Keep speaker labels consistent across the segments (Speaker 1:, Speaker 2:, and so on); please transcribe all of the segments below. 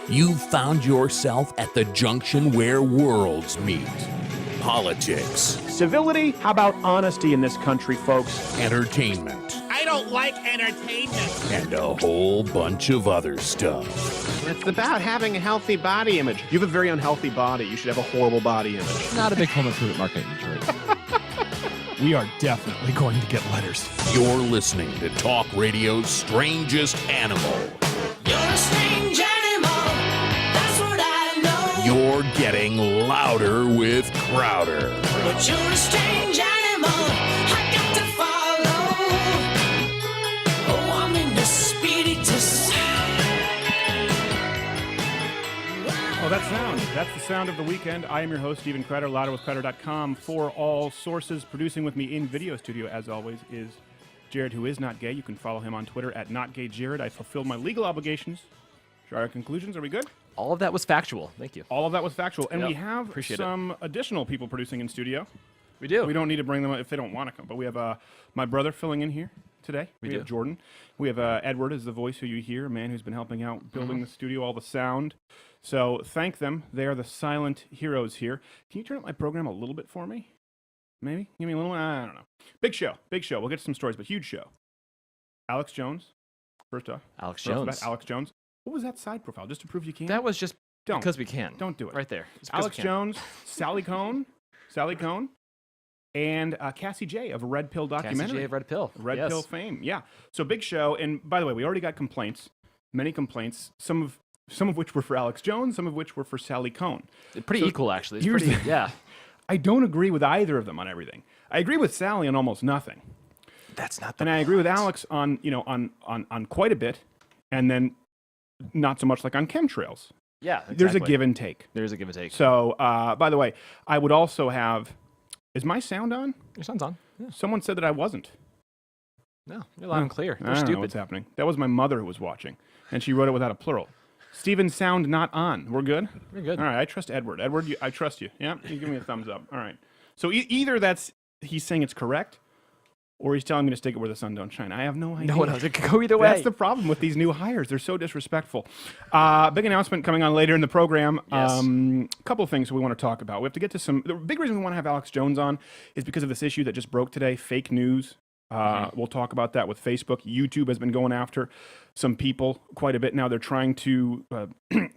Speaker 1: You've found yourself at the junction where worlds meet. Politics.
Speaker 2: Civility? How about honesty in this country, folks?
Speaker 1: Entertainment.
Speaker 3: I don't like entertainment.
Speaker 1: And a whole bunch of other stuff.
Speaker 2: It's about having a healthy body image. You have a very unhealthy body. You should have a horrible body image.
Speaker 4: Not a big home improvement market in Detroit.
Speaker 5: We are definitely going to get letters.
Speaker 1: You're listening to Talk Radio's Strangest Animal.
Speaker 6: You're a strange animal, that's what I know.
Speaker 1: You're getting louder with Crowder.
Speaker 6: But you're a strange animal, I got to follow. Oh, I'm in the spiritus.
Speaker 5: Oh, that sound. That's the sound of the weekend. I am your host, Stephen Crowder, louderwithcrowder.com for all sources. Producing with me in video studio, as always, is Jared, who is not gay. You can follow him on Twitter at NotGayJared. I fulfilled my legal obligations. Our conclusions, are we good?
Speaker 4: All of that was factual. Thank you.
Speaker 5: All of that was factual. And
Speaker 4: Yep.
Speaker 5: we have
Speaker 4: Appreciate
Speaker 5: some additional people producing in studio.
Speaker 4: We do.
Speaker 5: We don't need to bring them if they don't want to come. But we have my brother filling in here today.
Speaker 4: We
Speaker 5: have
Speaker 4: do.
Speaker 5: Jordan. We have Edward as the voice who you hear, a man who's been helping out building the studio, all the sound. So thank them. They are the silent heroes here. Can you turn up my program a little bit for me? Maybe? Give me a little one? I don't know. Big show. Big show. We'll get to some stories, but huge show. Alex Jones, first off.
Speaker 4: Alex
Speaker 5: First off,
Speaker 4: Jones.
Speaker 5: Alex Jones. What was that side profile? Just to prove you can?
Speaker 4: That was just
Speaker 5: Don't.
Speaker 4: because we can.
Speaker 5: Don't do it.
Speaker 4: Right there. It's because
Speaker 5: Alex
Speaker 4: we can.
Speaker 5: Jones, Sally Kohn, and Cassie Jaye of Red Pill documentary.
Speaker 4: Cassie Jaye of Red Pill.
Speaker 5: Red
Speaker 4: Yes.
Speaker 5: Pill fame, yeah. So big show, and by the way, we already got complaints, many complaints, some of which were for Alex Jones, some of which were for Sally Kohn.
Speaker 4: Pretty
Speaker 5: So
Speaker 4: equal, actually. It's
Speaker 5: here's
Speaker 4: pretty,
Speaker 5: the-
Speaker 4: yeah.
Speaker 5: I don't agree with either of them on everything. I agree with Sally on almost nothing,
Speaker 4: That's not the
Speaker 5: and I agree with Alex on on quite a bit, and then not so much like on chemtrails.
Speaker 4: Yeah, exactly.
Speaker 5: There's a give and take.
Speaker 4: There's a give and take.
Speaker 5: So, by the way, I would also have. Is my sound on?
Speaker 4: Your son's on. Yeah.
Speaker 5: Someone said that I wasn't.
Speaker 4: No, you're loud and clear.
Speaker 5: I
Speaker 4: You're
Speaker 5: don't know
Speaker 4: stupid.
Speaker 5: what's happening. That was my mother who was watching, and she wrote it without a plural. Steven, sound not on. We're good?
Speaker 4: We're good.
Speaker 5: All right, I trust Edward. Edward, I trust you. Yeah, you give me a thumbs up. All right. So either that's he's saying it's correct, or he's telling me to stick it where the sun don't shine. I have no idea.
Speaker 4: No one knows. It could go either way.
Speaker 5: That's the problem with these new hires. They're so disrespectful. Big announcement coming on later in the program.
Speaker 4: Yes.
Speaker 5: A couple of things we want to talk about. We have to get to some. The big reason we want to have Alex Jones on is because of this issue that just broke today, fake news. We'll talk about that with Facebook. YouTube has been going after some people quite a bit now. They're trying to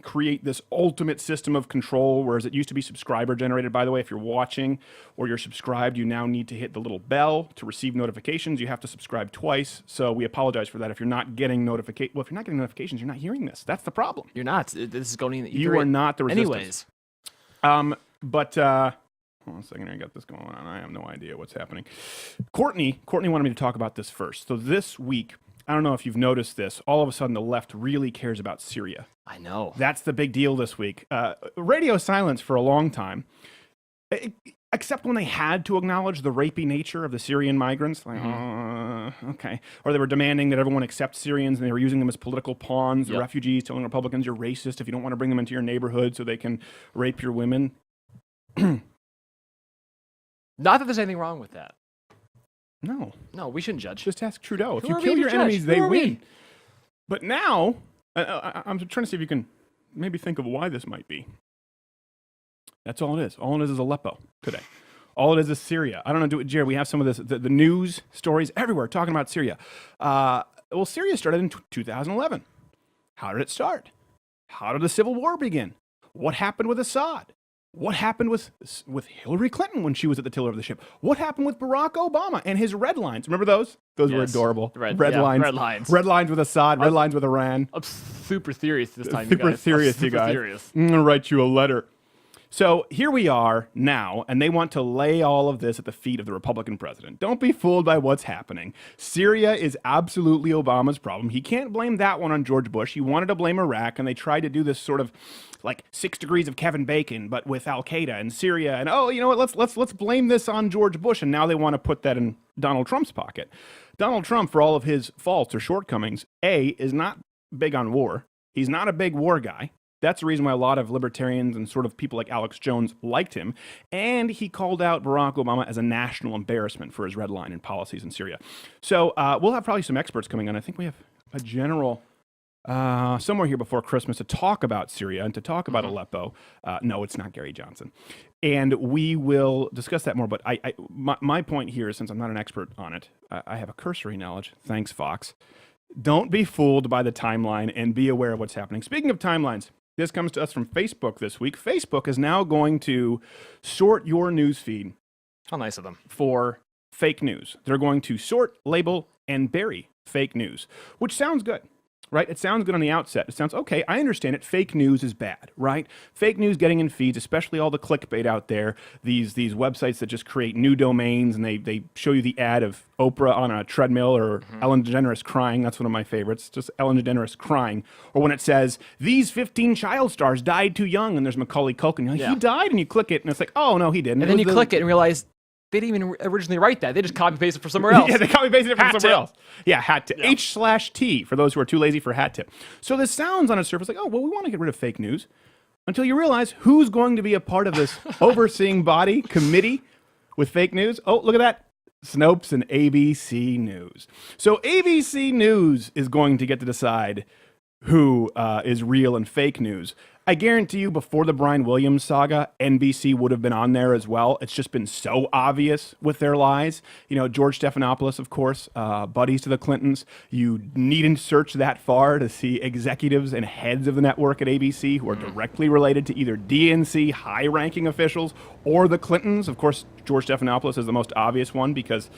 Speaker 5: create this ultimate system of control, whereas it used to be subscriber generated. By the way, if you're watching or you're subscribed, you now need to hit the little bell to receive notifications. You have to subscribe twice. So we apologize for that. If you're not getting notifications, well, if you're not getting notifications, you're not hearing this. That's the problem.
Speaker 4: You're not. This is going in.
Speaker 5: You are not the resistance.
Speaker 4: Anyways.
Speaker 5: But hold on a second here. I got this going on. I have no idea what's happening. Courtney wanted me to talk about this first. So this week, I don't know if you've noticed this, all of a sudden the left really cares about Syria.
Speaker 4: I know.
Speaker 5: That's the big deal this week. Radio silence for a long time, except when they had to acknowledge the rapey nature of the Syrian migrants. Like, okay. Or they were demanding that everyone accept Syrians, and they were using them as political pawns, the
Speaker 4: Yep.
Speaker 5: refugees, telling Republicans you're racist if you don't want to bring them into your neighborhood so they can rape your women.
Speaker 4: Not that there's anything wrong with that.
Speaker 5: No.
Speaker 4: No, we shouldn't judge.
Speaker 5: Just ask Trudeau. If
Speaker 4: Who
Speaker 5: you
Speaker 4: are
Speaker 5: kill
Speaker 4: we to
Speaker 5: your
Speaker 4: judge?
Speaker 5: enemies,
Speaker 4: Who
Speaker 5: they
Speaker 4: are we?
Speaker 5: win. But now, I'm trying to see if you can maybe think of why this might be. That's all it is. All it is Aleppo today. All it is Syria. I don't know, Jared, we have some of this, the news stories everywhere talking about Syria. Well, Syria started in 2011. How did it start? How did the civil war begin? What happened with Assad? What happened with Hillary Clinton when she was at the tiller of the ship? What happened with Barack Obama and his red lines? Remember those? Those were
Speaker 4: Yes.
Speaker 5: adorable.
Speaker 4: Red
Speaker 5: lines.
Speaker 4: red lines.
Speaker 5: Red lines with Assad, red lines with Iran.
Speaker 4: I'm super serious this time,
Speaker 5: Super
Speaker 4: you guys.
Speaker 5: serious,
Speaker 4: I'm
Speaker 5: you
Speaker 4: super
Speaker 5: guys.
Speaker 4: serious.
Speaker 5: I'm going to write you a letter. So here we are now, and they want to lay all of this at the feet of the Republican president. Don't be fooled by what's happening. Syria is absolutely Obama's problem. He can't blame that one on George Bush. He wanted to blame Iraq, and they tried to do this sort of like 6 degrees of Kevin Bacon, but with Al Qaeda and Syria. And oh, you know what? Let's blame this on George Bush. And now they want to put that in Donald Trump's pocket. Donald Trump, for all of his faults or shortcomings, is not big on war. He's not a big war guy. That's the reason why a lot of libertarians and sort of people like Alex Jones liked him. And he called out Barack Obama as a national embarrassment for his red line and policies in Syria. So we'll have probably some experts coming on. I think we have a general somewhere here before Christmas to talk about Syria and to talk about Aleppo. No, it's not Gary Johnson. And we will discuss that more. But my point here is, since I'm not an expert on it, I have a cursory knowledge. Thanks, Fox. Don't be fooled by the timeline and be aware of what's happening. Speaking of timelines, this comes to us from Facebook this week. Facebook is now going to sort your news feed
Speaker 4: How nice of them.
Speaker 5: for fake news. They're going to sort, label, and bury fake news, which sounds good, right? It sounds good on the outset. It sounds, okay, I understand it. Fake news is bad, right? Fake news getting in feeds, especially all the clickbait out there, these websites that just create new domains, and they show you the ad of Oprah on a treadmill or Ellen DeGeneres crying. That's one of my favorites, just Ellen DeGeneres crying. Or when it says, these 15 child stars died too young, and there's Macaulay Culkin. You're like,
Speaker 4: Yeah.
Speaker 5: he died? And you click it, and it's like, oh, no, he didn't.
Speaker 4: And then you click it and realize they didn't even originally write that. They just copy pasted from somewhere else.
Speaker 5: Yeah, they copy pasted it from
Speaker 4: Hat
Speaker 5: somewhere
Speaker 4: tip.
Speaker 5: else. Yeah, hat tip.
Speaker 4: Yeah.
Speaker 5: H/T for those who are too lazy for hat tip. So this sounds on its surface like, oh, well, we want to get rid of fake news, until you realize who's going to be a part of this overseeing body committee with fake news. Oh, look at that. Snopes and ABC News. So ABC News is going to get to decide who is real and fake news. I guarantee you, before the Brian Williams saga, NBC would have been on there as well. It's just been so obvious with their lies. You know, George Stephanopoulos, of course, buddies to the Clintons. You needn't search that far to see executives and heads of the network at ABC who are directly related to either DNC high-ranking officials or the Clintons. Of course, George Stephanopoulos is the most obvious one because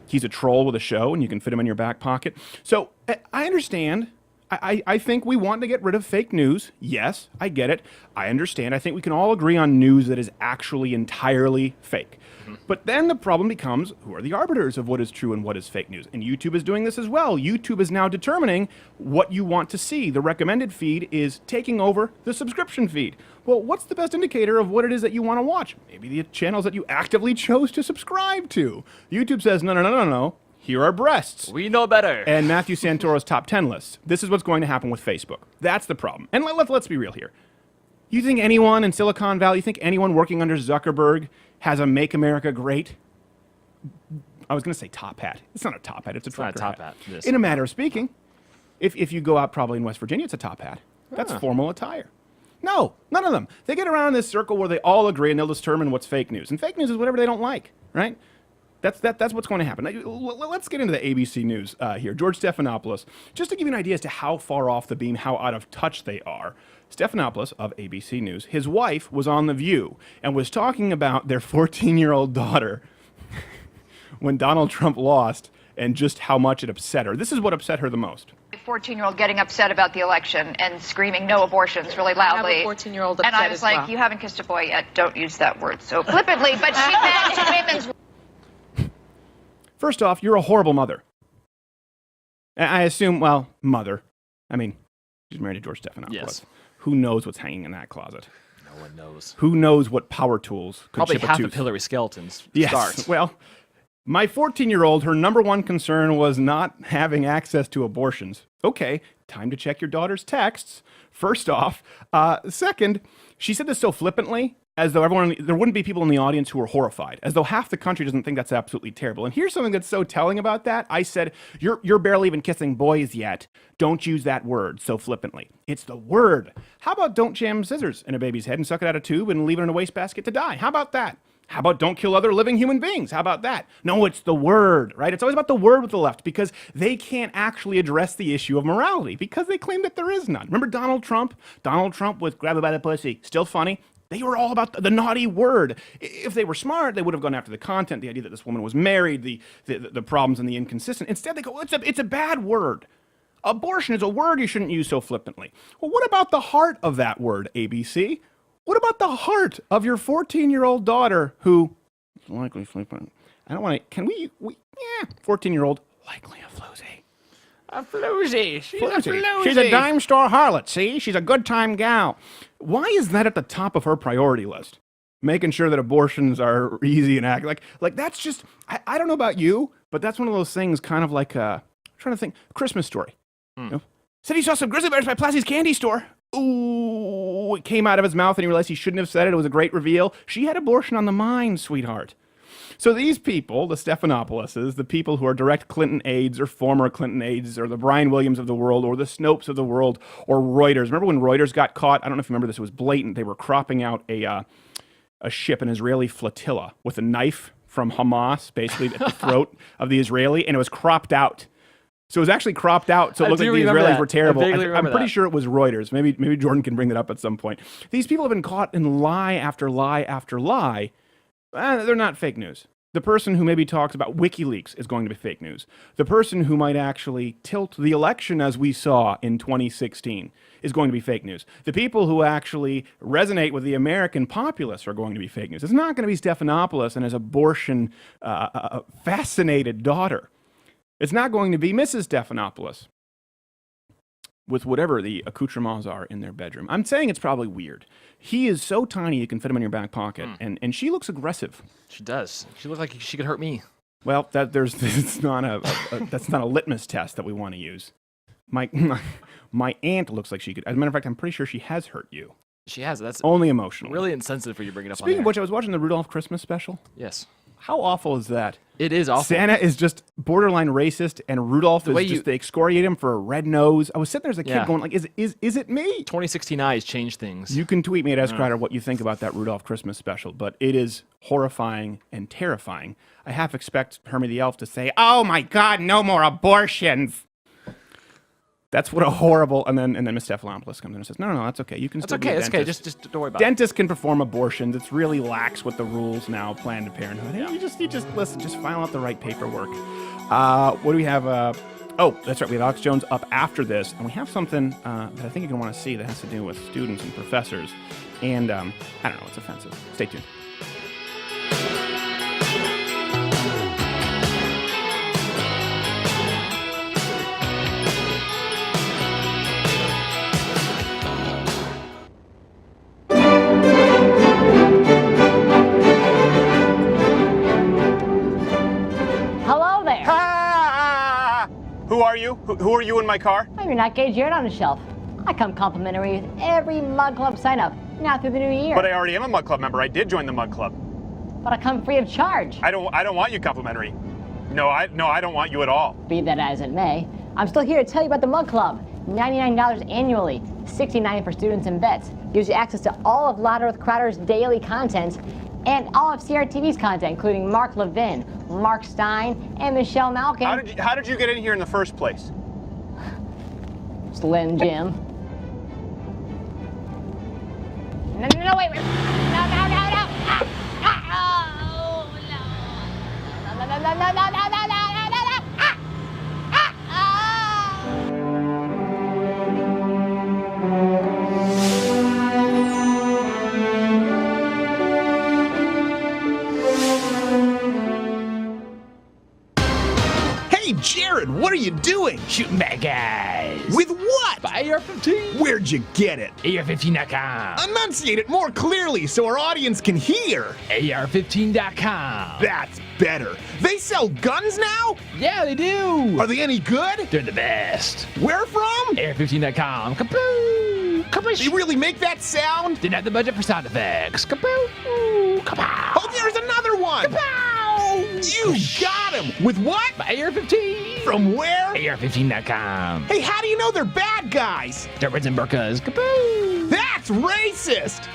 Speaker 5: he's a troll with a show and you can fit him in your back pocket. So I understand. I think we want to get rid of fake news. Yes, I get it. I understand. I think we can all agree on news that is actually entirely fake. But then the problem becomes, who are the arbiters of what is true and what is fake news? And YouTube is doing this as well. YouTube is now determining what you want to see. The recommended feed is taking over the subscription feed. Well, what's the best indicator of what it is that you want to watch? Maybe the channels that you actively chose to subscribe to. YouTube says, no. Here are breasts.
Speaker 4: We know better.
Speaker 5: And Matthew Santoro's top 10 list. This is what's going to happen with Facebook. That's the problem. And let's be real here. You think anyone in Silicon Valley, you think anyone working under Zuckerberg has a Make America Great? I was going to say top hat. It's not a top hat. It's a
Speaker 4: not a
Speaker 5: trucker
Speaker 4: top hat. It is.
Speaker 5: In a matter of speaking, if you go out probably in West Virginia, it's a top hat. That's formal attire. No, none of them. They get around in this circle where they all agree and they'll determine what's fake news. And fake news is whatever they don't like, right? That's what's going to happen. Let's get into the ABC News here. George Stephanopoulos, just to give you an idea as to how far off the beam, how out of touch they are. Stephanopoulos of ABC News, his wife was on The View and was talking about their 14-year-old daughter when Donald Trump lost and just how much it upset her. This is what upset her the most.
Speaker 7: 14-year-old getting upset about the election and screaming no abortions really loudly.
Speaker 8: I have a 14-year-old
Speaker 7: and I
Speaker 8: upset
Speaker 7: was
Speaker 8: as
Speaker 7: like,
Speaker 8: well.
Speaker 7: you haven't kissed a boy yet. Don't use that word so flippantly. But she meant women's.
Speaker 5: First off, you're a horrible mother. I assume, well, mother. I mean, she's married to George Stephanopoulos.
Speaker 4: Yes.
Speaker 5: Who knows what's hanging in that closet?
Speaker 4: No one knows.
Speaker 5: Who knows what power tools could
Speaker 4: Probably
Speaker 5: chip a
Speaker 4: half
Speaker 5: tooth?
Speaker 4: of Hillary skeletons
Speaker 5: Yes.
Speaker 4: start.
Speaker 5: Well, my 14-year-old, her number one concern was not having access to abortions. Okay, time to check your daughter's texts. First off. Second, she said this so flippantly, as though there wouldn't be people in the audience who were horrified, as though half the country doesn't think that's absolutely terrible. And here's something that's so telling about that. I said, you're barely even kissing boys yet. Don't use that word so flippantly. It's the word. How about don't jam scissors in a baby's head and suck it out of a tube and leave it in a wastebasket to die? How about that? How about don't kill other living human beings? How about that? No, it's the word, right? It's always about the word with the left because they can't actually address the issue of morality because they claim that there is none. Remember Donald Trump? Donald Trump with grab it by the pussy. Still funny. They were all about the naughty word. If they were smart, they would have gone after the content, the idea that this woman was married, the problems and the inconsistent. Instead, they go, well, it's a bad word. Abortion is a word you shouldn't use so flippantly. Well, what about the heart of that word, ABC? What about the heart of your 14-year-old daughter who is likely sleeping? I don't want to, can we 14-year-old, likely a floozy.
Speaker 4: A floozy. She's a floozy.
Speaker 5: She's a dime store harlot, see? She's a good time gal. Why is that at the top of her priority list? Making sure that abortions are easy and like that's just, I don't know about you, but that's one of those things kind of like, I'm trying to think, Christmas Story. You know? Said he saw some grizzly bears by Plassey's candy store. Ooh, it came out of his mouth and he realized he shouldn't have said it. It was a great reveal. She had abortion on the mind, sweetheart. So these people, the Stephanopouloses, the people who are direct Clinton aides or former Clinton aides, or the Brian Williams of the world, or the Snopes of the world, or Reuters. Remember when Reuters got caught? I don't know if you remember this. It was blatant. They were cropping out a ship, an Israeli flotilla, with a knife from Hamas, basically at the throat of the Israeli, and it was cropped out. So it was actually cropped out, so it looked like the Israelis were terrible. I'm pretty sure it was Reuters. Maybe Jordan can bring that up at some point. These people have been caught in lie after lie after lie. They're not fake news. The person who maybe talks about WikiLeaks is going to be fake news. The person who might actually tilt the election, as we saw in 2016, is going to be fake news. The people who actually resonate with the American populace are going to be fake news. It's not going to be Stephanopoulos and his abortion fascinated daughter. It's not going to be Mrs. Stephanopoulos with whatever the accoutrements are in their bedroom. I'm saying it's probably weird. He is so tiny you can fit him in your back pocket, and she looks aggressive.
Speaker 4: She does. She looks like she could hurt me.
Speaker 5: Well, that's not a litmus test that we want to use. My aunt looks like she could. As a matter of fact, I'm pretty sure she has hurt you.
Speaker 4: She has. That's
Speaker 5: only emotional.
Speaker 4: really insensitive for you to bring it up.
Speaker 5: Speaking of which, I was watching the Rudolph Christmas special.
Speaker 4: Yes.
Speaker 5: How awful is that?
Speaker 4: It is awful.
Speaker 5: Santa is just borderline racist, and Rudolph they excoriate him for a red nose. I was sitting there as a kid going, like, is it me?
Speaker 4: 2016 eyes changed things.
Speaker 5: You can tweet me at Crider what you think about that Rudolph Christmas special, but it is horrifying and terrifying. I half expect Hermie the Elf to say, "Oh my God, no more abortions." That's what a horrible. And then Miss Stephanopoulos comes in and says, "No, that's okay. You can still be a
Speaker 4: That's okay.
Speaker 5: dentist.
Speaker 4: Just don't worry about it."
Speaker 5: Dentists can perform abortions. It's really lax with the rules now. Planned Parenthood. Hey, you just listen. Just file out the right paperwork. What do we have? Oh, that's right. We have Alex Jones up after this, and we have something that I think you're gonna want to see that has to do with students and professors. And I don't know. It's offensive. Stay tuned.
Speaker 8: Hello there.
Speaker 2: Who are you? Who are you in my car?
Speaker 8: I'm your not gay Jared on the shelf. I come complimentary with every Mug Club sign up, now through the new year.
Speaker 2: But I already am a Mug Club member. I did join the Mug Club.
Speaker 8: But I come free of charge.
Speaker 2: I don't want you complimentary. No, I don't want you at all.
Speaker 8: Be that as it may, I'm still here to tell you about the Mug Club. $99 annually, $69 for students and vets. Gives you access to all of Louder with Crowder's daily content and all of CRTV's content, including Mark Levin, Mark Stein, and Michelle Malkin.
Speaker 2: How did you get in here in the first place?
Speaker 8: Slim Jim. No, wait. No. Oh, no.
Speaker 9: Hey, Jared, what are you doing?
Speaker 3: Shooting bad guys.
Speaker 9: With what?
Speaker 3: By AR-15.
Speaker 9: Where'd you get it?
Speaker 3: AR-15.com.
Speaker 9: Enunciate it more clearly so our audience can hear.
Speaker 3: AR-15.com.
Speaker 9: That's better. They sell guns now?
Speaker 3: Yeah, they do.
Speaker 9: Are they any good?
Speaker 3: They're the best.
Speaker 9: Where from?
Speaker 3: AR-15.com. Kapoo. Kapish.
Speaker 9: They really make that sound?
Speaker 3: Didn't have the budget for sound effects. Kapoo. Kapow.
Speaker 9: Oh, there's another one.
Speaker 3: Kapow.
Speaker 9: You got him. With what?
Speaker 3: By AR-15.
Speaker 9: From where?
Speaker 3: AR-15.com.
Speaker 9: Hey, how do you know they're bad guys?
Speaker 3: Turbans and burkas. Kapoo.
Speaker 9: That's racist.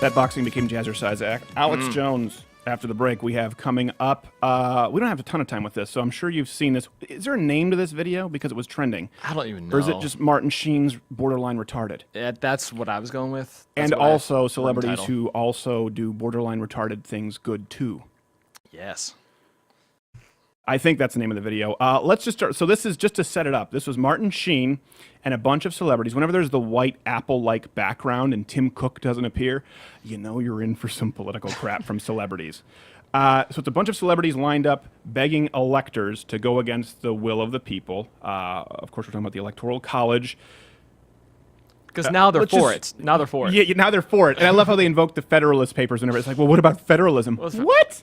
Speaker 5: That boxing became jazzercise. Alex Jones, after the break, we have coming up. We don't have a ton of time with this, so I'm sure you've seen this. Is there a name to this video? Because it was trending.
Speaker 4: I don't even know.
Speaker 5: Or is it just Martin Sheen's borderline retarded?
Speaker 4: Yeah, that's what I was going with. That's
Speaker 5: And
Speaker 4: what
Speaker 5: also
Speaker 4: I-
Speaker 5: celebrities
Speaker 4: title.
Speaker 5: who also do borderline retarded things good too.
Speaker 4: Yes.
Speaker 5: I think that's the name of the video. Let's just start. So this is just to set it up. This was Martin Sheen and a bunch of celebrities. Whenever there's the white Apple-like background and Tim Cook doesn't appear, you know you're in for some political crap from celebrities. So it's a bunch of celebrities lined up begging electors to go against the will of the people. Of course, we're talking about the Electoral College.
Speaker 4: Because now they're
Speaker 5: let's
Speaker 4: for
Speaker 5: just-
Speaker 4: it. Now they're for it.
Speaker 5: Yeah, now they're for it. And I love how they invoke the Federalist Papers whenever it's like, well, what about federalism? What?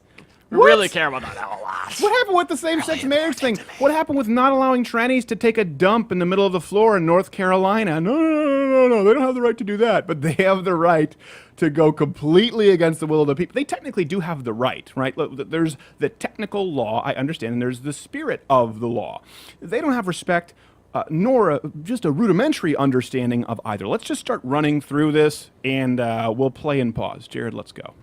Speaker 4: We really care about that a lot.
Speaker 5: What happened with the same-sex marriage thing? What happened with not allowing trannies to take a dump in the middle of the floor in North Carolina? No, they don't have the right to do that, but they have the right to go completely against the will of the people. They technically do have the right? Look, there's the technical law, I understand, and there's the spirit of the law. They don't have respect, nor just a rudimentary understanding of either. Let's just start running through this, and we'll play and pause. Jared, let's go.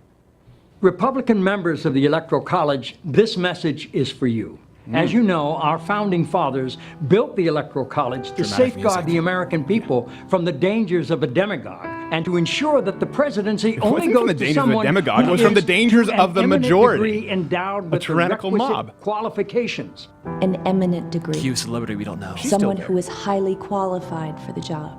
Speaker 10: Republican members of the Electoral College, this message is for you. As you know, our founding fathers built the Electoral College to safeguard the American people from the dangers of a demagogue and to ensure that the presidency only goes to someone
Speaker 5: demagogue. It
Speaker 10: who
Speaker 5: was from the
Speaker 10: is
Speaker 5: dangers
Speaker 10: to
Speaker 5: of the
Speaker 10: an eminent
Speaker 5: majority.
Speaker 10: degree endowed
Speaker 5: A
Speaker 10: with the
Speaker 5: tyrannical
Speaker 10: requisite
Speaker 5: mob.
Speaker 10: qualifications.
Speaker 11: An eminent degree.
Speaker 4: Cue celebrity we don't know.
Speaker 11: Someone who is highly qualified for the job.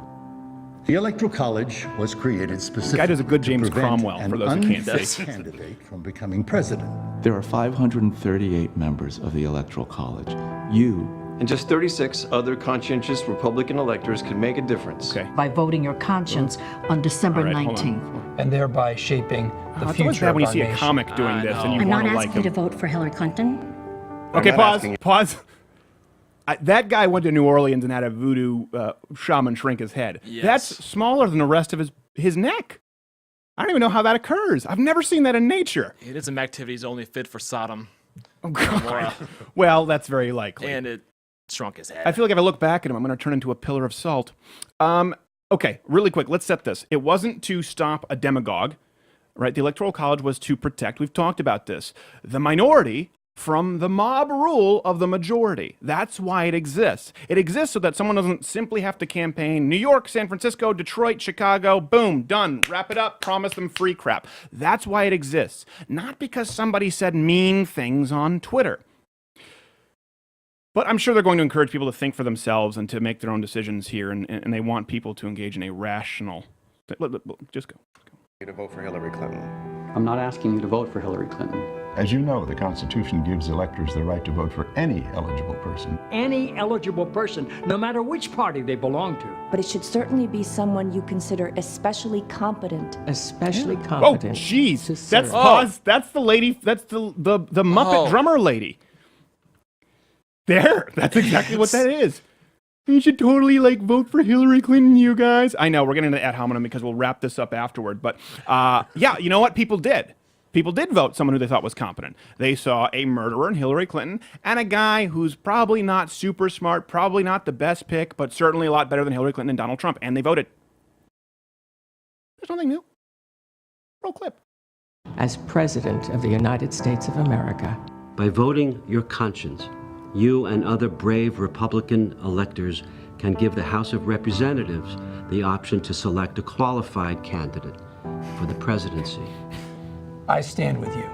Speaker 12: The Electoral College was created specifically
Speaker 5: guy does a good James
Speaker 12: to prevent
Speaker 5: Cromwell,
Speaker 12: an
Speaker 5: for those who can't
Speaker 12: unfit
Speaker 5: see.
Speaker 12: candidate from becoming president.
Speaker 13: There are 538 members of the Electoral College. You
Speaker 14: and just 36 other conscientious Republican electors can make a difference.
Speaker 15: By voting your conscience on December 19th.
Speaker 16: And thereby shaping the
Speaker 5: It's always
Speaker 16: future
Speaker 5: bad
Speaker 16: of
Speaker 5: when you
Speaker 16: our
Speaker 5: see a
Speaker 16: nation.
Speaker 5: comic doing this and you
Speaker 15: I'm
Speaker 5: want
Speaker 15: not
Speaker 5: to like
Speaker 15: asking you
Speaker 5: him.
Speaker 15: to vote for Hillary Clinton.
Speaker 5: Okay, pause. That guy went to New Orleans and had a voodoo shaman shrink his head.
Speaker 4: Yes.
Speaker 5: That's smaller than the rest of his neck. I don't even know how that occurs. I've never seen that in nature.
Speaker 4: It is some activities only fit for Sodom.
Speaker 5: Oh, God. Well, that's very likely.
Speaker 4: And it shrunk his head.
Speaker 5: I feel like if I look back at him, I'm going to turn into a pillar of salt. Okay, really quick, let's set this. It wasn't to stop a demagogue, right? The Electoral College was to protect, we've talked about this, the minority from the mob rule of the majority. That's why it exists. It exists so that someone doesn't simply have to campaign New York, San Francisco, Detroit, Chicago, boom, done, wrap it up, promise them free crap. That's why it exists. Not because somebody said mean things on Twitter. But I'm sure they're going to encourage people to think for themselves and to make their own decisions here, and they want people to engage in a rational... Just go.
Speaker 14: To vote for Hillary Clinton.
Speaker 17: I'm not asking you to vote for Hillary Clinton.
Speaker 18: As you know, the Constitution gives electors the right to vote for any eligible person.
Speaker 10: Any eligible person, no matter which party they belong to.
Speaker 11: But it should certainly be someone you consider especially competent.
Speaker 17: Especially
Speaker 5: Oh,
Speaker 17: competent.
Speaker 5: jeez. That's pause. That's the lady. That's the Muppet drummer lady. There. That's exactly what that is. You should totally vote for Hillary Clinton, you guys. I know we're getting into ad hominem because we'll wrap this up afterward. But yeah, you know what? People did. People did vote someone who they thought was competent. They saw a murderer in Hillary Clinton and a guy who's probably not super smart, probably not the best pick, but certainly a lot better than Hillary Clinton and Donald Trump. And they voted. There's nothing new. Roll clip.
Speaker 17: As President of the United States of America.
Speaker 19: By voting your conscience, you and other brave Republican electors can give the House of Representatives the option to select a qualified candidate for the presidency.
Speaker 16: I stand with you.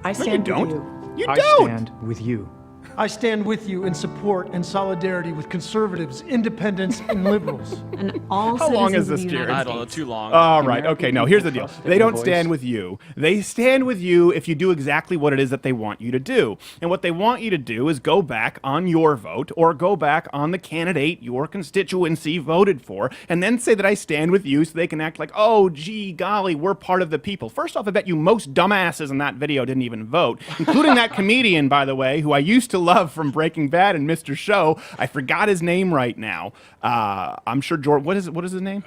Speaker 11: I stand with you.
Speaker 5: You
Speaker 16: I
Speaker 5: don't.
Speaker 16: stand with you. I stand with you in support and solidarity with conservatives, independents, and liberals.
Speaker 15: And all
Speaker 5: How long is
Speaker 15: citizens of
Speaker 5: this,
Speaker 15: the
Speaker 5: Jared?
Speaker 15: United
Speaker 4: I don't know,
Speaker 15: States.
Speaker 4: too long.
Speaker 5: All right. Okay. No, here's the deal. They don't stand with you. They stand with you if you do exactly what it is that they want you to do. And what they want you to do is go back on your vote or go back on the candidate your constituency voted for and then say that I stand with you so they can act like, oh, gee, golly, we're part of the people. First off, I bet you most dumbasses in that video didn't even vote, including that comedian, by the way, who I used to love from Breaking Bad and Mr. Show. I forgot his name right now. I'm sure George. What is his name?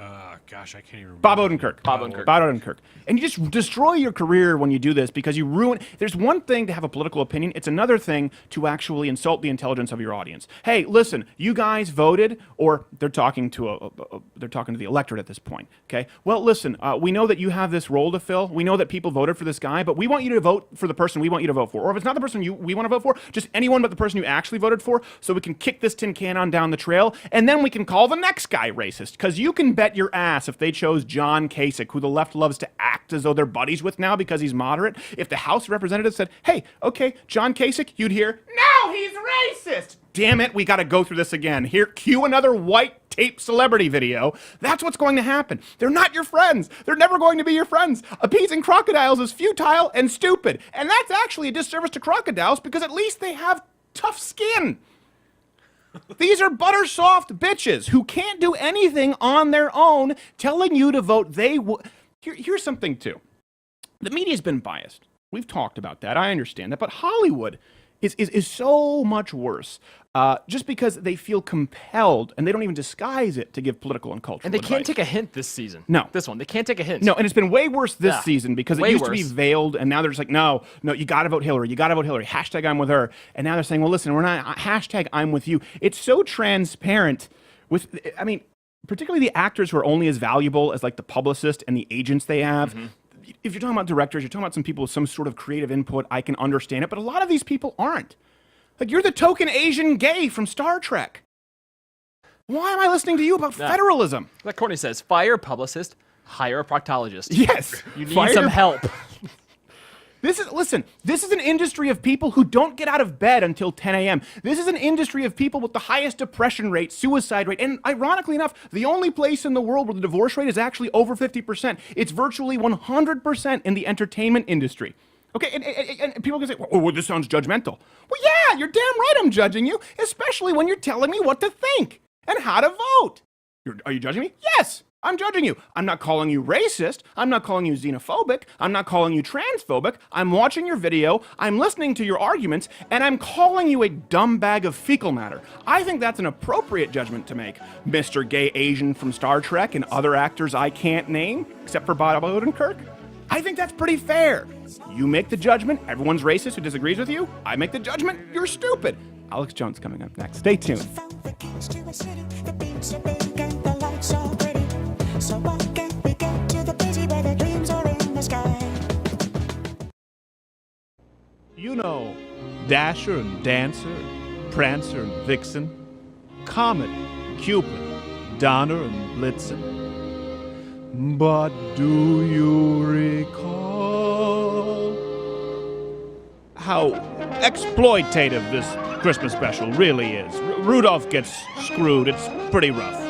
Speaker 20: Gosh, I can't even remember.
Speaker 5: Bob Odenkirk.
Speaker 4: Bob Odenkirk.
Speaker 5: Bob Odenkirk. And you just destroy your career when you do this because you ruin... There's one thing to have a political opinion. It's another thing to actually insult the intelligence of your audience. Hey, listen, you guys voted, or they're talking to the electorate at this point, okay? Well, listen, we know that you have this role to fill. We know that people voted for this guy, but we want you to vote for the person we want you to vote for. Or if it's not the person we want to vote for, just anyone but the person you actually voted for, so we can kick this tin can on down the trail, and then we can call the next guy racist. Because you can bet your ass if they chose John Kasich, who the left loves to act as though they're buddies with now because he's moderate, if the House of Representatives said, hey, okay, John Kasich, you'd hear, no, racist! Damn it, we gotta go through this again. Here, cue another white tape celebrity video. That's what's going to happen. They're not your friends. They're never going to be your friends. Appeasing crocodiles is futile and stupid. And that's actually a disservice to crocodiles because at least they have tough skin. These are butter soft bitches who can't do anything on their own, telling you to vote Here's something too. The media's been biased. We've talked about that. I understand that. But Hollywood is so much worse just because they feel compelled, and they don't even disguise it, to give political and cultural
Speaker 4: And they can't
Speaker 5: advice.
Speaker 4: take a hint this season.
Speaker 5: No.
Speaker 4: This one. They can't take a hint.
Speaker 5: No, and it's been way worse this season because it
Speaker 4: Way
Speaker 5: used to be
Speaker 4: worse.
Speaker 5: veiled, and now they're just like, no, you got to vote Hillary. You got to vote Hillary. Hashtag I'm with her. And now they're saying, well, listen, we're not. Hashtag I'm with you. It's so transparent particularly the actors who are only as valuable as like the publicist and the agents they have.
Speaker 4: Mm-hmm.
Speaker 5: If you're talking about directors, you're talking about some people with some sort of creative input, I can understand it, but a lot of these people aren't. Like, you're the token Asian gay from Star Trek. Why am I listening to you about federalism?
Speaker 4: Like Courtney says, fire a publicist, hire a proctologist.
Speaker 5: Yes.
Speaker 4: You need some help.
Speaker 5: This is an industry of people who don't get out of bed until 10 a.m. This is an industry of people with the highest depression rate, suicide rate, and ironically enough, the only place in the world where the divorce rate is actually over 50%. It's virtually 100% in the entertainment industry. Okay, and people can say, well, this sounds judgmental. Well, yeah, you're damn right I'm judging you, especially when you're telling me what to think and how to vote. Are you judging me? Yes. I'm judging you. I'm not calling you racist. I'm not calling you xenophobic. I'm not calling you transphobic. I'm watching your video. I'm listening to your arguments, and I'm calling you a dumb bag of fecal matter. I think that's an appropriate judgment to make, Mr. Gay Asian from Star Trek and other actors I can't name, except for Bob Odenkirk. I think that's pretty fair. You make the judgment. Everyone's racist who disagrees with you. I make the judgment. You're stupid. Alex Jones coming up next. Stay tuned.
Speaker 6: So why can't we get to the busy where the dreams are in the sky?
Speaker 20: You know, Dasher and Dancer, Prancer and Vixen, Comet, Cupid, Donner and Blitzen. But do you recall how exploitative this Christmas special really is? Rudolph gets screwed. It's pretty rough.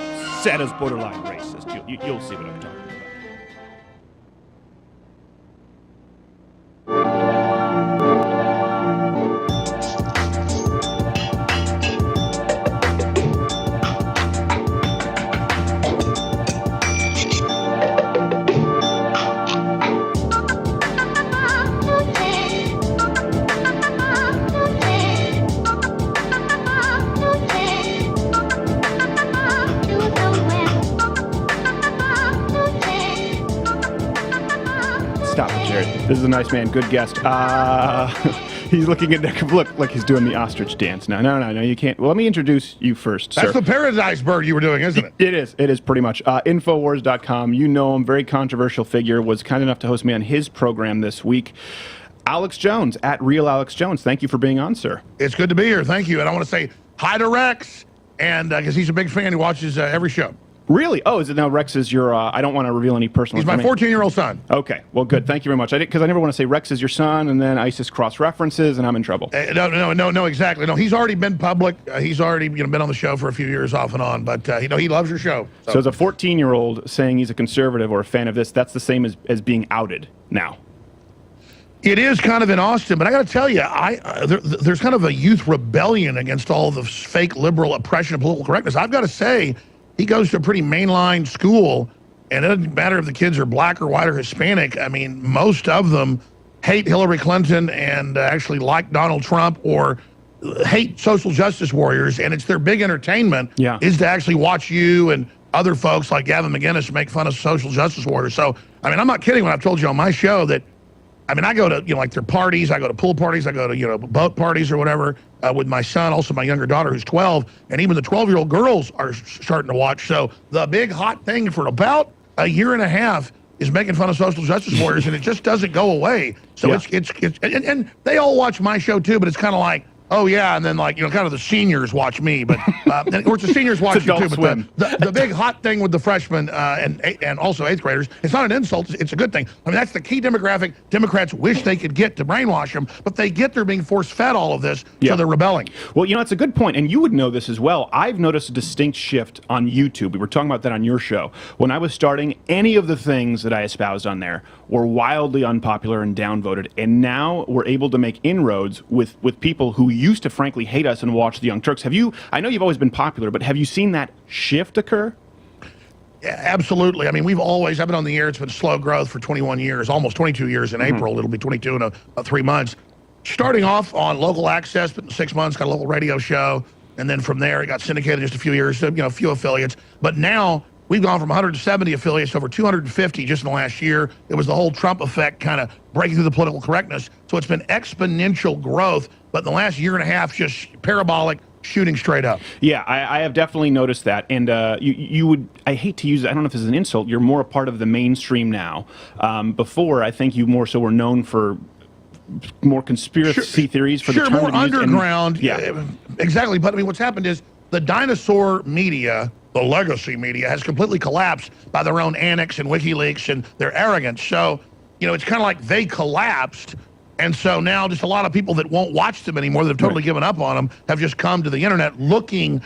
Speaker 20: Santa's borderline racist. You'll see what I'm talking about.
Speaker 5: Stop it, Jared. This is a nice man. Good guest. He's looking at Nick. Look like he's doing the ostrich dance now. No, you can't. Well, let me introduce you first, sir.
Speaker 18: That's the paradise bird you were doing, isn't it?
Speaker 5: It is. It is pretty much. Infowars.com. You know him. Very controversial figure. Was kind enough to host me on his program this week. Alex Jones, at Real Alex Jones. Thank you for being on, sir.
Speaker 18: It's good to be here. Thank you. And I want to say hi to Rex, and because he's a big fan. He watches every show.
Speaker 5: Really? Oh, is it now Rex is your, I don't want to reveal any personal
Speaker 18: information. He's my 14-year-old son.
Speaker 5: Okay. Well, good. Thank you very much. Because I never want to say Rex is your son, and then ISIS cross-references, and I'm in trouble.
Speaker 18: No, exactly. No, he's already been public. He's already been on the show for a few years off and on, but he loves your show.
Speaker 5: So as a 14-year-old saying he's a conservative or a fan of this, that's the same as being outed now.
Speaker 18: It is kind of in Austin, but I got to tell you, there's kind of a youth rebellion against all the fake liberal oppression and political correctness. I've got to say, he goes to a pretty mainline school, and it doesn't matter if the kids are black or white or Hispanic. I mean, most of them hate Hillary Clinton and actually like Donald Trump or hate social justice warriors, and it's their big entertainment is to actually watch you and other folks like Gavin McInnes make fun of social justice warriors. So, I mean, I'm not kidding when I've told you on my show that, I mean, I go to, like their parties, I go to pool parties, I go to, boat parties or whatever with my son, also my younger daughter who's 12, and even the 12-year-old girls are starting to watch. So the big hot thing for about a year and a half is making fun of social justice warriors, and it just doesn't go away. So it's and they all watch my show too, but it's kind of like, oh yeah, and then like, you know, kind of the seniors watch me, but of course the seniors watch you too. But the big hot thing with the freshmen and also 8th graders, it's not an insult, it's a good thing. I mean, that's the key demographic Democrats wish they could get to brainwash them, but they get they're being force-fed all of this, so they're rebelling.
Speaker 5: Well, you know, it's a good point, and you would know this as well. I've noticed a distinct shift on YouTube. We were talking about that on your show. When I was starting, any of the things that I espoused on there were wildly unpopular and downvoted, and now we're able to make inroads with people who used to frankly hate us and watch the Young Turks. Have you, I know you've always been popular, but have you seen that shift occur?
Speaker 18: Yeah, absolutely. I mean, I've been on the air, it's been slow growth for 21 years, almost 22 years in April. It'll be 22 in 3 months. Starting off on local access, but in 6 months, got a local radio show, and then from there, it got syndicated just a few years, you know, a few affiliates. But now, we've gone from 170 affiliates to over 250 just in the last year. It was the whole Trump effect kind of breaking through the political correctness. So it's been exponential growth, but in the last year and a half, just parabolic, shooting straight up.
Speaker 5: Yeah, I have definitely noticed that. And you would, I hate to use it, I don't know if this is an insult, you're more a part of the mainstream now. Before, I think you more so were known for more conspiracy theories for the term
Speaker 18: more underground.
Speaker 5: Yeah,
Speaker 18: exactly. But I mean, what's happened is the dinosaur media, the legacy media, has completely collapsed by their own annex and WikiLeaks and their arrogance. So, you know, it's kind of like they collapsed. And so now just a lot of people that won't watch them anymore, that have totally given up on them, have just come to the internet looking,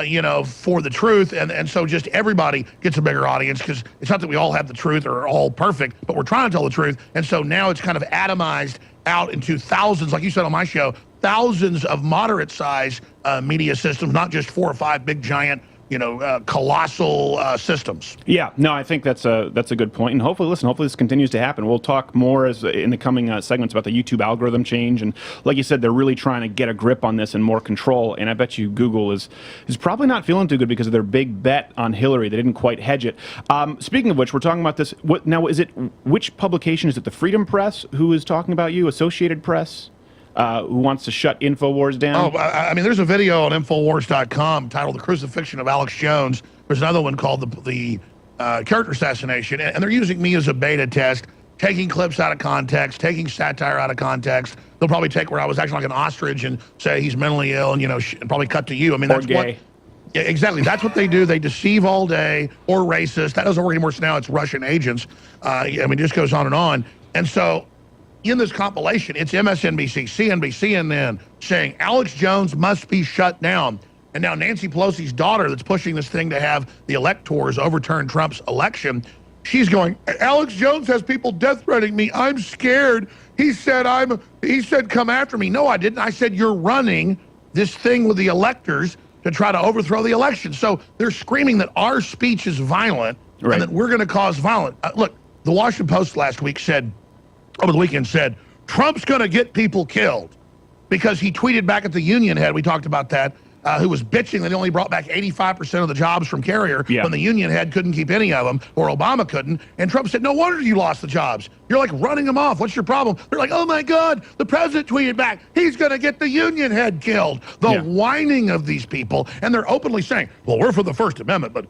Speaker 18: you know, for the truth. And so just everybody gets a bigger audience, because it's not that we all have the truth or are all perfect, but we're trying to tell the truth. And so now it's kind of atomized out into thousands, like you said on my show, thousands of moderate size media systems, not just 4 or 5 big giant, you know, colossal systems.
Speaker 5: Yeah, no, I think that's a good point, and hopefully this continues to happen. We'll talk more in the coming segments about the YouTube algorithm change, and like you said, they're really trying to get a grip on this and more control. And I bet you Google is probably not feeling too good because of their big bet on Hillary. They didn't quite hedge it. Speaking of which, we're talking about this. Which publication is it? The Freedom Press who is talking about you? Associated Press? Who wants to shut InfoWars down?
Speaker 18: Oh, I mean, there's a video on Infowars.com titled The Crucifixion of Alex Jones. There's another one called the Character Assassination, and they're using me as a beta test, taking clips out of context, taking satire out of context. They'll probably take where I was acting like an ostrich and say he's mentally ill, and, you know, and probably cut to you. I mean, that's
Speaker 5: gay.
Speaker 18: Yeah, exactly. That's what they do. They deceive all day, or racist. That doesn't work anymore. So now it's Russian agents. I mean, it just goes on and on. And so, in this compilation, it's MSNBC, CNBC, CNN saying Alex Jones must be shut down. And now Nancy Pelosi's daughter, that's pushing this thing to have the electors overturn Trump's election, she's going, Alex Jones has people death threatening me. I'm scared. He said come after me. No, I didn't. I said you're running this thing with the electors to try to overthrow the election. So they're screaming that our speech is violent, right, and that we're going to cause violence. Look, the Washington Post last week said, over the weekend said, Trump's going to get people killed, because he tweeted back at the union head, we talked about that, who was bitching that he only brought back 85% of the jobs from Carrier when the union head couldn't keep any of them, or Obama couldn't. And Trump said, no wonder you lost the jobs. You're like running them off. What's your problem? They're like, oh my God, the president tweeted back, he's going to get the union head killed. The whining of these people. And they're openly saying, well, we're for the First Amendment, but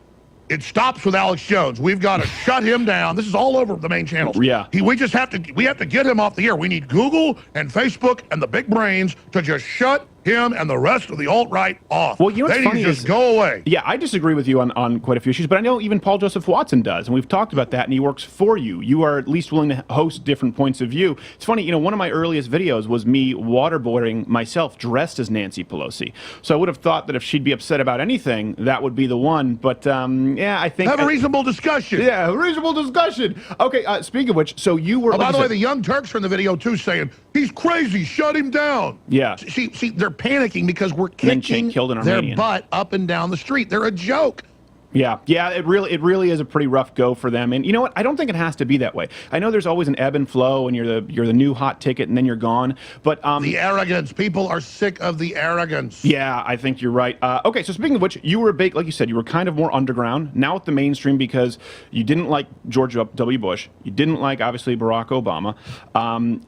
Speaker 18: it stops with Alex Jones. We've got to shut him down. This is all over the main channels.
Speaker 5: Yeah.
Speaker 18: We have to get him off the air. We need Google and Facebook and the big brains to just shut him and the rest of the alt-right off.
Speaker 5: Well, you know what's
Speaker 18: they
Speaker 5: funny
Speaker 18: need to
Speaker 5: is,
Speaker 18: just go away.
Speaker 5: Yeah, I disagree with you on quite a few issues, but I know even Paul Joseph Watson does, and we've talked about that, and he works for you. You are at least willing to host different points of view. It's funny, you know, one of my earliest videos was me waterboarding myself dressed as Nancy Pelosi. So I would have thought that if she'd be upset about anything, that would be the one. But yeah, I think...
Speaker 18: Have a reasonable discussion.
Speaker 5: Yeah, reasonable discussion. Okay, speaking of which, so you were...
Speaker 18: Oh, by the way, the Young Turks are in the video, too, saying, he's crazy, shut him down.
Speaker 5: Yeah.
Speaker 18: See, they're panicking because we're kicking their butt up and down the street. They're a joke.
Speaker 5: Yeah, it really is a pretty rough go for them. And you know what? I don't think it has to be that way. I know there's always an ebb and flow, and you're the new hot ticket, and then you're gone. But
Speaker 18: the arrogance. People are sick of the arrogance.
Speaker 5: Yeah, I think you're right. Okay, so speaking of which, you were like you said, you were kind of more underground. Now with the mainstream, because you didn't like George W. Bush, you didn't like obviously Barack Obama,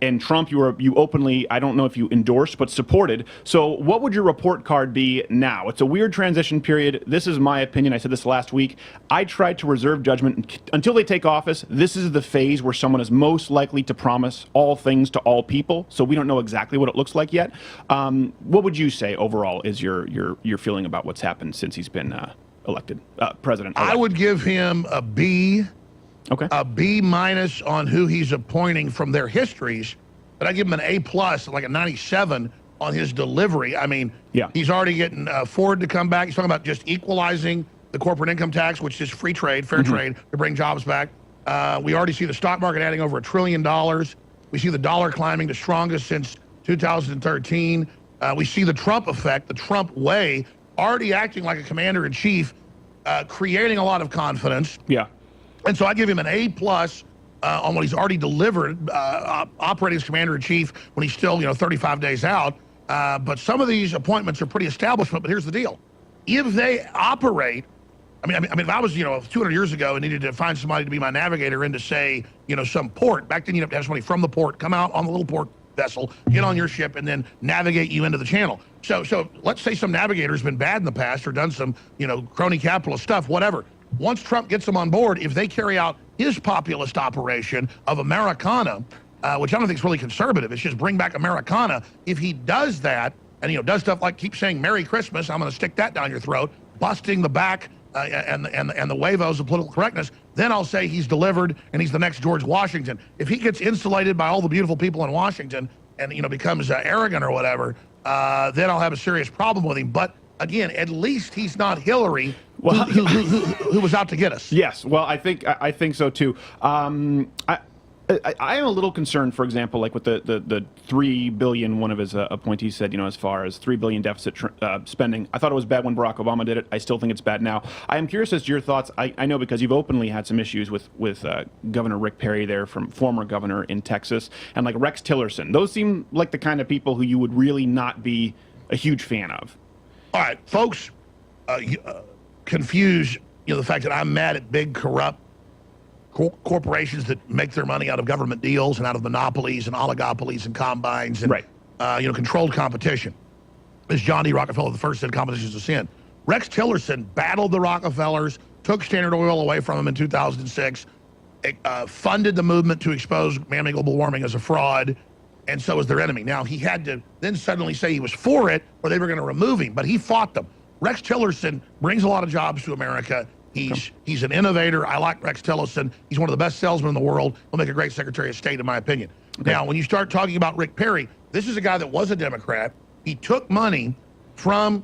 Speaker 5: and Trump. You openly, I don't know if you endorsed, but supported. So what would your report card be now? It's a weird transition period. This is my opinion. I said this last week. I tried to reserve judgment until they take office. This is the phase where someone is most likely to promise all things to all people. So we don't know exactly what it looks like yet. What would you say overall is your feeling about what's happened since he's been elected president?
Speaker 18: I would give him a B.
Speaker 5: Okay.
Speaker 18: A B- on who he's appointing from their histories, but I give him an A+, like a 97 on his delivery. I mean, he's already getting Ford to come back. He's talking about just equalizing the corporate income tax, which is free trade, fair trade, to bring jobs back. We already see the stock market adding over $1 trillion. We see the dollar climbing, the strongest since 2013. We see the Trump effect, the Trump way, already acting like a commander-in-chief, creating a lot of confidence.
Speaker 5: Yeah.
Speaker 18: And so I give him an A+ on what he's already delivered, operating as commander-in-chief when he's still, 35 days out. But some of these appointments are pretty establishment. But here's the deal: if they operate, I mean, if I was, 200 years ago and needed to find somebody to be my navigator into, say, some port. Back then, you'd have to have somebody from the port come out on the little port vessel, get on your ship, and then navigate you into the channel. So let's say some navigator's been bad in the past or done some, crony capitalist stuff, whatever. Once Trump gets them on board, if they carry out his populist operation of Americana, which I don't think is really conservative, it's just bring back Americana. If he does that, and does stuff like keep saying Merry Christmas, I'm going to stick that down your throat, busting the back and the huevos of political correctness, then I'll say he's delivered and he's the next George Washington. If he gets insulated by all the beautiful people in Washington and becomes arrogant or whatever, then I'll have a serious problem with him. But again, at least he's not Hillary, who was out to get us.
Speaker 5: Yes, well, I think so too. I am a little concerned, for example, like with the $3 billion. One of his appointees said, as far as $3 billion deficit spending. I thought it was bad when Barack Obama did it. I still think it's bad now. I am curious as to your thoughts. I know because you've openly had some issues with Governor Rick Perry there, from former governor in Texas, and like Rex Tillerson. Those seem like the kind of people who you would really not be a huge fan of.
Speaker 18: All right, folks, confuse the fact that I'm mad at big corrupt corporations that make their money out of government deals and out of monopolies and oligopolies and combines and controlled competition. As John D. Rockefeller I said, competition is a sin. Rex Tillerson battled the Rockefellers, took Standard Oil away from them in 2006, funded the movement to expose man-made global warming as a fraud, and so was their enemy. Now, he had to then suddenly say he was for it or they were going to remove him, but he fought them. Rex Tillerson brings a lot of jobs to America. He's an innovator. I like Rex Tillerson. He's one of the best salesmen in the world. He'll make a great Secretary of State, in my opinion. Okay. Now, when you start talking about Rick Perry, this is a guy that was a Democrat. He took money from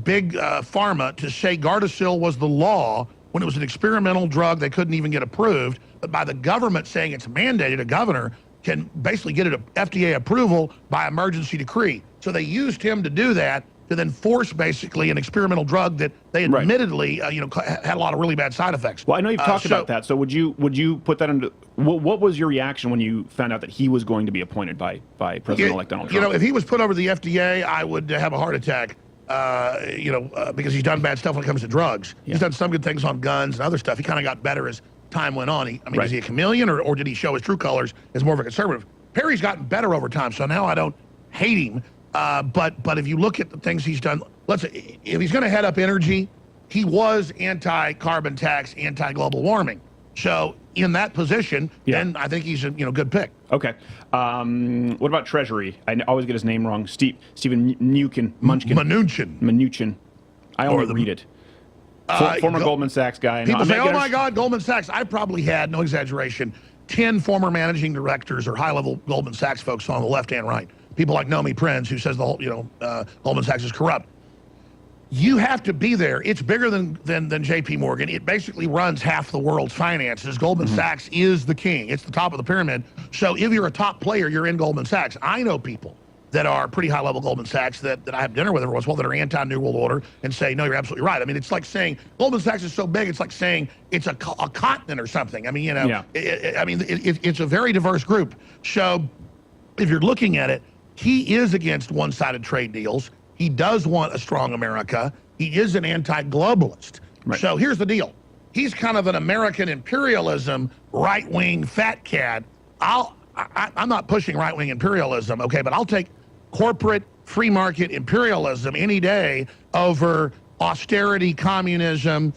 Speaker 18: big pharma to say Gardasil was the law when it was an experimental drug they couldn't even get approved. But by the government saying it's mandated, a governor can basically get it a FDA approval by emergency decree. So they used him to do that, to then force basically an experimental drug that they admittedly, had a lot of really bad side effects.
Speaker 5: Well, I know you've talked about that. So would you put that into what was your reaction when you found out that he was going to be appointed by President-elect Donald Trump?
Speaker 18: If he was put over the FDA, I would have a heart attack. Because he's done bad stuff when it comes to drugs. Yeah. He's done some good things on guns and other stuff. He kind of got better as time went on. Is he a chameleon or did he show his true colors as more of a conservative? Perry's gotten better over time, so now I don't hate him. But if you look at the things he's done, let's say if he's going to head up energy, he was anti-carbon tax, anti-global warming. So in that position, then I think he's a good pick.
Speaker 5: Okay. What about Treasury? I always get his name wrong. Stephen Mnuchin. I only read it. Former Goldman Sachs guy.
Speaker 18: People say, "Oh my God, Goldman Sachs." I probably had, no exaggeration, 10 former managing directors or high-level Goldman Sachs folks on the left and right. People like Nomi Prinz, who says the whole, Goldman Sachs is corrupt. You have to be there. It's bigger than J.P. Morgan. It basically runs half the world's finances. Goldman Sachs is the king. It's the top of the pyramid. So if you're a top player, you're in Goldman Sachs. I know people that are pretty high-level Goldman Sachs that I have dinner with every once in a while that are anti-New World Order and say, no, you're absolutely right. I mean, it's like saying Goldman Sachs is so big, it's like saying it's a continent or something. I mean, it's a very diverse group. So if you're looking at it, he is against one-sided trade deals. He does want a strong America. He is an anti-globalist. Right. So here's the deal. He's kind of an American imperialism, right-wing fat cat. I'm not pushing right-wing imperialism, okay, but I'll take corporate free market imperialism any day over austerity, communism,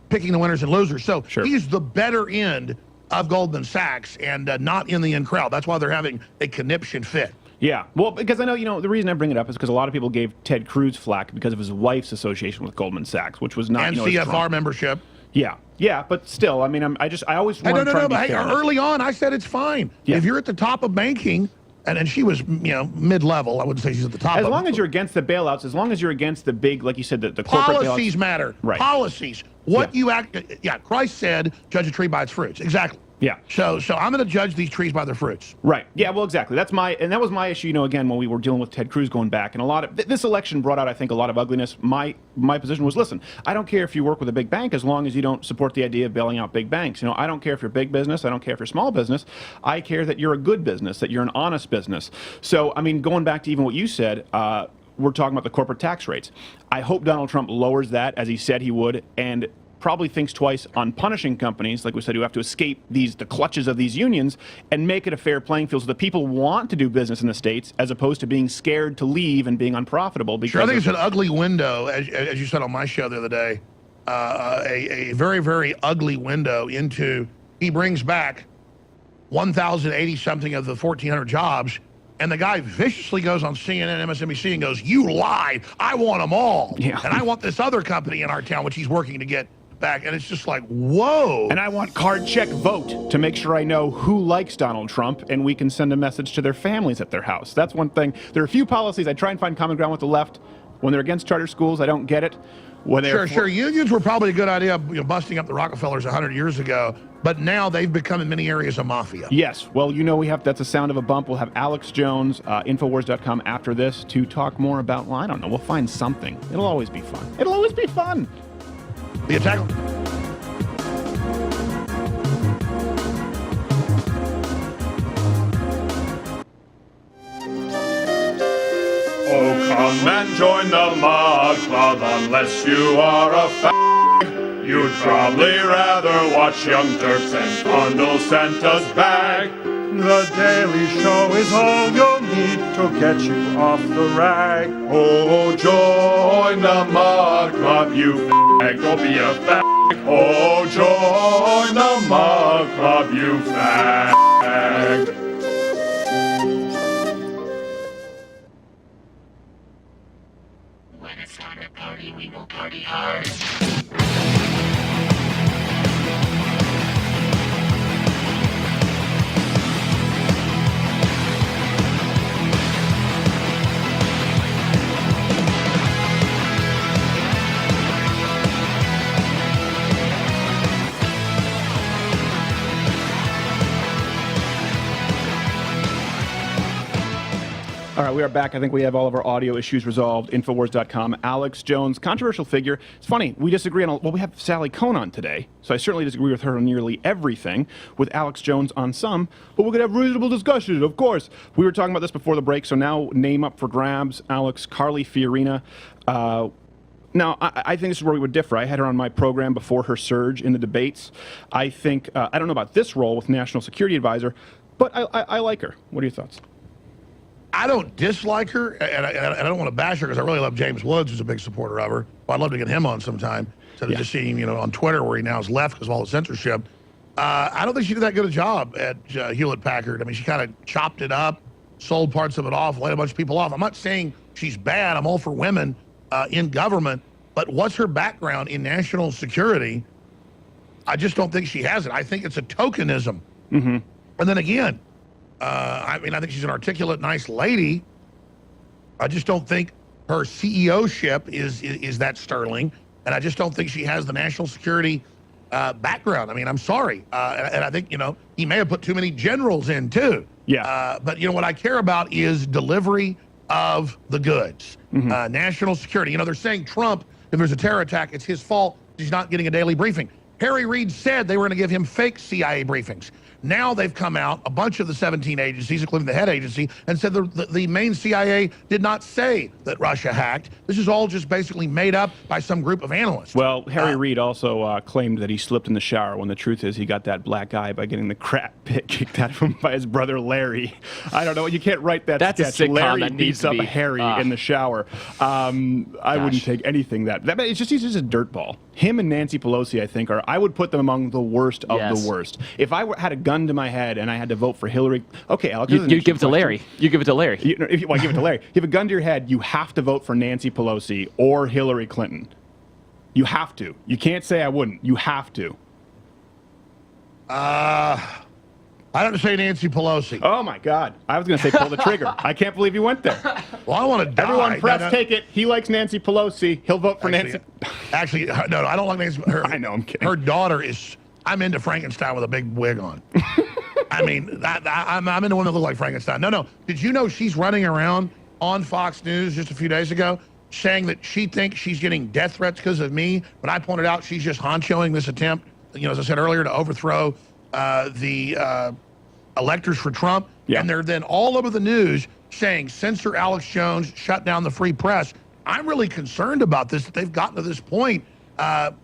Speaker 18: picking the winners and losers. So he's the better end of Goldman Sachs and not in the in crowd. That's why they're having a conniption fit.
Speaker 5: Yeah, well, because I know, the reason I bring it up is because a lot of people gave Ted Cruz flack because of his wife's association with Goldman Sachs, which was not,
Speaker 18: And CFR membership.
Speaker 5: Yeah, but still, I mean, I always want to try to be fair.
Speaker 18: Early on, I said it's fine.
Speaker 5: Yeah.
Speaker 18: If you're at the top of banking, and she was, mid-level, I wouldn't say she's at the top.
Speaker 5: As long as you're against the bailouts, as long as you're against the big, like you said, the corporate
Speaker 18: policies
Speaker 5: bailouts.
Speaker 18: matter.
Speaker 5: Right.
Speaker 18: Policies. Christ said, judge a tree by its fruits. Exactly.
Speaker 5: Yeah.
Speaker 18: So I'm going to judge these trees by their fruits.
Speaker 5: Right. Yeah, well, exactly. That was my issue, again, when we were dealing with Ted Cruz going back. And a lot of this election brought out, I think, a lot of ugliness. My position was, listen, I don't care if you work with a big bank as long as you don't support the idea of bailing out big banks. I don't care if you're big business. I don't care if you're small business. I care that you're a good business, that you're an honest business. So, I mean, going back to even what you said, we're talking about the corporate tax rates. I hope Donald Trump lowers that, as he said he would, and probably thinks twice on punishing companies, like we said, who have to escape the clutches of these unions, and make it a fair playing field so that people want to do business in the States as opposed to being scared to leave and being unprofitable. Because
Speaker 18: I think it's an ugly window, as you said on my show the other day, a very, very ugly window into, he brings back 1,080 something of the 1,400 jobs, and the guy viciously goes on CNN, MSNBC, and goes, "You lied. I want them all.
Speaker 5: Yeah.
Speaker 18: And I want this other company in our town," which he's working to get back. And it's just like, whoa.
Speaker 5: And I want card check vote to make sure I know who likes Donald Trump, and we can send a message to their families at their house. That's one thing. There are a few policies I try and find common ground with the left. When they're against charter schools, I don't get it.
Speaker 18: Sure. Unions were probably a good idea, busting up the Rockefellers 100 years ago, but now they've become in many areas a mafia.
Speaker 5: Yes. Well, that's a sound of a bump. We'll have Alex Jones, Infowars.com after this to talk more about, well, I don't know, we'll find something. It'll always be fun. It'll always be fun.
Speaker 18: The attack.
Speaker 21: Oh, come and join the Mug Club unless you are a fag. You'd probably rather watch Young Turks and fondle Santa's bag. The Daily Show is all you'll need to get you off the rag. Oh, join the Mug Club, you fag. Don't be a fag. Oh, join the Mug Club, you fag.
Speaker 6: When it's time to party, we will party hard.
Speaker 5: All right, we are back. I think we have all of our audio issues resolved. Infowars.com. Alex Jones, controversial figure. It's funny, we disagree on, we have Sally Kohn on today, so I certainly disagree with her on nearly everything, with Alex Jones on some, but we're going to have reasonable discussions, of course. We were talking about this before the break, so now name up for grabs, Alex, Carly Fiorina. Now, I think this is where we would differ. I had her on my program before her surge in the debates. I think, I don't know about this role with National Security Advisor, but I like her. What are your thoughts?
Speaker 18: I don't dislike her, and I don't want to bash her because I really love James Woods, who's a big supporter of her. Well, I'd love to get him on sometime instead of just seeing him, on Twitter where he now is left because of all the censorship. I don't think she did that good a job at Hewlett-Packard. I mean, she kind of chopped it up, sold parts of it off, laid a bunch of people off. I'm not saying she's bad. I'm all for women in government, but what's her background in national security? I just don't think she has it. I think it's a tokenism.
Speaker 5: Mm-hmm.
Speaker 18: And then again, I think she's an articulate, nice lady. I just don't think her CEO-ship is that sterling, and I just don't think she has the national security background. I mean, I'm sorry, and I think he may have put too many generals in too.
Speaker 5: Yeah.
Speaker 18: But what I care about is delivery of the goods, national security. They're saying Trump, if there's a terror attack, it's his fault. He's not getting a daily briefing. Harry Reid said they were going to give him fake CIA briefings. Now they've come out, a bunch of the 17 agencies, including the head agency, and said the main CIA did not say that Russia hacked. This is all just basically made up by some group of analysts.
Speaker 5: Well, Harry Reid also claimed that he slipped in the shower, when the truth is he got that black eye by getting the crap pit kicked out of him by his brother Larry. I don't know. You can't write that
Speaker 3: That's
Speaker 5: sketch.
Speaker 3: a sitcom
Speaker 5: Larry
Speaker 3: that needs
Speaker 5: beats
Speaker 3: to
Speaker 5: up
Speaker 3: be.
Speaker 5: Harry in the shower. I wouldn't take anything that it's just, he's just a dirtball. Him and Nancy Pelosi, I think, I would put them among the worst of the worst. If I had a gun to my head and I had to vote for Hillary, okay, Alex,
Speaker 3: You give it to Larry. You give it to Larry.
Speaker 5: If you give it to Larry. If you have a gun to your head, you have to vote for Nancy Pelosi or Hillary Clinton. You have to. You can't say I wouldn't. You have to.
Speaker 18: I don't say Nancy Pelosi.
Speaker 5: Oh my God! I was going to say pull the trigger. I can't believe you went there.
Speaker 18: Well, I want to die.
Speaker 5: Everyone, press take it. He likes Nancy Pelosi. He'll vote for Nancy.
Speaker 18: Actually, no, I don't like Nancy. I know, I'm kidding. Her daughter is. I'm into Frankenstein with a big wig on. I mean, I'm into women that look like Frankenstein. No. Did you know she's running around on Fox News just a few days ago saying that she thinks she's getting death threats because of me? When I pointed out she's just honchoing this attempt, as I said earlier, to overthrow the electors for Trump. Yeah. And they're then all over the news saying censor Alex Jones, shut down the free press. I'm really concerned about this, that they've gotten to this point.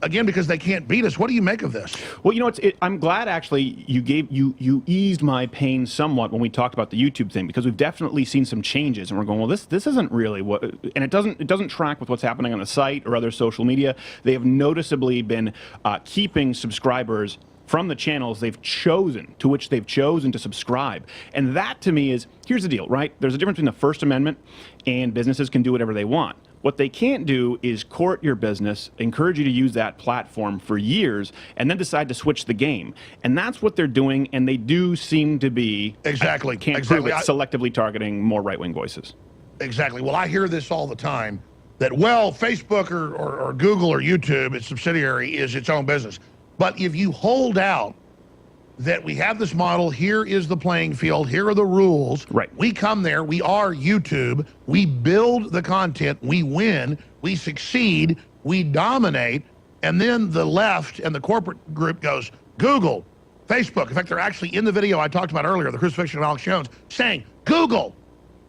Speaker 18: Again, because they can't beat us. What do you make of this?
Speaker 5: Well, I'm glad actually you eased my pain somewhat when we talked about the YouTube thing, because we've definitely seen some changes, and we're going, well, this isn't really what, and it doesn't track with what's happening on the site or other social media. They have noticeably been keeping subscribers from the channels they've chosen, to which they've chosen to subscribe. And that to me is, here's the deal, right? There's a difference between the First Amendment and businesses can do whatever they want. What they can't do is court your business, encourage you to use that platform for years, and then decide to switch the game. And that's what they're doing, and they do seem to be,
Speaker 18: exactly,
Speaker 5: prove it, selectively targeting more right-wing voices.
Speaker 18: Exactly. Well, I hear this all the time, that, well, Facebook or Google or YouTube, its subsidiary, is its own business. But if you hold out that we have this model, here is the playing field, here are the rules. Right. We come there, we are YouTube, we build the content, we win, we succeed, we dominate, and then the left and the corporate group goes, Google, Facebook. In fact, they're actually in the video I talked about earlier, the crucifixion of Alex Jones, saying, Google,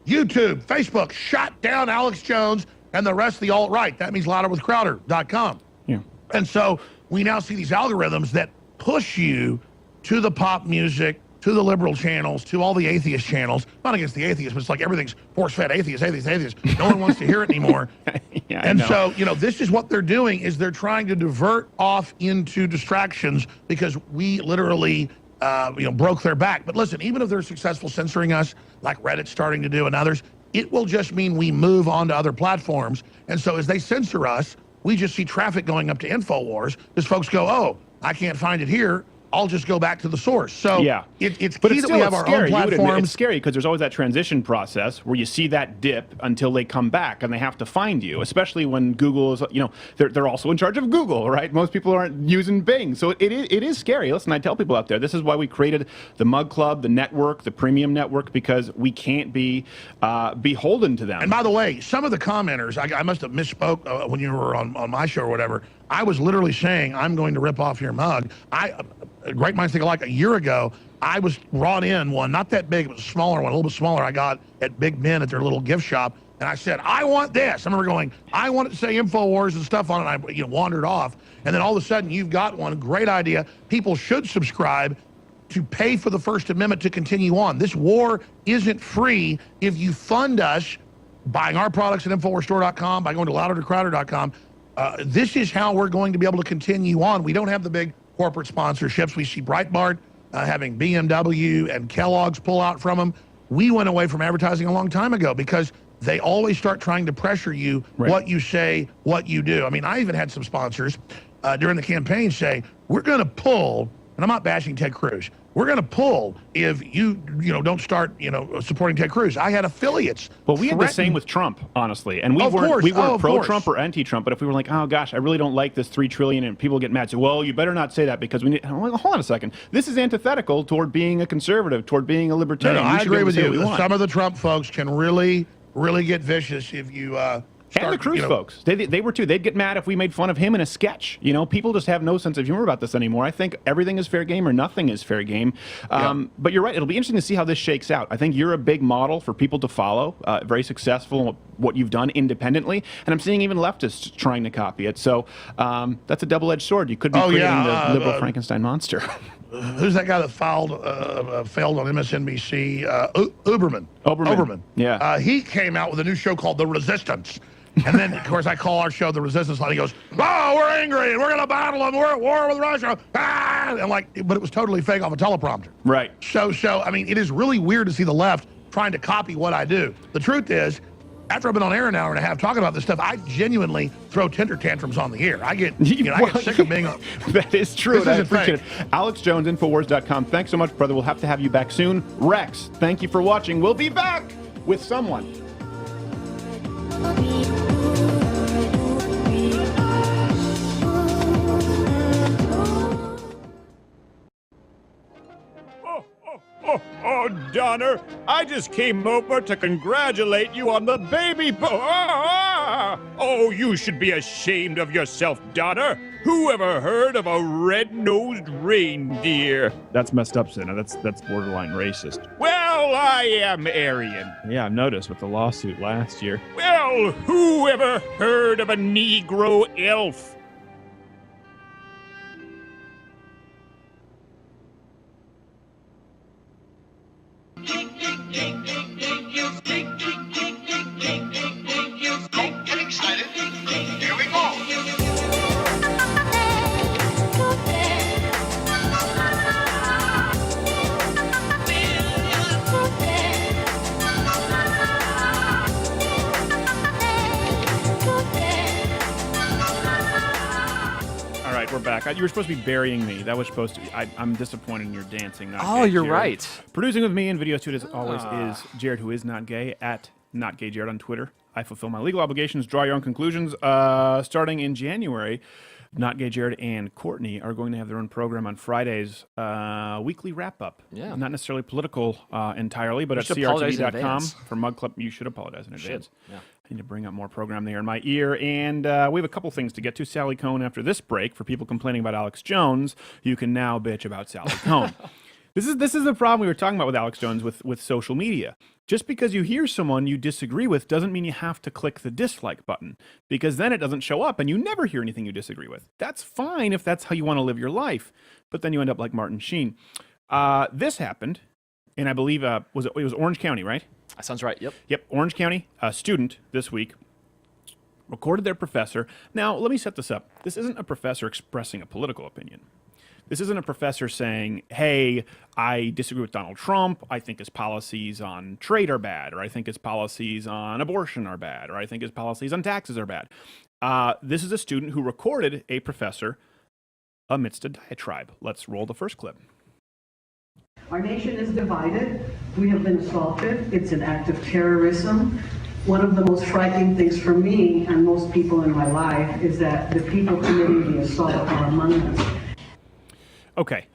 Speaker 18: YouTube, Facebook, shut down Alex Jones and the rest of the alt-right. That means louderwithcrowder.com.
Speaker 5: Yeah.
Speaker 18: And so we now see these algorithms that push you to the pop music, to the liberal channels, to all the atheist channels. Not against the atheists, but it's like everything's force-fed atheist. No one wants to hear it anymore.
Speaker 5: Yeah,
Speaker 18: and so, this is what they're doing, is they're trying to divert off into distractions because we literally, broke their back. But listen, even if they're successful censoring us, like Reddit's starting to do and others, it will just mean we move on to other platforms. And so as they censor us, we just see traffic going up to InfoWars because folks go, oh, I can't find it here. I'll just go back to the source. So
Speaker 5: yeah,
Speaker 18: it's key that we have our own platforms.
Speaker 5: It's scary because there's always that transition process where you see that dip until they come back and they have to find you, especially when Google is, they're also in charge of Google, right? Most people aren't using Bing. So it is scary. Listen, I tell people out there, this is why we created the Mug Club, the network, the premium network, because we can't be beholden to them.
Speaker 18: And by the way, some of the commenters, I must have misspoke when you were on my show or whatever. I was literally saying, I'm going to rip off your mug. Great minds think alike. A year ago, I was brought in one, not that big, it was a smaller one, a little bit smaller. I got at Big Ben at their little gift shop, and I said, I want this. I remember going, I want it to say InfoWars and stuff on it, and I wandered off. And then all of a sudden, you've got one. Great idea. People should subscribe to pay for the First Amendment to continue on. This war isn't free. If you fund us, buying our products at InfoWarsStore.com, by going to loudertocrowder.com, this is how we're going to be able to continue on. We don't have the big corporate sponsorships. We see Breitbart having BMW and Kellogg's pull out from them. We went away from advertising a long time ago because they always start trying to pressure you, what you say, what you do. I mean, I even had some sponsors during the campaign say, we're going to pull, and I'm not bashing Ted Cruz, we're going to pull if you don't start supporting Ted Cruz. I had affiliates.
Speaker 5: Well, we had the same with Trump, honestly, and we weren't pro-Trump or anti-Trump. But if we were like, oh gosh, I really don't like this $3 trillion, and people get mad, so well, you better not say that because we need. Hold on a second. This is antithetical toward being a conservative, toward being a libertarian.
Speaker 18: No, I agree with you. Some of the Trump folks can really get vicious if you
Speaker 5: And the Cruz folks, they were too. They'd get mad if we made fun of him in a sketch. People just have no sense of humor about this anymore. I think everything is fair game or nothing is fair game. But you're right. It'll be interesting to see how this shakes out. I think you're a big model for people to follow. Very successful at what you've done independently, and I'm seeing even leftists trying to copy it. So that's a double-edged sword. You could be creating the liberal Frankenstein monster.
Speaker 18: Who's that guy that failed on MSNBC? Oberman.
Speaker 5: Yeah.
Speaker 18: He came out with a new show called The Resistance. And then, of course, I call our show The Resistance, and he goes, "Oh, we're angry, and we're going to battle them. We're at war with Russia." Ah! And but it was totally fake off a teleprompter.
Speaker 5: Right.
Speaker 18: So, I mean, it is really weird to see the left trying to copy what I do. The truth is, after I've been on air an hour and a half talking about this stuff, I genuinely throw temper tantrums on the air. I get sick of being on.
Speaker 5: That is true. I appreciate
Speaker 18: fake.
Speaker 5: it. Alex Jones, Infowars.com. Thanks so much, brother. We'll have to have you back soon. Rex, thank you for watching. We'll be back with someone.
Speaker 20: Oh, Donner, I just came over to congratulate you on the baby Oh, you should be ashamed of yourself, Donner. Who ever heard of a red-nosed reindeer?
Speaker 1: That's messed up, Santa. That's borderline racist.
Speaker 20: Well, I am Aryan.
Speaker 1: Yeah, I've noticed with the lawsuit last year.
Speaker 20: Well, who ever heard of a Negro elf?
Speaker 6: Get excited. Here we go.
Speaker 5: All right, we're back. You were supposed to be burying me. That was supposed to be. I'm disappointed in your dancing. Not
Speaker 4: Oh,
Speaker 5: gay,
Speaker 4: you're
Speaker 5: Jared.
Speaker 4: right.
Speaker 5: Producing with me in Video Studio as always is Jared, who is not gay, at NotGayJared on Twitter. I fulfill my legal obligations. Draw your own conclusions. Starting in January, Not Gay Jared and Courtney are going to have their own program on Fridays, weekly wrap-up.
Speaker 4: Yeah.
Speaker 5: Not necessarily political entirely, but
Speaker 4: You
Speaker 5: at
Speaker 4: should apologize in
Speaker 5: crtv.com
Speaker 4: advance.
Speaker 5: for Mug Club. You should apologize in
Speaker 4: You
Speaker 5: advance.
Speaker 4: should, yeah.
Speaker 5: I need to bring up more program there in my ear. And we have a couple things to get to. Sally Kohn after this break. For people complaining about Alex Jones, you can now bitch about Sally Kohn. This is the problem we were talking about with Alex Jones with social media. Just because you hear someone you disagree with doesn't mean you have to click the dislike button, because then it doesn't show up and you never hear anything you disagree with. That's fine if that's how you want to live your life, but then you end up like Martin Sheen. This happened, and I believe it was Orange County, right?
Speaker 4: That sounds right. Yep.
Speaker 5: Yep. Orange County, a student this week recorded their professor. Now, let me set this up. This isn't a professor expressing a political opinion. This isn't a professor saying, hey, I disagree with Donald Trump. I think his policies on trade are bad, or I think his policies on abortion are bad, or I think his policies on taxes are bad. This is a student who recorded a professor amidst a diatribe. Let's roll the first clip.
Speaker 22: Our nation is divided. We have been assaulted. It's an act of terrorism. One of the most frightening things for me and most people in my life is that the people committing the assault are among us.
Speaker 5: Okay.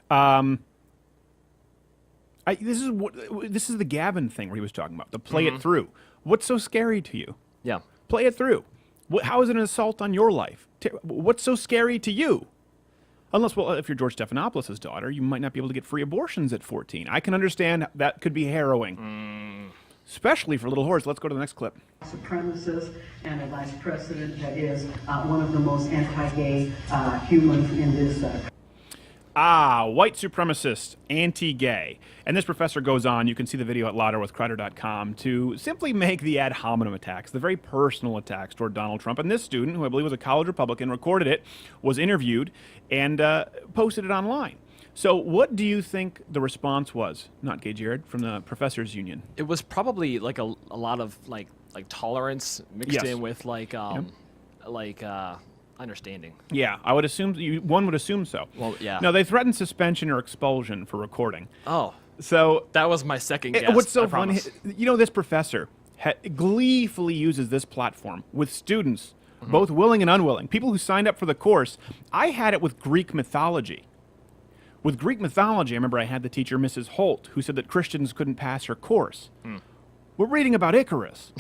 Speaker 5: This is the Gavin thing where he was talking about, the play it through. What's so scary to you?
Speaker 4: Yeah.
Speaker 5: Play it through. How is it an assault on your life? What's so scary to you? Unless, well, if you're George Stephanopoulos' daughter, you might not be able to get free abortions at 14. I can understand that could be harrowing. Especially for little whores. Let's go to the next clip.
Speaker 22: Supremacist and a vice president that is one of the most anti-gay humans in this
Speaker 5: White supremacist, anti-gay. And this professor goes on, you can see the video at louderwithcrowder.com, to simply make the ad hominem attacks, the very personal attacks toward Donald Trump. And this student, who I believe was a college Republican, recorded it, was interviewed, and posted it online. So what do you think the response was, Not Gay Jared, from the Professors Union?
Speaker 4: It was probably like a lot of like tolerance mixed
Speaker 5: Yes.
Speaker 4: in with understanding.
Speaker 5: Yeah, I would assume, one would assume so.
Speaker 4: Well, yeah.
Speaker 5: No, they threatened suspension or expulsion for recording.
Speaker 4: Oh.
Speaker 5: So
Speaker 4: that was my second guess.
Speaker 5: What's so
Speaker 4: I
Speaker 5: funny,
Speaker 4: promise.
Speaker 5: this professor gleefully uses this platform with students, both willing and unwilling, people who signed up for the course. I had it with Greek mythology. With Greek mythology, I remember I had the teacher, Mrs. Holt, who said that Christians couldn't pass her course. We're reading about Icarus.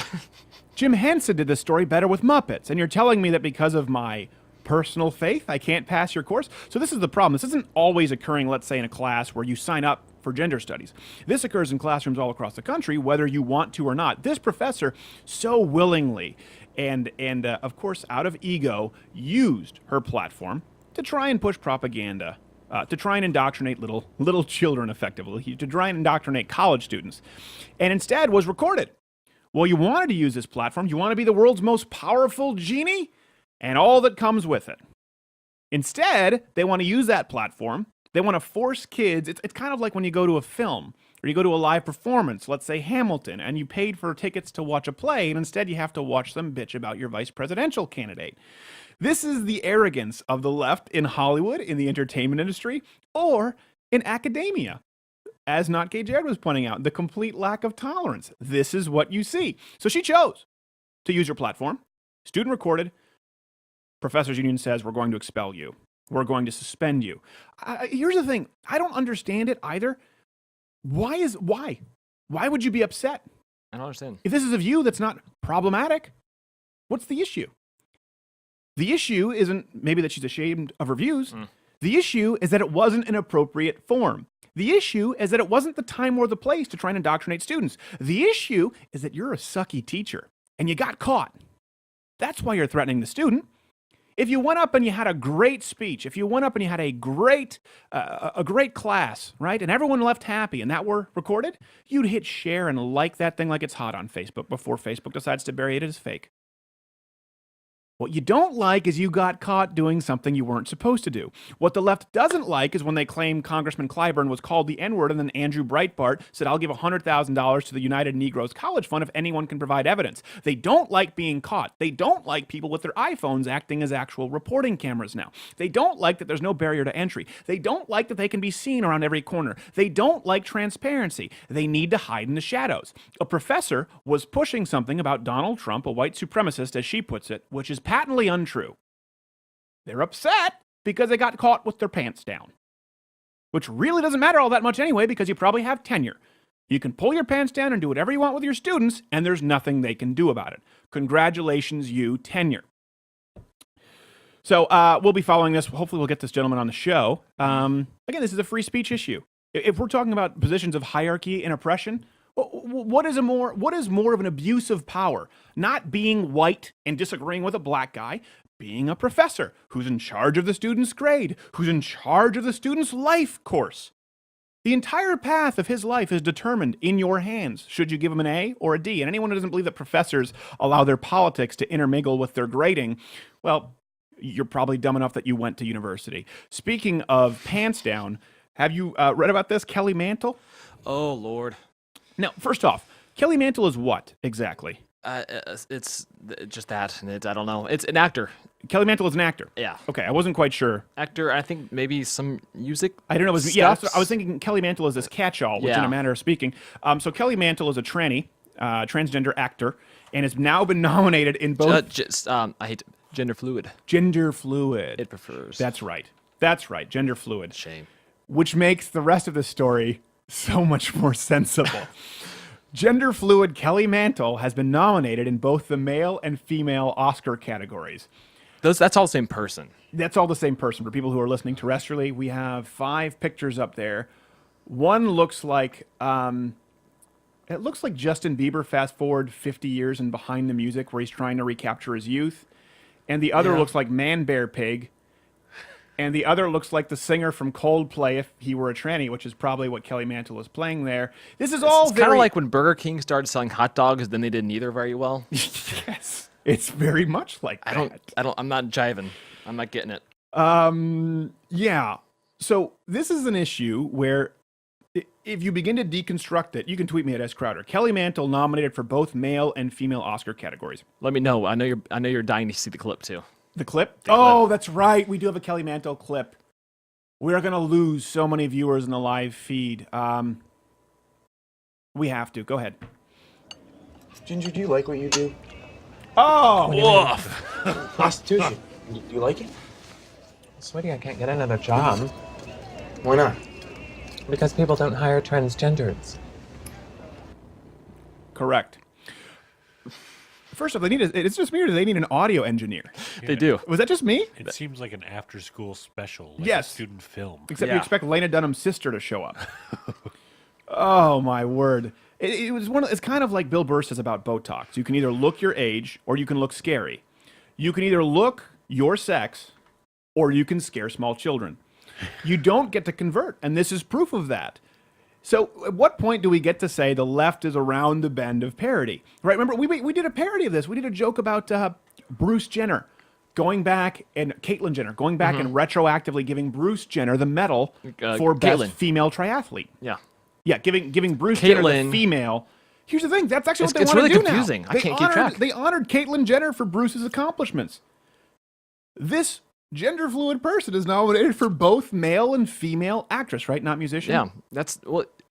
Speaker 5: Jim Henson did this story better with Muppets, and you're telling me that because of my personal faith, I can't pass your course? So this is the problem. This isn't always occurring, let's say, in a class where you sign up for gender studies. This occurs in classrooms all across the country, whether you want to or not. This professor so willingly and of course, out of ego, used her platform to try and push propaganda, to try and indoctrinate little children effectively, to try and indoctrinate college students, and instead was recorded. Well, you wanted to use this platform. You want to be the world's most powerful genie and all that comes with it. Instead, they want to use that platform. They want to force kids. It's kind of like when you go to a film or you go to a live performance, let's say Hamilton, and you paid for tickets to watch a play, and instead you have to watch them bitch about your vice presidential candidate. This is the arrogance of the left in Hollywood, in the entertainment industry, or in academia. As Not Gay Jared was pointing out, the complete lack of tolerance. This is what you see. So she chose to use her platform. Student recorded. Professors Union says, we're going to expel you. We're going to suspend you. Here's the thing. I don't understand it either. Why? Why would you be upset?
Speaker 4: I don't understand.
Speaker 5: If this is a view that's not problematic, what's the issue? The issue isn't maybe that she's ashamed of her views. The issue is that it wasn't an appropriate form. The issue is that it wasn't the time or the place to try and indoctrinate students. The issue is that you're a sucky teacher and you got caught. That's why you're threatening the student. If you went up and you had a great speech, if you went up and you had a great class, right, and everyone left happy and that were recorded, you'd hit share and like that thing like it's hot on Facebook before Facebook decides to bury it as fake. What you don't like is you got caught doing something you weren't supposed to do. What the left doesn't like is when they claim Congressman Clyburn was called the N-word and then Andrew Breitbart said, I'll give $100,000 to the United Negroes College Fund if anyone can provide evidence. They don't like being caught. They don't like people with their iPhones acting as actual reporting cameras now. They don't like that there's no barrier to entry. They don't like that they can be seen around every corner. They don't like transparency. They need to hide in the shadows. A professor was pushing something about Donald Trump, a white supremacist, as she puts it, which is patently untrue. They're upset because they got caught with their pants down, which really doesn't matter all that much anyway because you probably have tenure. You can pull your pants down and do whatever you want with your students, and there's nothing they can do about it. Congratulations, you tenure. So we'll be following this. Hopefully we'll get this gentleman on the show. Again, this is a free speech issue. If we're talking about positions of hierarchy and oppression, what is more of an abuse of power? Not being white and disagreeing with a black guy, being a professor who's in charge of the student's grade, who's in charge of the student's life course. The entire path of his life is determined in your hands, should you give him an A or a D. And anyone who doesn't believe that professors allow their politics to intermingle with their grading, well, you're probably dumb enough that you went to university. Speaking of pants down, have you read about this, Kelly Mantle?
Speaker 4: Oh, Lord.
Speaker 5: Now, first off, Kelly Mantle is what exactly?
Speaker 4: It's just that. I don't know. It's an actor.
Speaker 5: Kelly Mantle is an actor.
Speaker 4: Yeah.
Speaker 5: Okay, I wasn't quite sure.
Speaker 4: Actor. I think maybe some music.
Speaker 5: I don't know. I was thinking Kelly Mantle is this catch-all, which in a manner of speaking. So Kelly Mantle is a tranny, transgender actor, and has now been nominated in both.
Speaker 4: I hate gender fluid.
Speaker 5: Gender fluid.
Speaker 4: It prefers.
Speaker 5: That's right. That's right. Gender fluid.
Speaker 4: Shame.
Speaker 5: Which makes the rest of the story so much more sensible. Gender fluid Kelly Mantle has been nominated in both the male and female Oscar categories.
Speaker 4: That's all the same person.
Speaker 5: That's all the same person. For people who are listening terrestrially, we have 5 pictures up there. One looks like it looks like Justin Bieber fast forward 50 years and behind the music where he's trying to recapture his youth. And the other looks like Man Bear Pig. And the other looks like the singer from Coldplay if he were a tranny, which is probably what Kelly Mantle is playing there. This is all
Speaker 4: kind of like when Burger King started selling hot dogs, then they did neither very well.
Speaker 5: Yes, it's very much like that.
Speaker 4: I'm not jiving. I'm not getting it.
Speaker 5: Yeah. So this is an issue where if you begin to deconstruct it, you can tweet me at S. Crowder. Kelly Mantle nominated for both male and female Oscar categories.
Speaker 4: Let me know. I know you're dying to see the clip too.
Speaker 5: The clip? Oh, that's right. We do have a Kelly Mantle clip. We're going to lose so many viewers in the live feed. We have to. Go ahead.
Speaker 2: Ginger, do you like what you do?
Speaker 5: Oh!
Speaker 2: Woof. Prostitution. You like it?
Speaker 7: I'm sweating I can't get another job.
Speaker 2: Why not?
Speaker 7: Because people don't hire transgenders.
Speaker 5: Correct. First off, it's just me, or do they need an audio engineer?
Speaker 4: They do.
Speaker 5: Was that just me?
Speaker 8: It seems like an after-school special, like
Speaker 5: Yes.
Speaker 8: a student film.
Speaker 5: Except you expect Lena Dunham's sister to show up. Oh my word! It's kind of like Bill Burr says about Botox. You can either look your age or you can look scary. You can either look your sex or you can scare small children. You don't get to convert, and this is proof of that. So at what point do we get to say the left is around the bend of parody? Right? Remember, we did a parody of this. We did a joke about Bruce Jenner going back, and Caitlyn Jenner going back and retroactively giving Bruce Jenner the medal for best
Speaker 4: Caitlyn.
Speaker 5: female triathlete.
Speaker 4: Yeah.
Speaker 5: Yeah, giving Bruce Jenner the
Speaker 4: Caitlyn-
Speaker 5: female. Here's the thing. That's actually what they
Speaker 4: It's
Speaker 5: want
Speaker 4: really
Speaker 5: to do
Speaker 4: confusing.
Speaker 5: now.
Speaker 4: I can't keep track.
Speaker 5: They honored Caitlyn Jenner for Bruce's accomplishments. This gender fluid person is nominated for both male and female actress, right? Not musician.
Speaker 4: Yeah, that's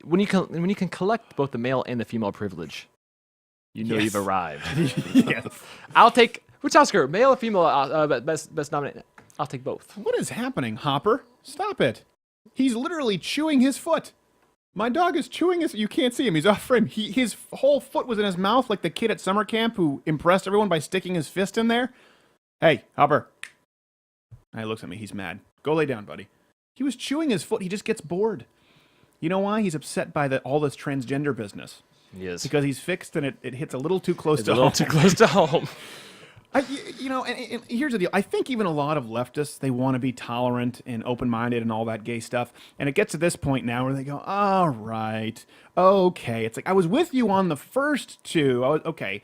Speaker 4: when you can collect both the male and the female privilege, you know
Speaker 5: Yes.
Speaker 4: you've arrived.
Speaker 5: Yes.
Speaker 4: I'll take which Oscar, male or female? Best nominated. I'll take both.
Speaker 5: What is happening, Hopper? Stop it. He's literally chewing his foot. My dog is chewing his... You can't see him. He's off frame. His whole foot was in his mouth like the kid at summer camp who impressed everyone by sticking his fist in there. Hey, Hopper. And he looks at me. He's mad. Go lay down, buddy. He was chewing his foot. He just gets bored. You know why? He's upset by all this transgender business.
Speaker 4: He is.
Speaker 5: Because he's fixed and it hits a little too close
Speaker 4: It's
Speaker 5: to
Speaker 4: a
Speaker 5: home.
Speaker 4: little too close to home.
Speaker 5: And here's the deal. I think even a lot of leftists, they want to be tolerant and open-minded and all that gay stuff. And it gets to this point now where they go, all right, okay. It's like, I was with you on the first two. Okay,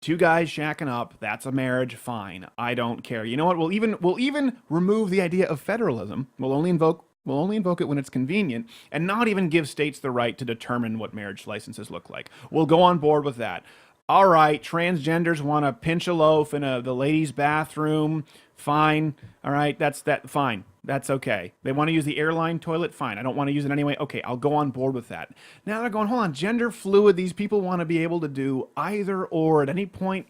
Speaker 5: two guys shacking up. That's a marriage. Fine. I don't care. You know what? We'll even remove the idea of federalism. We'll only invoke it when it's convenient, and not even give states the right to determine what marriage licenses look like. We'll go on board with that. All right, transgenders want to pinch a loaf in the ladies' bathroom. Fine. All right, fine. That's okay. They want to use the airline toilet. Fine. I don't want to use it anyway. Okay, I'll go on board with that. Now they're going, hold on, gender fluid. These people want to be able to do either or at any point,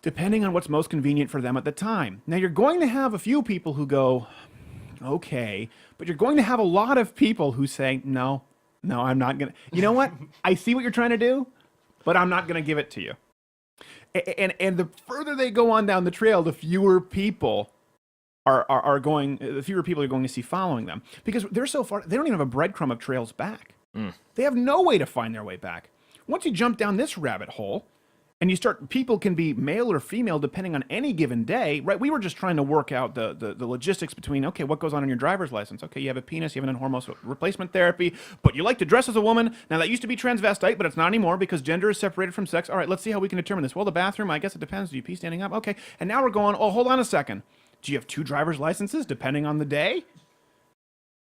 Speaker 5: depending on what's most convenient for them at the time. Now you're going to have a few people who go, okay, but you're going to have a lot of people who say, no, I'm not going to. You know what? I see what you're trying to do, but I'm not going to give it to you. And the further they go on down the trail, the fewer people are going to see following them, because they're so far, they don't even have a breadcrumb of trails back. They have no way to find their way back. Once you jump down this rabbit hole, and you start, people can be male or female depending on any given day, right? We were just trying to work out the logistics between, okay, what goes on in your driver's license? Okay, you have a penis, you have an hormone replacement therapy, but you like to dress as a woman. Now that used to be transvestite, but it's not anymore because gender is separated from sex. All right, let's see how we can determine this. Well, the bathroom, I guess it depends. Do you pee standing up? Okay, and now we're going, oh, hold on a second. Do you have two driver's licenses depending on the day?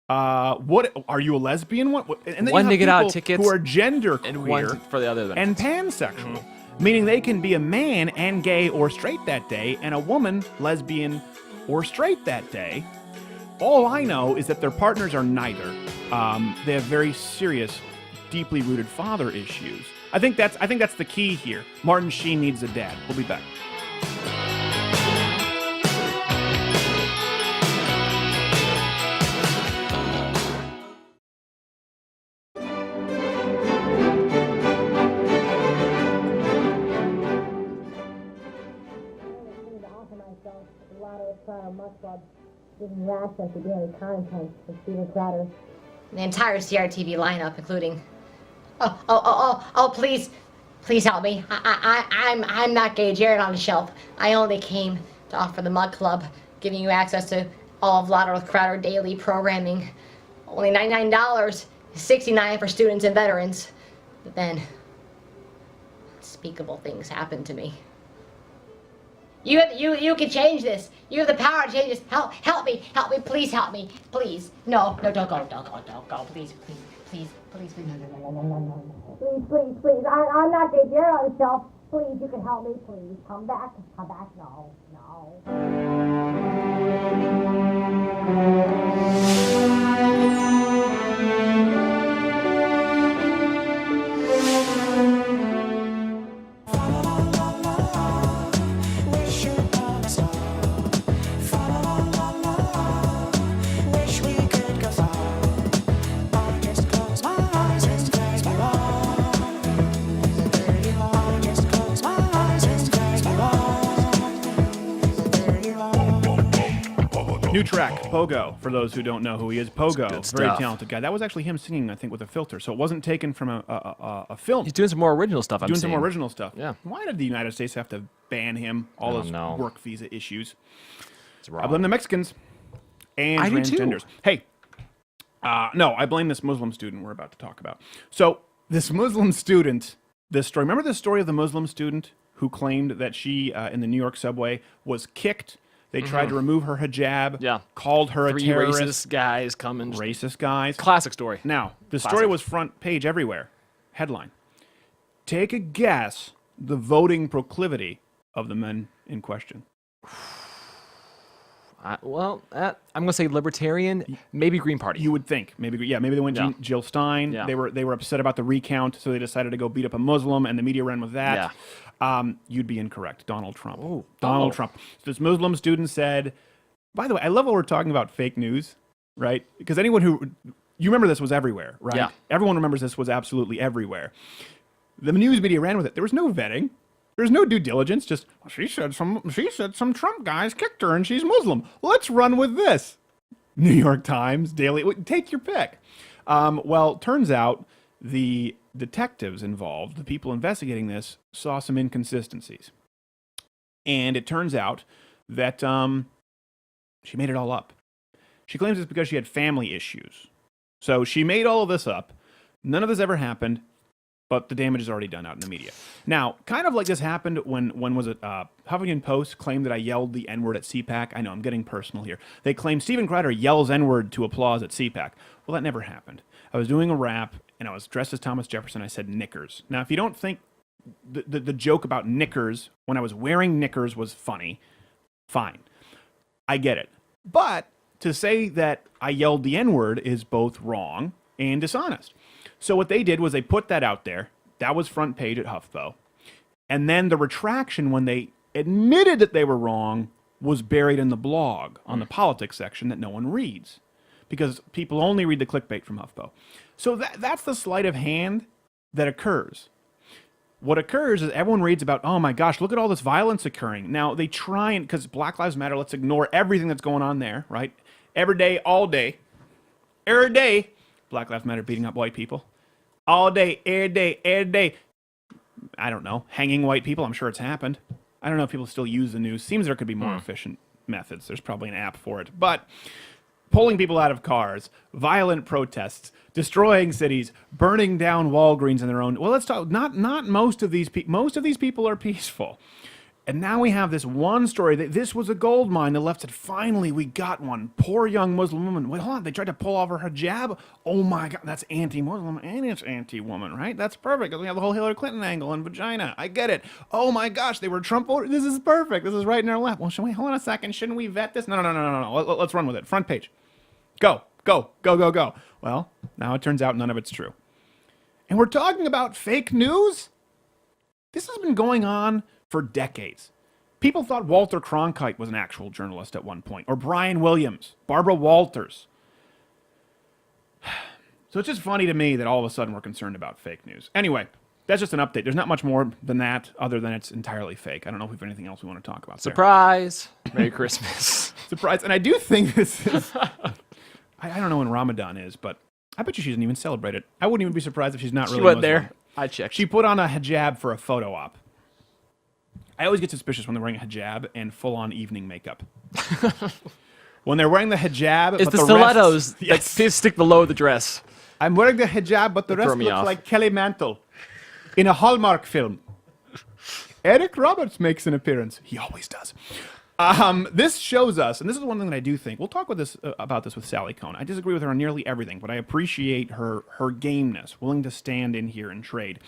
Speaker 5: What are you a lesbian? And then
Speaker 4: One
Speaker 5: you
Speaker 4: to
Speaker 5: have
Speaker 4: get out
Speaker 5: people
Speaker 4: tickets
Speaker 5: who are gender
Speaker 4: and
Speaker 5: queer
Speaker 4: one for the other
Speaker 5: and pansexual. Meaning they can be a man and gay or straight that day, and a woman, lesbian, or straight that day. All I know is that their partners are neither. They have very serious, deeply rooted father issues. I think that's the key here. Martin Sheen needs a dad. We'll be back.
Speaker 9: The entire CRTV lineup, including. Please help me. I'm not gay. Jared on the shelf. I only came to offer the Mug Club, giving you access to all of Lotto Crowder daily programming. Only $99, $69 for students and veterans. But then, unspeakable things happened to me. You can change this. You have the power to change this. Help me, please help me, please. No, don't go, please, no. Please. I'm not gay. You're on the shelf. Please, you can help me, please. Come back, no.
Speaker 5: New track, Pogo, for those who don't know who he is. Pogo, very
Speaker 4: stuff.
Speaker 5: talented guy. That was actually him singing, I think, with a filter, so it wasn't taken from a film.
Speaker 4: He's doing some more original stuff.
Speaker 5: Doing some more original stuff.
Speaker 4: Yeah.
Speaker 5: Why did the United States have to ban him? All those work visa issues.
Speaker 4: It's wrong.
Speaker 5: I blame the Mexicans and
Speaker 4: I do too.
Speaker 5: transgenders. Hey, no, I blame this Muslim student we're about to talk about. So this Muslim student, this story. Remember the story of the Muslim student who claimed that she, in the New York subway, was kicked. They tried to remove her hijab.
Speaker 4: Yeah.
Speaker 5: Called her
Speaker 4: Three
Speaker 5: a terrorist.
Speaker 4: racist guys coming.
Speaker 5: Racist guys.
Speaker 4: Classic story.
Speaker 5: Now, the
Speaker 4: Classic.
Speaker 5: story was front page everywhere. Headline. Take a guess the voting proclivity of the men in question.
Speaker 4: I'm going to say libertarian, maybe Green Party.
Speaker 5: You would think. Maybe they went Jill Stein.
Speaker 4: Yeah.
Speaker 5: They were upset about the recount, so they decided to go beat up a Muslim, and the media ran with that. You'd be incorrect. Donald Trump. Donald Trump. So this Muslim student said, by the way, I love how we're talking about fake news, right? Because anyone who, you remember this was everywhere, right?
Speaker 4: Yeah.
Speaker 5: Everyone remembers this was absolutely everywhere. The news media ran with it. There was no vetting. There's no due diligence. Just, she said some Trump guys kicked her and she's Muslim. Let's run with this. New York Times, Daily, take your pick. Well, turns out the detectives involved, the people investigating this, saw some inconsistencies. And it turns out that she made it all up. She claims it's because she had family issues. So she made all of this up. None of this ever happened. But the damage is already done out in the media. Now, kind of like this happened when was it? Huffington Post claimed that I yelled the N-word at CPAC. I know, I'm getting personal here. They claimed Steven Crowder yells N-word to applause at CPAC. Well, that never happened. I was doing a rap, and I was dressed as Thomas Jefferson. I said knickers. Now, if you don't think the joke about knickers when I was wearing knickers was funny, fine. I get it. But to say that I yelled the N-word is both wrong and dishonest. So what they did was they put that out there. That was front page at HuffPo. And then the retraction when they admitted that they were wrong was buried in the blog on the politics section that no one reads because people only read the clickbait from HuffPo. So that's the sleight of hand that occurs. What occurs is everyone reads about, oh my gosh, look at all this violence occurring. Now they try and, because Black Lives Matter, let's ignore everything that's going on there, right? Every day, all day, every day, Black Lives Matter beating up white people. All day, every day. I don't know. Hanging white people. I'm sure it's happened. I don't know if people still use the news. Seems there could be more efficient methods. There's probably an app for it. But pulling people out of cars, violent protests, destroying cities, burning down Walgreens in their own. Well, let's talk. Not most of these people. Most of these people are peaceful. And now we have this one story that this was a gold mine. The left said, finally, we got one. Poor young Muslim woman. Wait, hold on. They tried to pull off her hijab. Oh my God, that's anti-Muslim and it's anti-woman, right? That's perfect. We have the whole Hillary Clinton angle and vagina. I get it. Oh my gosh, they were Trump voters. This is perfect. This is right in our lap. Well, hold on a second. Shouldn't we vet this? No. Let's run with it. Front page. Go. Well, now it turns out none of it's true. And we're talking about fake news? This has been going on for decades. People thought Walter Cronkite was an actual journalist at one point, or Brian Williams, Barbara Walters. So it's just funny to me that all of a sudden we're concerned about fake news. Anyway, that's just an update. There's not much more than that other than it's entirely fake. I don't know if we have anything else we want to talk about.
Speaker 4: Surprise! Merry Christmas.
Speaker 5: Surprise. And I do think this is... I don't know when Ramadan is, but I bet you she doesn't even celebrate it. I wouldn't even be surprised if she's not really
Speaker 4: She went
Speaker 5: Muslim.
Speaker 4: there. I checked.
Speaker 5: She put on a hijab for a photo op. I always get suspicious when they're wearing a hijab and full-on evening makeup. When they're wearing the hijab,
Speaker 4: It's
Speaker 5: but
Speaker 4: the
Speaker 5: rest,
Speaker 4: stilettos that stick below the dress.
Speaker 5: I'm wearing the hijab, but the
Speaker 4: They throw
Speaker 5: rest
Speaker 4: me
Speaker 5: looks
Speaker 4: off.
Speaker 5: like Kelly Mantle in a Hallmark film. Eric Roberts makes an appearance. He always does. This shows us, and this is one thing that I do think, we'll talk about this with Sally Kohn. I disagree with her on nearly everything, but I appreciate her gameness, willing to stand in here and trade.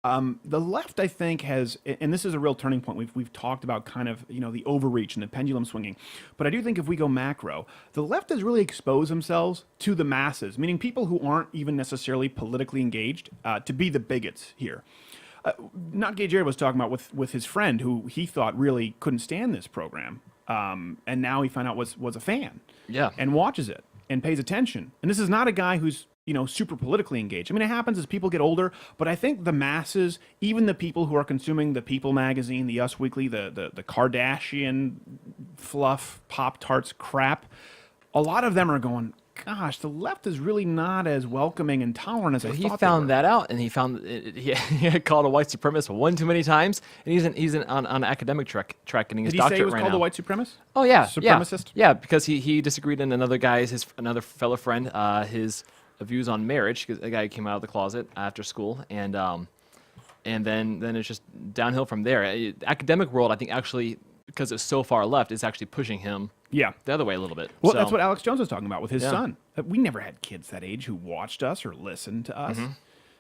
Speaker 5: The left, I think, has, and this is a real turning point. We've talked about kind of, the overreach and the pendulum swinging. But I do think if we go macro, the left has really exposed themselves to the masses, meaning people who aren't even necessarily politically engaged, to be the bigots here. Not Gay Jared was talking about with his friend who he thought really couldn't stand this program. And now he found out was a fan.
Speaker 4: Yeah.
Speaker 5: And watches it and pays attention. And this is not a guy who's, super politically engaged. I mean, it happens as people get older, but I think the masses, even the people who are consuming the People magazine, the Us Weekly, the Kardashian fluff, Pop-Tarts crap, a lot of them are going, gosh, the left is really not as welcoming and tolerant as I thought
Speaker 4: He
Speaker 5: they
Speaker 4: found
Speaker 5: were.
Speaker 4: that out, and he found he had called a white supremacist one too many times, and he's on an academic track getting his
Speaker 5: Did he say
Speaker 4: doctorate
Speaker 5: he was
Speaker 4: right
Speaker 5: called
Speaker 4: now.
Speaker 5: a white supremacist?
Speaker 4: Oh yeah,
Speaker 5: Supremacist?
Speaker 4: Yeah, because he disagreed in another fellow friend, his views on marriage. 'Cause the guy came out of the closet after school, and then it's just downhill from there. Academic world, I think, actually, because it's so far left, is actually pushing him the other way a little bit.
Speaker 5: Well,
Speaker 4: So-
Speaker 5: that's what Alex Jones was talking about with his
Speaker 4: Yeah.
Speaker 5: son. We never had kids that age who watched us or listened to us.
Speaker 4: Mhm.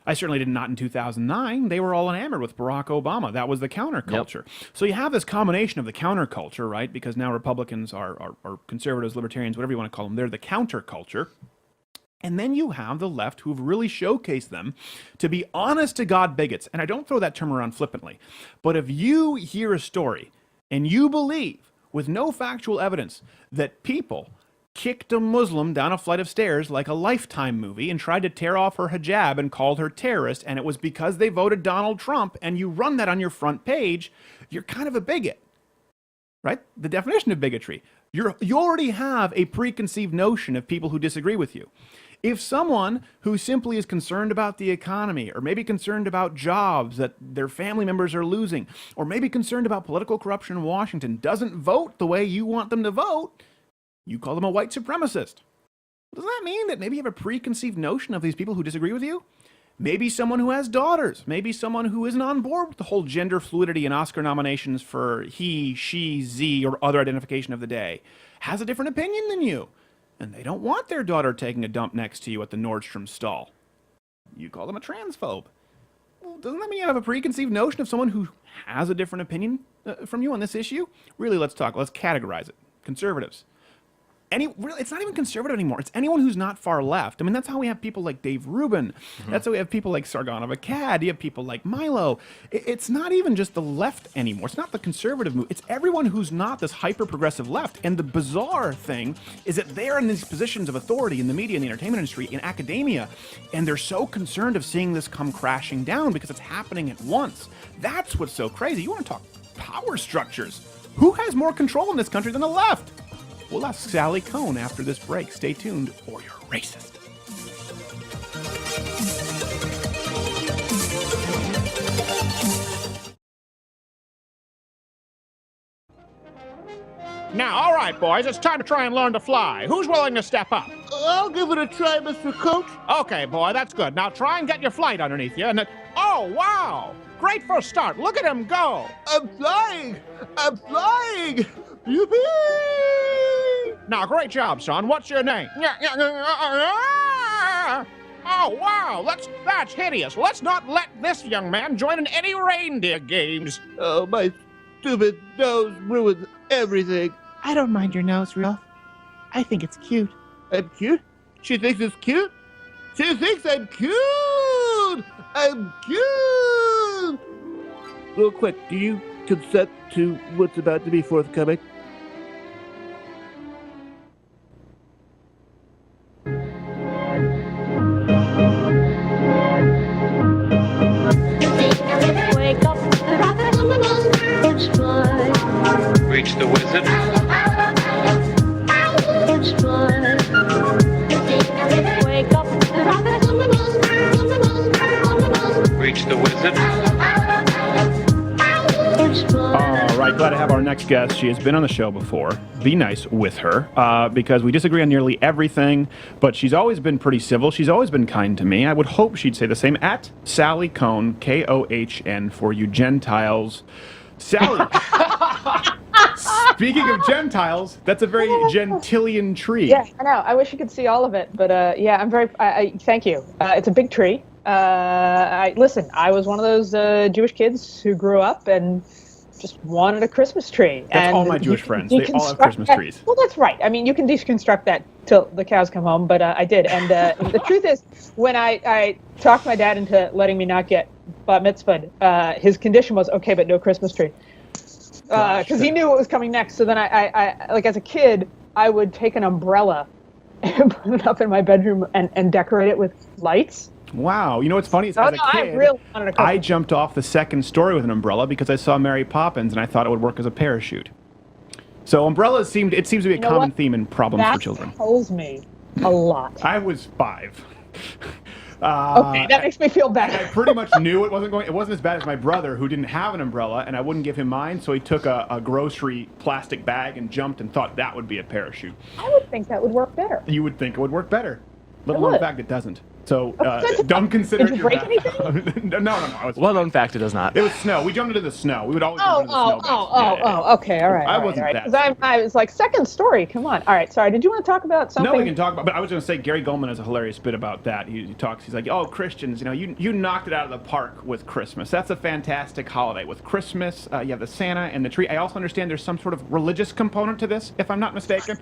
Speaker 5: I certainly did not in 2009. They were all enamored with Barack Obama. That was the counterculture. So you have this combination of the counterculture, right? Because now Republicans are conservatives, libertarians, whatever you want to call them. They're the counterculture. And then you have the left who've really showcased them to be honest-to-God bigots. And I don't throw that term around flippantly. But if you hear a story and you believe, with no factual evidence, that people kicked a Muslim down a flight of stairs like a Lifetime movie and tried to tear off her hijab and called her terrorist, and it was because they voted Donald Trump, and you run that on your front page, you're kind of a bigot, right? The definition of bigotry. You already have a preconceived notion of people who disagree with you. If someone who simply is concerned about the economy, or maybe concerned about jobs that their family members are losing, or maybe concerned about political corruption in Washington, doesn't vote the way you want them to vote, you call them a white supremacist. Does that mean that maybe you have a preconceived notion of these people who disagree with you? Maybe someone who has daughters, maybe someone who isn't on board with the whole gender fluidity and Oscar nominations for he, she, Z, or other identification of the day, has a different opinion than you. And they don't want their daughter taking a dump next to you at the Nordstrom stall. You call them a transphobe. Well, doesn't that mean you have a preconceived notion of someone who has a different opinion from you on this issue? Really, let's categorize it. Conservatives. Really, it's not even conservative anymore. It's anyone who's not far left. I mean, that's how we have people like Dave Rubin. That's how we have people like Sargon of Akkad. You have people like Milo. It's not even just the left anymore. It's not the conservative move. It's everyone who's not this hyper-progressive left. And the bizarre thing is that they're in these positions of authority in the media, in the entertainment industry, in academia, and they're so concerned of seeing this come crashing down because it's happening at once. That's what's so crazy. You want to talk power structures. Who has more control in this country than the left? We'll ask Sally Kohn after this break. Stay tuned, or you're racist.
Speaker 20: Now, all right, boys, it's time to try and learn to fly. Who's willing to step up?
Speaker 12: I'll give it a try, Mr. Coach.
Speaker 20: Okay, boy, that's good. Now try and get your flight underneath you, and then... Oh, wow! Great first start. Look at him go!
Speaker 12: I'm flying! I'm flying! Yippee!
Speaker 20: Now, great job, son. What's your name? Oh, wow! That's hideous. Let's not let this young man join in any reindeer games.
Speaker 12: Oh, my stupid nose ruins everything.
Speaker 13: I don't mind your nose, Rudolph. I think it's cute.
Speaker 12: I'm cute? She thinks it's cute? She thinks I'm cute! I'm cute! Real quick, do you consent to what's about to be forthcoming?
Speaker 6: Wake up, it's fun.
Speaker 23: Reach the wizard.
Speaker 6: It's fun. Wake up,
Speaker 23: Reach the wizard.
Speaker 6: it's fun.
Speaker 5: All right, glad to have our next guest. She has been on the show before. Be nice with her because we disagree on nearly everything, but she's always been pretty civil. She's always been kind to me. I would hope she'd say the same. At Sally Kohn, Kohn, for you Gentiles. Sally, speaking of Gentiles, that's a very Gentilian tree.
Speaker 24: Yeah, I know. I wish you could see all of it, but yeah, I'm very. Thank you. It's a big tree. Listen, I was one of those Jewish kids who grew up and just wanted a Christmas tree.
Speaker 5: That's
Speaker 24: and
Speaker 5: all my Jewish friends. They all have Christmas trees.
Speaker 24: Well, that's right. I mean, you can deconstruct that till the cows come home, but I did. And the truth is, when I talked my dad into letting me not get bat mitzvahed, his condition was, okay, but no Christmas tree. Because he knew what was coming next. So then I like as a kid, I would take an umbrella and put it up in my bedroom and decorate it with lights.
Speaker 5: Wow. You know what's funny? Is as a kid, I jumped off the second story with an umbrella because I saw Mary Poppins and I thought it would work as a parachute. So umbrellas seems to be a
Speaker 24: You know
Speaker 5: common
Speaker 24: what?
Speaker 5: theme in problems
Speaker 24: That
Speaker 5: for children.
Speaker 24: tells me a lot.
Speaker 5: I was 5.
Speaker 24: Okay, that makes me feel better.
Speaker 5: I pretty much knew it wasn't as bad as my brother, who didn't have an umbrella, and I wouldn't give him mine, so he took a grocery plastic bag and jumped and thought that would be a parachute.
Speaker 24: I would think that would work better.
Speaker 5: You would think it would work better. Little
Speaker 24: It
Speaker 5: known
Speaker 24: would.
Speaker 5: fact, it doesn't. So don't consider
Speaker 24: Did
Speaker 5: it
Speaker 24: you
Speaker 5: your
Speaker 24: break
Speaker 5: bad.
Speaker 24: anything?
Speaker 5: No.
Speaker 4: Well known fact, it does not.
Speaker 5: It was snow. We jumped into the snow. We would always jump into the snow.
Speaker 24: Okay, all right.
Speaker 5: I
Speaker 24: all right,
Speaker 5: wasn't
Speaker 24: all right.
Speaker 5: that
Speaker 24: 'Cause I was like, second story, come on. All right, sorry, did you want to talk about something?
Speaker 5: No, we can talk about. But I was going to say, Gary Goldman has a hilarious bit about that. He talks. He's like, "Oh, Christians, you knocked it out of the park with Christmas. That's a fantastic holiday. With Christmas, you have the Santa and the tree. I also understand there's some sort of religious component to this, if I'm not mistaken.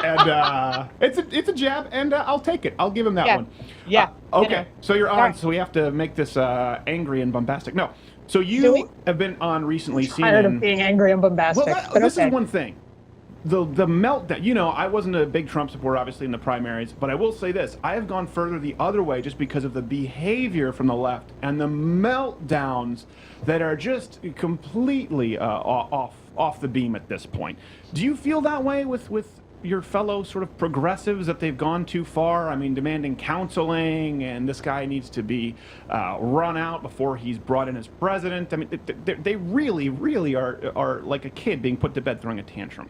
Speaker 5: And it's a jab, and I'll take it. I'll give him that one.
Speaker 24: Yeah.
Speaker 5: Okay, so you're on.
Speaker 24: All right.
Speaker 5: So we have to make this angry and bombastic. No. So you have been on recently.
Speaker 24: Tired of being angry and bombastic.
Speaker 5: Well,
Speaker 24: but
Speaker 5: this
Speaker 24: okay.
Speaker 5: is one thing. The meltdown. I wasn't a big Trump supporter, obviously, in the primaries, but I will say this: I have gone further the other way just because of the behavior from the left and the meltdowns that are just completely off the beam at this point. Do you feel that way with your fellow sort of progressives, that they've gone too far? I mean, demanding counseling, and this guy needs to be run out before he's brought in as president. I mean, they really are like a kid being put to bed throwing a tantrum.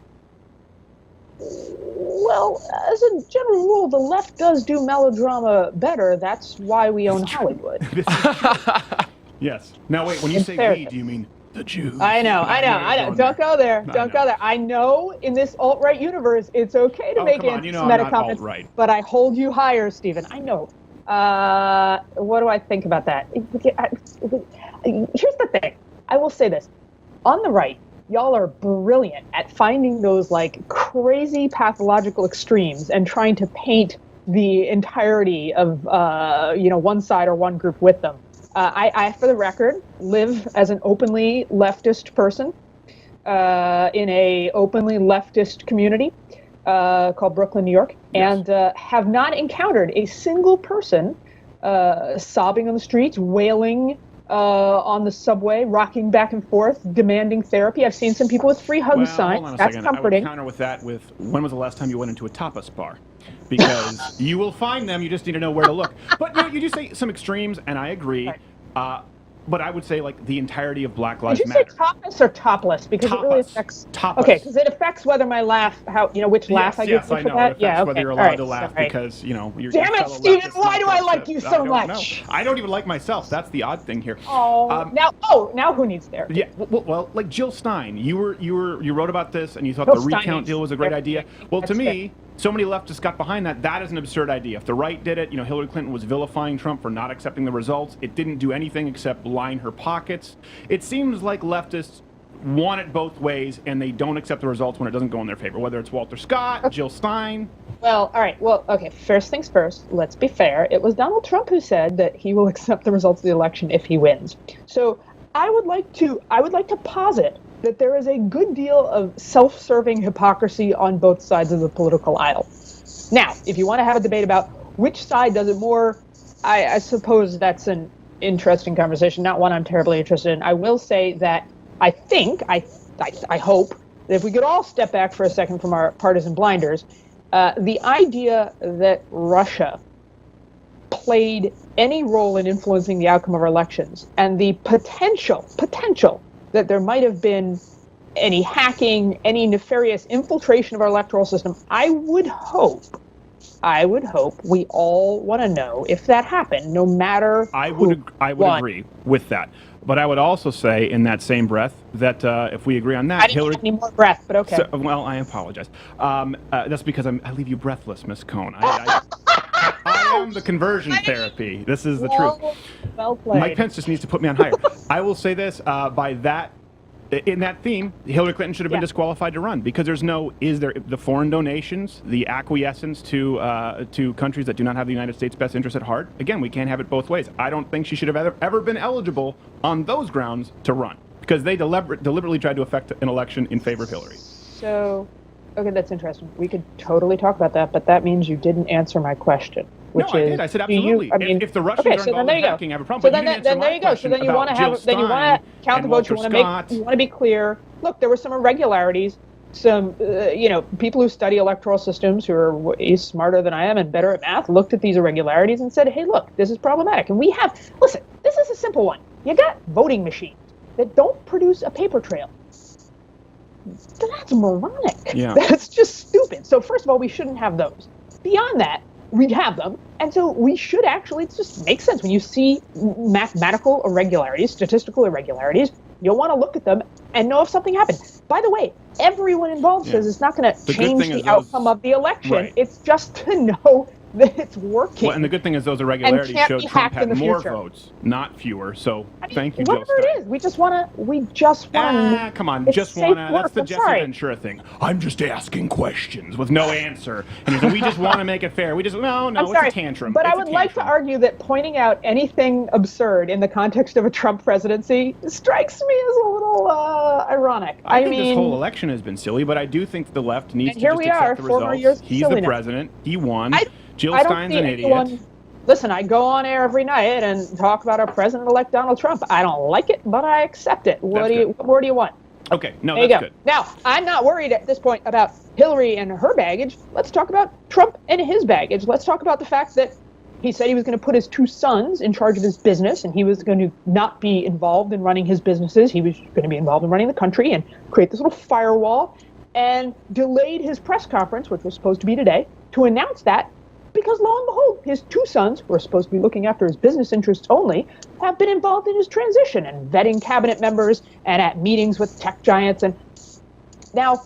Speaker 24: Well, as a general rule, the left does do melodrama better. That's why we own Hollywood.
Speaker 5: Yes. Now wait, when you say we, do you mean the Jews?
Speaker 24: I know. Don't go there. Don't go there. I know in this alt-right universe, it's okay to make anti-Semitic comments, but I hold you higher, Stephen. I know. What do I think about that? Here's the thing. I will say this. On the right, y'all are brilliant at finding those like crazy pathological extremes and trying to paint the entirety of one side or one group with them. I, for the record, live as an openly leftist person in a openly leftist community called Brooklyn, New York, and have not encountered a single person sobbing on the streets, wailing on the subway, rocking back and forth, demanding therapy. I've seen some people with free hug signs.
Speaker 5: Hold on a
Speaker 24: That's
Speaker 5: second.
Speaker 24: comforting.
Speaker 5: I would counter with that with, when was the last time you went into a tapas bar? Because you will find them, you just need to know where to look. But you do say some extremes, and I agree. But I would say like the entirety of Black Lives
Speaker 24: Did you
Speaker 5: Matter.
Speaker 24: say topless or topless? Because it really affects.
Speaker 5: Topless.
Speaker 24: Okay, because it affects whether my laugh, which laugh I get
Speaker 5: Yes,
Speaker 24: for
Speaker 5: I know.
Speaker 24: that.
Speaker 5: It affects
Speaker 24: Yeah, okay.
Speaker 5: whether you're
Speaker 24: All
Speaker 5: allowed
Speaker 24: right,
Speaker 5: to laugh
Speaker 24: sorry.
Speaker 5: because you're.
Speaker 24: Damn it,
Speaker 5: fellow
Speaker 24: Stephen!
Speaker 5: leftist
Speaker 24: Why do I like
Speaker 5: nonsense.
Speaker 24: you so
Speaker 5: I don't know.
Speaker 24: much?
Speaker 5: I don't even like myself. That's the odd thing here.
Speaker 24: Now who needs therapy?
Speaker 5: Yeah, well, like Jill Stein, you wrote about this and you thought
Speaker 24: Jill
Speaker 5: the
Speaker 24: Stein
Speaker 5: recount
Speaker 24: needs
Speaker 5: deal was a great
Speaker 24: therapy.
Speaker 5: idea. Well, to
Speaker 24: That's
Speaker 5: me, so many leftists got behind that. That is an absurd idea. If the right did it, Hillary Clinton was vilifying Trump for not accepting the results. It didn't do anything except line her pockets. It seems like leftists want it both ways, and they don't accept the results when it doesn't go in their favor, whether it's Walter Scott, Jill Stein.
Speaker 24: Well, all right. Well, okay. First things first. Let's be fair. It was Donald Trump who said that he will accept the results of the election if he wins. So I would like to posit that there is a good deal of self-serving hypocrisy on both sides of the political aisle. Now, if you want to have a debate about which side does it more, I suppose that's an interesting conversation, not one I'm terribly interested in. I will say that I hope that if we could all step back for a second from our partisan blinders, the idea that Russia played any role in influencing the outcome of our elections and the potential that there might have been any hacking, any nefarious infiltration of our electoral system, I would hope we all want to know if that happened, no matter
Speaker 5: I would agree with that. But I would also say in that same breath that if we agree on that,
Speaker 24: I didn't have any more breath, but okay.
Speaker 5: Well, I apologize. That's because I leave you breathless, Miss Kohn. I am the conversion therapy. This is the truth.
Speaker 24: Well played.
Speaker 5: Mike Pence just needs to put me on higher. I will say this, in that theme, Hillary Clinton should have been disqualified to run because the foreign donations, the acquiescence to countries that do not have the United States' best interest at heart. Again, we can't have it both ways. I don't think she should have ever been eligible on those grounds to run because they deliberately tried to affect an election in favor of Hillary.
Speaker 24: So, okay, that's interesting. We could totally talk about that, but that means you didn't answer my question. Which
Speaker 5: I did. I said absolutely. If the Russians are involved in hacking, I have a problem.
Speaker 24: So then there you go. So then you want to count the votes. You want to be clear. Look, there were some irregularities. some, people who study electoral systems who are way smarter than I am and better at math looked at these irregularities and said, hey, look, this is problematic. And listen, this is a simple one. You got voting machines that don't produce a paper trail. That's moronic.
Speaker 5: Yeah.
Speaker 24: That's just stupid. So first of all, we shouldn't have those. Beyond that, we'd have them. And so we should actually, it just makes sense. When you see mathematical irregularities, statistical irregularities, you'll want to look at them and know if something happened. By the way, everyone involved says it's not going to change the outcome of the election.
Speaker 5: Right.
Speaker 24: It's just to know that it's working.
Speaker 5: Well, and the good thing is those irregularities
Speaker 24: can't
Speaker 5: showed
Speaker 24: be
Speaker 5: Trump
Speaker 24: hacked in
Speaker 5: had
Speaker 24: the
Speaker 5: more
Speaker 24: future.
Speaker 5: votes, not fewer. So thank you, Jill
Speaker 24: Whatever it is, we just want to.
Speaker 5: Come on,
Speaker 24: it's
Speaker 5: just
Speaker 24: safe
Speaker 5: want to. That's
Speaker 24: work,
Speaker 5: the
Speaker 24: I'm
Speaker 5: Jesse
Speaker 24: sorry.
Speaker 5: Ventura thing. I'm just asking questions with no answer. And we just want to make it fair. We just, no,
Speaker 24: I'm
Speaker 5: it's
Speaker 24: sorry,
Speaker 5: a tantrum.
Speaker 24: but
Speaker 5: It's
Speaker 24: I
Speaker 5: a
Speaker 24: would like to
Speaker 5: tantrum.
Speaker 24: argue that pointing out anything absurd in the context of a Trump presidency strikes me as a little ironic.
Speaker 5: I think this whole election has been silly, but I do think the left needs to
Speaker 24: here
Speaker 5: just
Speaker 24: we
Speaker 5: accept
Speaker 24: are,
Speaker 5: the
Speaker 24: 4 more
Speaker 5: results.
Speaker 24: years of
Speaker 5: He's the
Speaker 24: silliness.
Speaker 5: president. He won. Jill
Speaker 24: I don't
Speaker 5: Stein's
Speaker 24: see
Speaker 5: an
Speaker 24: anyone-
Speaker 5: idiot.
Speaker 24: Listen, I go on air every night and talk about our president-elect Donald Trump. I don't like it, but I accept it. What more do you want?
Speaker 5: Okay, no,
Speaker 24: There you
Speaker 5: that's
Speaker 24: go.
Speaker 5: good.
Speaker 24: Now, I'm not worried at this point about Hillary and her baggage. Let's talk about Trump and his baggage. Let's talk about the fact that he said he was going to put his 2 sons in charge of his business, and he was going to not be involved in running his businesses. He was going to be involved in running the country and create this little firewall, and delayed his press conference, which was supposed to be today, to announce that, because lo and behold, his 2 sons, who are supposed to be looking after his business interests only, have been involved in his transition and vetting cabinet members and at meetings with tech giants. And now,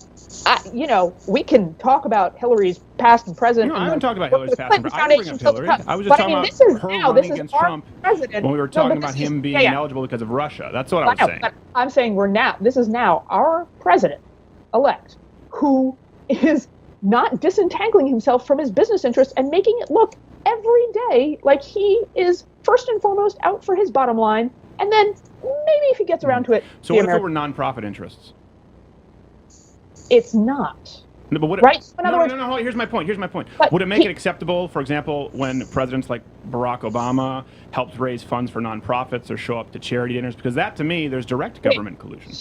Speaker 24: we can talk about Hillary's past and present.
Speaker 5: No, I haven't talked about Hillary's past and present. I didn't bring up Hillary. I was just talking about her running against Trump when we were talking about him being ineligible because of Russia. That's what I was saying.
Speaker 24: But I'm saying this is now our president-elect who is not disentangling himself from his business interests and making it look every day like he is first and foremost out for his bottom line, and then maybe if he gets around to it.
Speaker 5: So what if it were nonprofit interests?
Speaker 24: It's not.
Speaker 5: No, but
Speaker 24: Right? In other words,
Speaker 5: no. Here's my point.
Speaker 24: But
Speaker 5: Would it make it acceptable, for example, when presidents like Barack Obama helped raise funds for nonprofits or show up to charity dinners? Because that, to me, there's direct government collusion.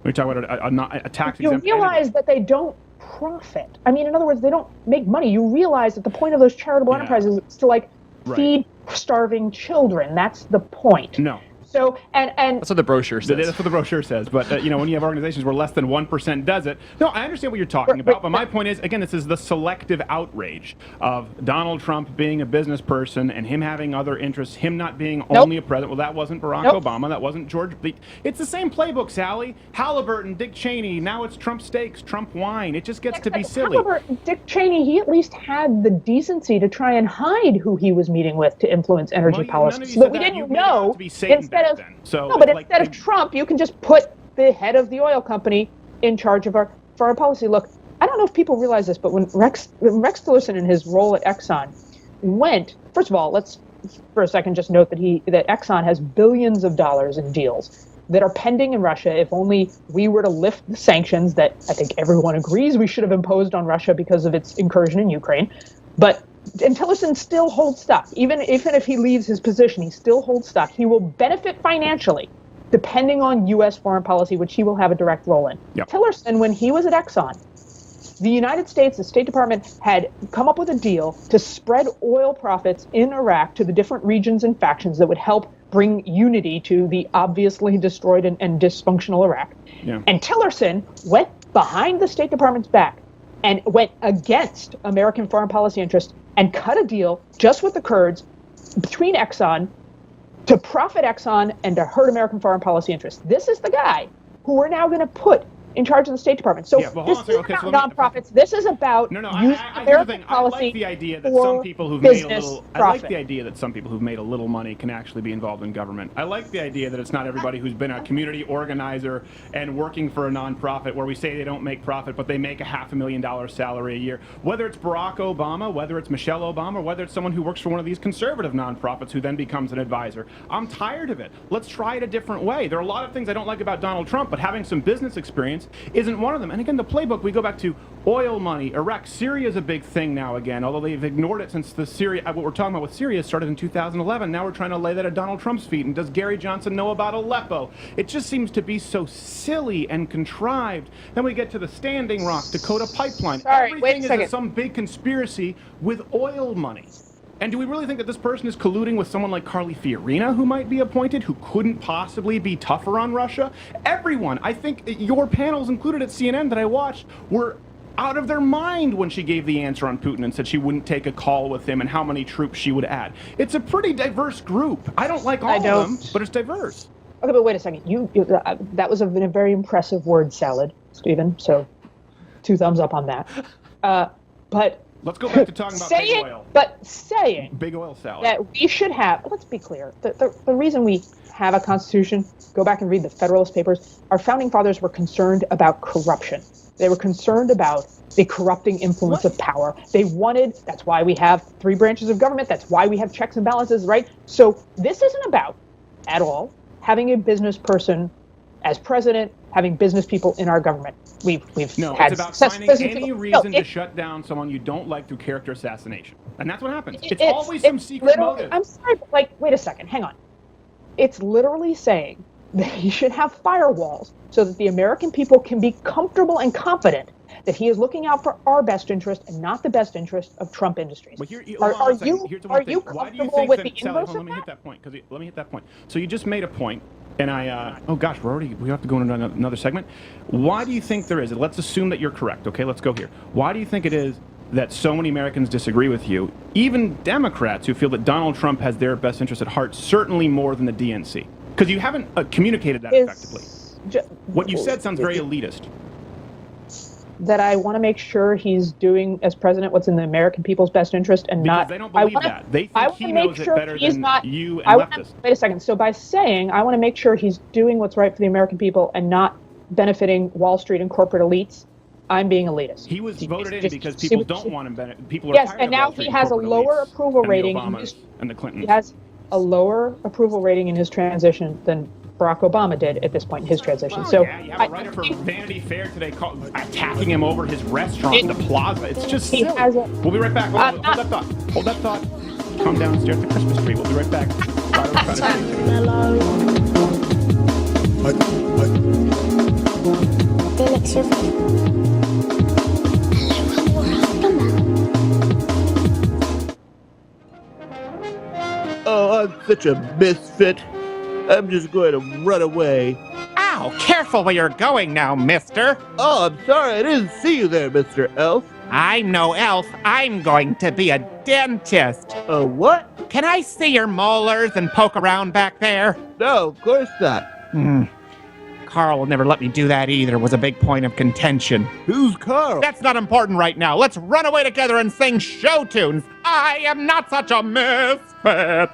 Speaker 5: We're talking about a tax exempt.
Speaker 24: You realize that they don't profit. I mean, in other words, they don't make money. You realize that the point of those charitable enterprises is to feed starving children. That's the point.
Speaker 5: No.
Speaker 24: So, and
Speaker 4: that's what the brochure says.
Speaker 5: That's what the brochure says. But when you have organizations where less than 1% does it, no, I understand what you're talking about. But my point is, again, this is the selective outrage of Donald Trump being a business person and him having other interests, him not being only a president. Well, that wasn't Barack Obama. That wasn't George. It's the same playbook, Sally. Halliburton, Dick Cheney. Now it's Trump steaks, Trump wine. It just gets to be silly.
Speaker 24: Halliburton, Dick Cheney, he at least had the decency to try and hide who he was meeting with to influence energy policy, so that we didn't know. Instead of Trump, you can just put the head of the oil company in charge of our foreign policy. Look, I don't know if people realize this, but when Rex Tillerson in his role at Exxon went, first of all, let's for a second just note that Exxon has billions of dollars in deals that are pending in Russia. If only we were to lift the sanctions that I think everyone agrees we should have imposed on Russia because of its incursion in Ukraine. And Tillerson still holds stock. Even if he leaves his position, he still holds stock. He will benefit financially, depending on U.S. foreign policy, which he will have a direct role in.
Speaker 5: Yep.
Speaker 24: Tillerson, when he was at Exxon, the United States, the State Department, had come up with a deal to spread oil profits in Iraq to the different regions and factions that would help bring unity to the obviously destroyed and dysfunctional Iraq.
Speaker 5: Yeah.
Speaker 24: And Tillerson went behind the State Department's back and went against American foreign policy interests and cut a deal just with the Kurds between Exxon to profit Exxon and to hurt American foreign policy interests. This is the guy who we're now going to put in charge of the State Department. So this is about nonprofits. This is about using American policy
Speaker 5: I like the idea that
Speaker 24: for
Speaker 5: some people who've made a
Speaker 24: business
Speaker 5: little. I
Speaker 24: profit.
Speaker 5: like the idea that some people who've made a little money can actually be involved in government. I like the idea that it's not everybody who's been a community organizer and working for a nonprofit where we say they don't make profit, but they make a $500,000 salary a year. Whether it's Barack Obama, whether it's Michelle Obama, whether it's someone who works for one of these conservative nonprofits who then becomes an advisor. I'm tired of it. Let's try it a different way. There are a lot of things I don't like about Donald Trump, but having some business experience experience isn't one of them. And again, the playbook, we go back to oil money, Iraq, Syria is a big thing now again, although they've ignored it since what we're talking about with Syria started in 2011. Now we're trying to lay that at Donald Trump's feet. And does Gary Johnson know about Aleppo? It just seems to be so silly and contrived. Then we get to the Standing Rock, Dakota Pipeline.
Speaker 24: Sorry, wait a
Speaker 5: Everything is
Speaker 24: second.
Speaker 5: some big conspiracy with oil money. And do we really think that this person is colluding with someone like Carly Fiorina, who might be appointed, who couldn't possibly be tougher on Russia? Everyone, I think your panels included at CNN that I watched, were out of their mind when she gave the answer on Putin and said she wouldn't take a call with him and how many troops she would add. It's a pretty diverse group. I don't like all of them, but it's diverse.
Speaker 24: Okay, but wait a second. That was a very impressive word salad, Stephen. So, 2 thumbs up on that. But
Speaker 5: let's go back to talking about big oil.
Speaker 24: But saying
Speaker 5: big oil salad
Speaker 24: that we should have. Let's be clear. The reason we have a constitution. Go back and read the Federalist Papers. Our founding fathers were concerned about corruption. They were concerned about the corrupting influence of power. They wanted. That's why we have 3 branches of government. That's why we have checks and balances, right? So this isn't about at all having a business person as president, having business people in our government. We've
Speaker 5: no,
Speaker 24: had
Speaker 5: it's about
Speaker 24: successful
Speaker 5: finding
Speaker 24: business
Speaker 5: any
Speaker 24: people.
Speaker 5: reason
Speaker 24: No,
Speaker 5: to shut down someone you don't like through character assassination. And that's what happens. It's
Speaker 24: it's
Speaker 5: always some secret
Speaker 24: literally-
Speaker 5: motive.
Speaker 24: I'm sorry, but wait a second, hang on. It's literally saying that he should have firewalls so that the American people can be comfortable and confident that he is looking out for our best interest and not the best interest of Trump Industries.
Speaker 5: Well,
Speaker 24: Are you
Speaker 5: Why do you
Speaker 24: comfortable
Speaker 5: think
Speaker 24: with
Speaker 5: that,
Speaker 24: the
Speaker 5: Sally,
Speaker 24: inverse
Speaker 5: hold on,
Speaker 24: of
Speaker 5: let me
Speaker 24: that?
Speaker 5: hit that point, let me hit that point. So you just made a point, and oh gosh, we have to go into another segment. Why do you think there is? Let's assume that you're correct, okay? Let's go here. Why do you think it is that so many Americans disagree with you, even Democrats who feel that Donald Trump has their best interest at heart, certainly more than the DNC? Because you haven't communicated that effectively. What you said sounds very elitist.
Speaker 24: That I want to make sure he's doing as president what's in the American people's best interest and
Speaker 5: Because
Speaker 24: not.
Speaker 5: they don't believe that. They think he knows it better than you and leftists.
Speaker 24: Wait a second. So by saying I want to make sure he's doing what's right for the American people and not benefiting Wall Street and corporate elites, I'm being elitist.
Speaker 5: He was voted in because
Speaker 24: see
Speaker 5: people
Speaker 24: what-
Speaker 5: don't want him. People are
Speaker 24: Yes,
Speaker 5: tired
Speaker 24: and
Speaker 5: of
Speaker 24: now
Speaker 5: Wall Street
Speaker 24: he
Speaker 5: and
Speaker 24: has a
Speaker 5: corporate
Speaker 24: lower
Speaker 5: elites
Speaker 24: approval
Speaker 5: and
Speaker 24: rating.
Speaker 5: The Obamas and the Clintons.
Speaker 24: He has a lower approval rating in his transition than Barack Obama did at this point in his transition. So
Speaker 5: yeah, you have a writer for Vanity Fair today attacking him over his restaurant in the plaza. It's just silly. We'll be right back. Hold that thought. Hold that thought. Come down and stare at the Christmas tree. We'll be right back.
Speaker 12: Oh, I'm such a misfit. I'm just going to run away.
Speaker 3: Ow, careful where you're going now, mister.
Speaker 12: Oh, I'm sorry. I didn't see you there, Mr. Elf.
Speaker 3: I'm no elf. I'm going to be a dentist.
Speaker 12: A what?
Speaker 3: Can I see your molars and poke around back there?
Speaker 12: No, of course not.
Speaker 3: Carl will never let me do that either, was a big point of contention.
Speaker 12: Who's Carl?
Speaker 3: That's not important right now. Let's run away together and sing show tunes. I am not such a misfit.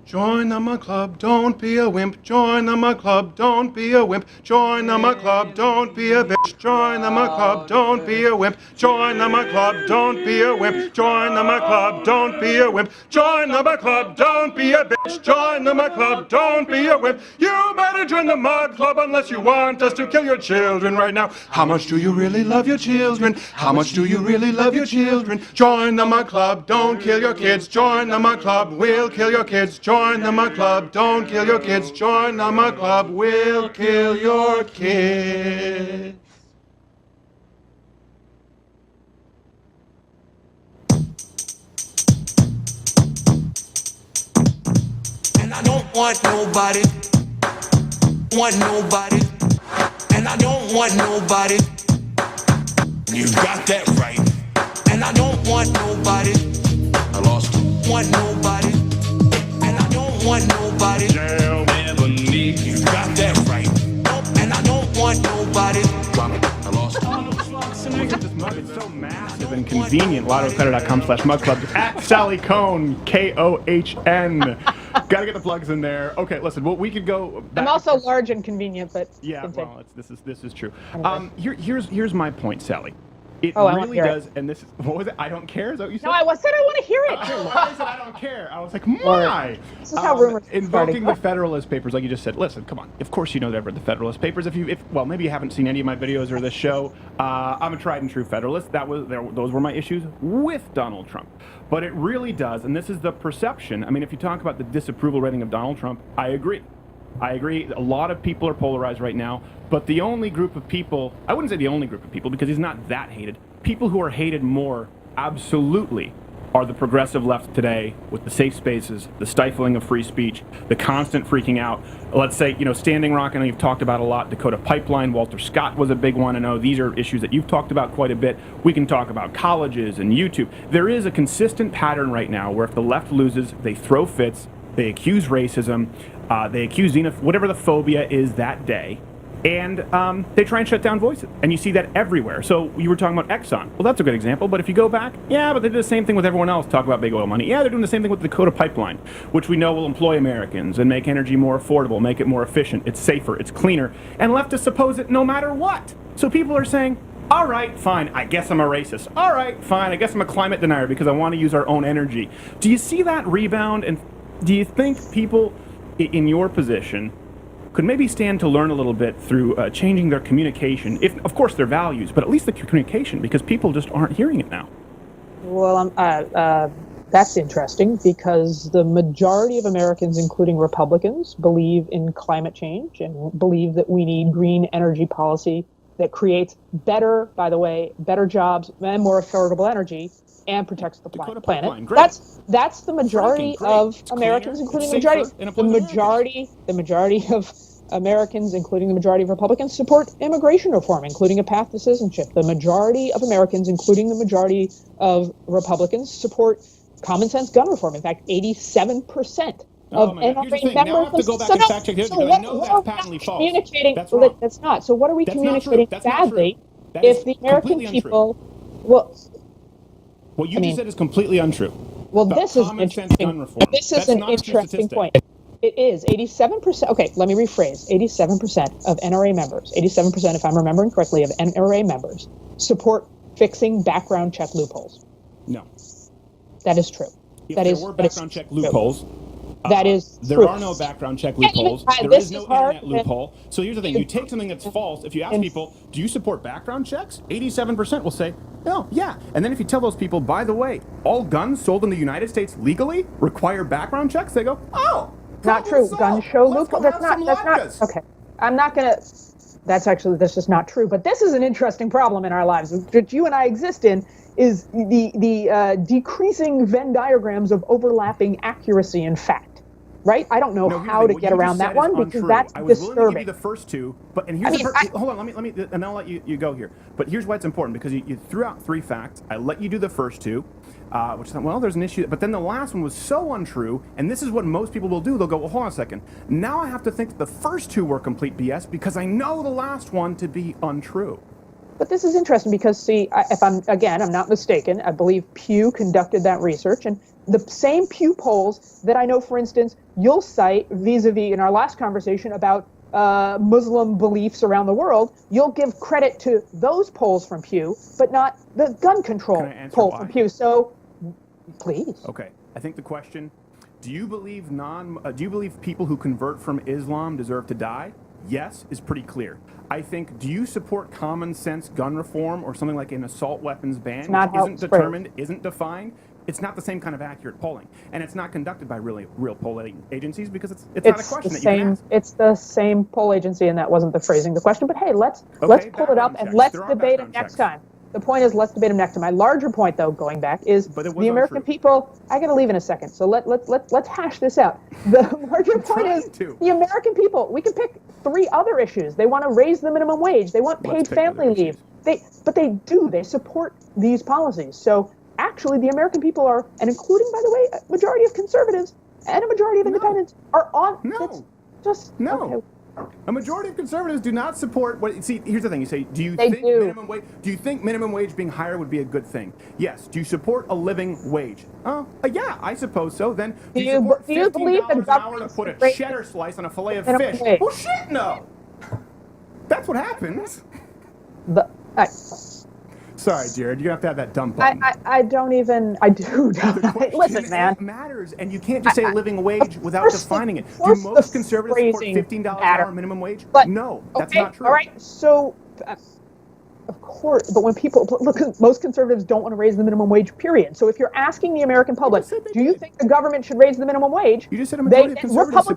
Speaker 5: Join the Mug Club, don't be a wimp. Join the Mug Club, don't be a wimp. Join the Mug Club, don't be a bitch. Join the Mug Club, don't be a wimp. Join the Mug Club, don't be a wimp. Join the Mug Club, don't be a wimp. Join the Mug Club, don't be a bitch. Join the Mug Club, don't be a wimp. You better join the Mug Club unless you want us to kill your children right now. How much do you really love your children? How much do you really love your children? Join the Mug Club, don't kill your kids. Join the Mug Club, we'll kill your kids. Join the Mug Club, don't kill your kids. Join the Mug Club, we'll kill your kids.
Speaker 6: And I don't want nobody, and I don't want nobody. You got that right. And I don't want nobody. I lost. Want nobody, and I don't want nobody. Jail never need. You got that right. And I don't want nobody. I lost.
Speaker 5: Look at this mug, it's so massive and convenient. LottoCredit.com/Mug Club. At Sally Kohn, Kohn. Gotta get the plugs in there. Okay, listen, well, we could go back.
Speaker 24: I'm also large and convenient, but
Speaker 5: Yeah,
Speaker 24: continue.
Speaker 5: well, this is true. Here's my point, Sally. It
Speaker 24: Oh, I wanna
Speaker 5: really
Speaker 24: hear it.
Speaker 5: does. And this, what was it? I don't care. Is that what you said?
Speaker 24: No, I said I want to hear it.
Speaker 5: I said I don't care. I was like, why?
Speaker 24: This is how rumors are
Speaker 5: Invoking
Speaker 24: starting.
Speaker 5: the Federalist Papers, like you just said. Listen, come on. Of course you know that I've read the Federalist Papers. Well, maybe you haven't seen any of my videos or this show. I'm a tried and true Federalist. Those were my issues with Donald Trump. But it really does, and this is the perception. I mean, if you talk about the disapproval rating of Donald Trump, I agree. A lot of people are polarized right now, but the only group of people, I wouldn't say the only group of people because he's not that hated. People who are hated more, absolutely, are the progressive left today with the safe spaces, the stifling of free speech, the constant freaking out. Let's say, Standing Rock, I know you've talked about a lot. Dakota Pipeline, Walter Scott was a big one. I know these are issues that you've talked about quite a bit. We can talk about colleges and YouTube. There is a consistent pattern right now where if the left loses, they throw fits, they accuse racism, they accuse whatever the phobia is that day, and they try and shut down voices. And you see that everywhere. So you were talking about Exxon. Well, that's a good example. But if you go back, yeah, but they did the same thing with everyone else. Talk about big oil money. Yeah, they're doing the same thing with the Dakota Pipeline, which we know will employ Americans and make energy more affordable, make it more efficient. It's safer, it's cleaner. And leftists oppose it no matter what. So people are saying, all right, fine, I guess I'm a racist. All right, fine, I guess I'm a climate denier because I want to use our own energy. Do you see that rebound? And do you think people in your position could maybe stand to learn a little bit through changing their communication, if, of course, their values, but at least the communication, because people just aren't hearing it now?
Speaker 24: Well, that's interesting because the majority of Americans, including Republicans, believe in climate change and believe that we need green energy policy that creates better jobs and more affordable energy and protects the planet. That's the majority of Americans, including the majority of Americans, including the majority of Republicans, support immigration reform, including a path to citizenship. The majority of Americans, including the majority of Republicans, support common sense gun reform. In fact, 87% of NRA members. Communicating. That's not. So what are we communicating badly if the American people?
Speaker 5: What you just said is completely untrue.
Speaker 24: Well, this is interesting. This is an interesting point. It is 87%. Okay, let me rephrase. 87% of NRA members, 87%, if I'm remembering correctly, of NRA members support fixing background check loopholes.
Speaker 5: No.
Speaker 24: That is true.
Speaker 5: If there were background check loopholes,
Speaker 24: that is
Speaker 5: there
Speaker 24: true.
Speaker 5: are no background check loopholes. There is no internet loophole. So here's the thing. You take something that's false. If you ask people, do you support background checks? 87% will say, no, yeah. And then if you tell those people, by the way, all guns sold in the United States legally require background checks, they go, oh,
Speaker 24: not true. Gun show loophole. That's not. Okay. I'm not going to. That's just not true. But this is an interesting problem in our lives that you and I exist in. Is the decreasing Venn diagrams of overlapping accuracy and fact, right? I don't know how to get around that one because that's disturbing.
Speaker 5: I was willing to give you the first two, but hold on, let me, and I'll let you go here. But here's why it's important because you threw out 3 facts. I let you do the first 2, which is well, there's an issue. But then the last one was so untrue, and this is what most people will do. They'll go, well, hold on a second. Now I have to think that the first 2 were complete BS because I know the last one to be untrue.
Speaker 24: But this is interesting because, see, if I'm not mistaken, I believe Pew conducted that research, and the same Pew polls that I know, for instance, you'll cite vis-a-vis in our last conversation about Muslim beliefs around the world, you'll give credit to those polls from Pew, but not the gun control poll from Pew. So, please.
Speaker 5: Okay. I think the question, do you believe people who convert from Islam deserve to die? Yes, is pretty clear. I think, do you support common sense gun reform or something like an assault weapons ban, which isn't determined, isn't defined? It's not the same kind of accurate polling, and it's not conducted by real polling agencies because it's not a question that you can ask.
Speaker 24: It's the same poll agency, and that wasn't the phrasing of the question. But hey, let's pull it up and let's debate it next time. The point is, let's debate them next time. My larger point, though, going back, is the American people. I got to leave in a second, so let's hash this out. The larger point is the American people. We can pick 3 other issues. They want to raise the minimum wage. They want paid family leave. They support these policies. So actually, the American people are, and including, by the way, a majority of conservatives and a majority of independents are on.
Speaker 5: No.
Speaker 24: Okay.
Speaker 5: A majority of conservatives do not support what. See, here's the thing. You say, do you think minimum wage being higher would be a good thing? Yes. Do you support a living wage? Yeah, I suppose so. Then do you support $15 an hour to put a cheddar slice on a fillet of fish? Well, shit, no. That's what happens. Sorry, Jared. You're going to have that dumb button.
Speaker 24: I don't even. I do. Listen, man.
Speaker 5: It matters, and you can't just say living wage without
Speaker 24: course
Speaker 5: defining it.
Speaker 24: course
Speaker 5: Do most
Speaker 24: the
Speaker 5: conservatives support
Speaker 24: phrasing
Speaker 5: $15 an
Speaker 24: matter.
Speaker 5: hour minimum wage?
Speaker 24: But-
Speaker 5: No, that's
Speaker 24: Okay,
Speaker 5: not true.
Speaker 24: all right. So, of course, but when people look, most conservatives don't want to raise the minimum wage. Period. So, if you're asking the American public, do you think the government should raise the minimum wage?
Speaker 5: You just said a majority of conservatives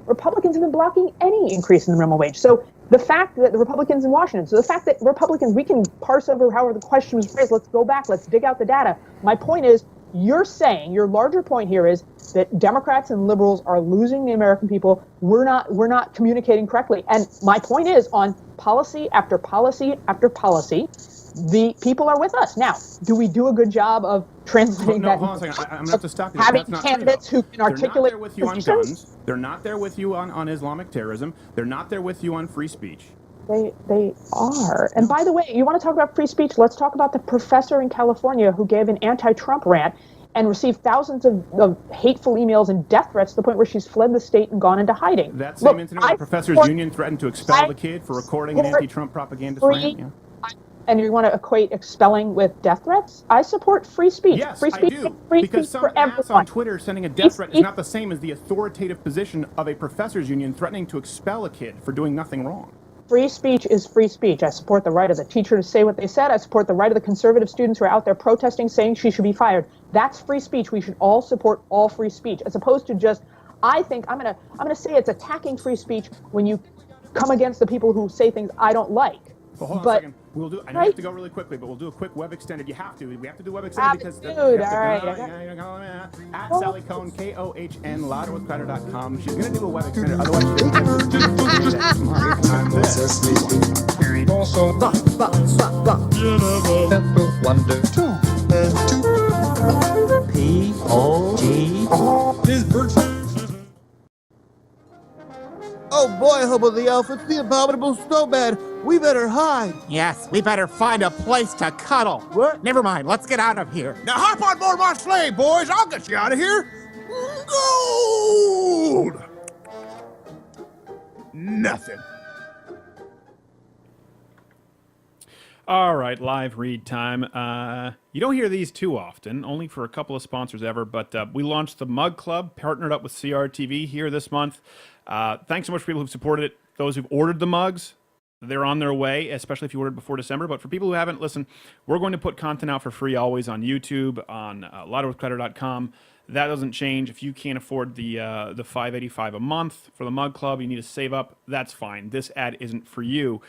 Speaker 24: Republicans have been blocking any increase in the minimum wage. So, the fact that the Republicans in Washington, so the fact that Republicans, we can parse over however the question was phrased. Let's go back. Let's dig out the data. My point is, you're saying your larger point here is that Democrats and liberals are losing the American people. We're not communicating correctly. And my point is, on policy after policy after policy, the people are with us. Now, do we do a good job of translating that?
Speaker 5: Hold on a second. I'm going to have to stop you.
Speaker 24: Having
Speaker 5: That's not
Speaker 24: candidates
Speaker 5: true,
Speaker 24: who can articulate
Speaker 5: They're not there with you on
Speaker 24: positions?
Speaker 5: guns. They're not there with you on Islamic terrorism. They're not there with you on free speech.
Speaker 24: They are. And by the way, you want to talk about free speech? Let's talk about the professor in California who gave an anti-Trump rant and received thousands of hateful emails and death threats to the point where she's fled the state and gone into hiding.
Speaker 5: That same incident where the professors' union threatened to expel the kid for recording an anti-Trump propaganda rant. Yeah.
Speaker 24: And you want to equate expelling with death threats? I support free speech.
Speaker 5: Yes,
Speaker 24: free speech,
Speaker 5: I do.
Speaker 24: free
Speaker 5: Because
Speaker 24: speech
Speaker 5: some
Speaker 24: for
Speaker 5: ass
Speaker 24: everyone.
Speaker 5: on Twitter sending a death threat is not the same as the authoritative position of a professors' union threatening to expel a kid for doing nothing wrong.
Speaker 24: Free speech is free speech. I support the right of the teacher to say what they said. I support the right of the conservative students who are out there protesting, saying she should be fired. That's free speech. We should all support all free speech, as opposed to just, I think, I'm gonna say it's attacking free speech when you come against the people who say things I don't like.
Speaker 5: But hold on a second. We'll do. I know you have to go really quickly, but we'll do a quick web extended. You have to. We have to do web extended because
Speaker 24: Dude,
Speaker 5: we have to
Speaker 24: all right.
Speaker 5: at Sally Kohn, Kohn, louderwithcrowder.com. She's gonna do a web extended. Otherwise, she doesn't get to
Speaker 12: Oh boy, Hobo the Elf, it's the abominable snowman. We better hide.
Speaker 3: Yes, we better find a place to cuddle.
Speaker 12: What?
Speaker 3: Never mind, let's get out of here.
Speaker 21: Now hop on board my sleigh, boys. I'll get you out of here. Gold! Nothing.
Speaker 5: All right, live read time. You don't hear these too often, only for a couple of sponsors ever, but we launched the Mug Club, partnered up with CRTV here this month. Thanks so much for people who've supported it. Those who've ordered the mugs, they're on their way, especially if you ordered before December. But for people who haven't, listen, we're going to put content out for free always on YouTube, on louderwithcrowder.com. That doesn't change. If you can't afford the $5.85 a month for the Mug Club, you need to save up. That's fine. This ad isn't for you.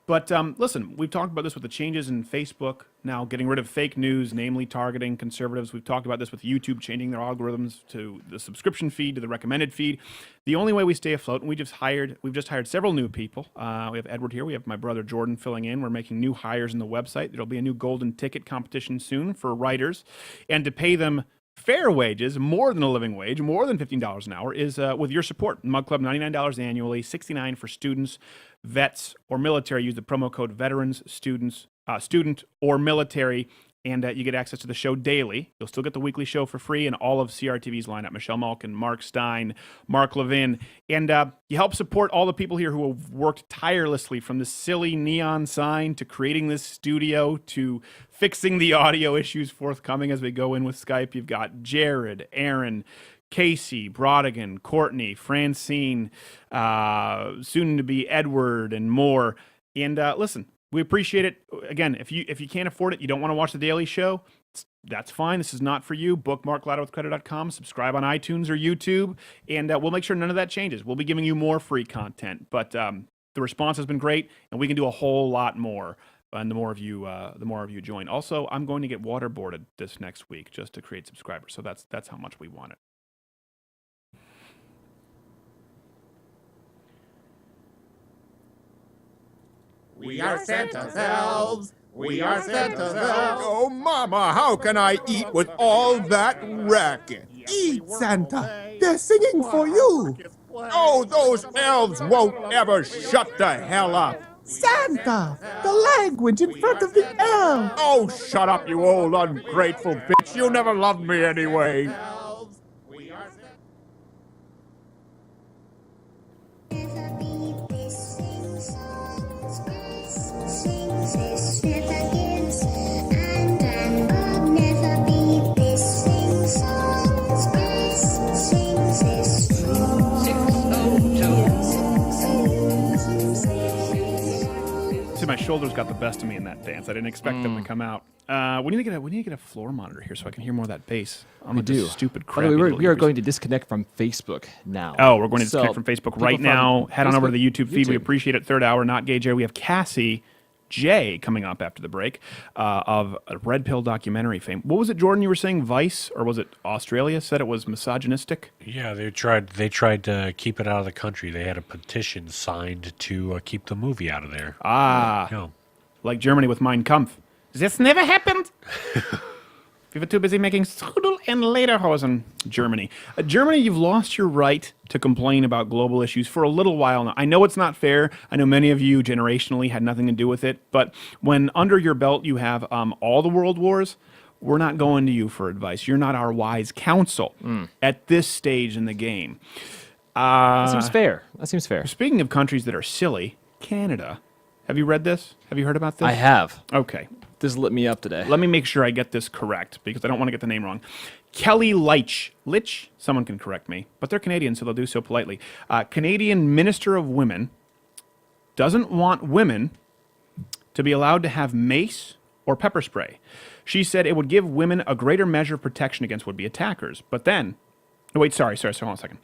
Speaker 5: But listen, we've talked about this with the changes in Facebook now getting rid of fake news, namely targeting conservatives. We've talked about this with YouTube changing their algorithms to the subscription feed, to the recommended feed. The only way we stay afloat, and we've just hired several new people. We have Edward here. We have my brother Jordan filling in. We're making new hires in the website. There'll be a new golden ticket competition soon for writers, and to pay them fair wages, more than a living wage, more than $15 an hour, is with your support. Mug Club, $99 annually, $69 for students, vets, or military. Use the promo code veterans, student, or military, and you get access to the show daily. You'll still get the weekly show for free and all of CRTV's lineup. Michelle Malkin, Mark Stein, Mark Levin. And you help support all the people here who have worked tirelessly, from the silly neon sign to creating this studio to fixing the audio issues forthcoming as we go in with Skype. You've got Jared, Aaron, Casey, Brodigan, Courtney, Francine, soon to be Edward, and more. And listen, we appreciate it. Again, if you can't afford it, you don't want to watch The Daily Show, that's fine. This is not for you. Bookmark louderwithcrowder.com, subscribe on iTunes or YouTube, and we'll make sure none of that changes. We'll be giving you more free content, but the response has been great, and we can do a whole lot more. And the more of you join. Also, I'm going to get waterboarded this next week just to create subscribers. So that's how much we want it.
Speaker 3: We are Santa's elves. We are Santa's elves.
Speaker 21: Oh, Mama, how can I eat with all that racket?
Speaker 12: Eat, Santa. They're singing for you.
Speaker 21: Oh, those elves won't ever shut the hell up.
Speaker 12: Santa, the language in front of the elf.
Speaker 21: Oh, shut up, you old ungrateful bitch. You never loved me anyway.
Speaker 6: Santa
Speaker 5: Obviously, my shoulders got the best of me in that dance. I didn't expect them to come out. We need to get a floor monitor here so I can hear more of that bass.
Speaker 4: We do.
Speaker 5: Stupid
Speaker 4: By
Speaker 5: crap.
Speaker 4: the way, we are going to disconnect from Facebook now.
Speaker 5: Oh, we're going to disconnect from Facebook right now. Head on over to the YouTube feed. We
Speaker 4: YouTube.
Speaker 5: appreciate it. Third hour, Not Gay Jaye. We have Cassie, Jaye coming up after the break of a Red Pill documentary fame. What was it, Jordan? You were saying Vice, or was it Australia, said it was misogynistic?
Speaker 8: Yeah, they tried to keep it out of the country. They had a petition signed to keep the movie out of there.
Speaker 5: Like Germany with Mein Kampf. This never happened. We were too busy making strudel and lederhosen. Germany. Germany, you've lost your right to complain about global issues for a little while now. I know it's not fair. I know many of you generationally had nothing to do with it. But when under your belt you have all the world wars, we're not going to you for advice. You're not our wise counsel at this stage in the game.
Speaker 4: That seems fair.
Speaker 5: Speaking of countries that are silly, Canada. Have you read this? Have you heard about this?
Speaker 4: I have.
Speaker 5: Okay.
Speaker 4: This lit me up today.
Speaker 5: Let me make sure I get this correct because I don't want to get the name wrong. Kelly Lich, someone can correct me, but they're Canadian, so they'll do so politely. Canadian Minister of Women doesn't want women to be allowed to have mace or pepper spray. She said it would give women a greater measure of protection against would-be attackers. But then, sorry, hold on a second.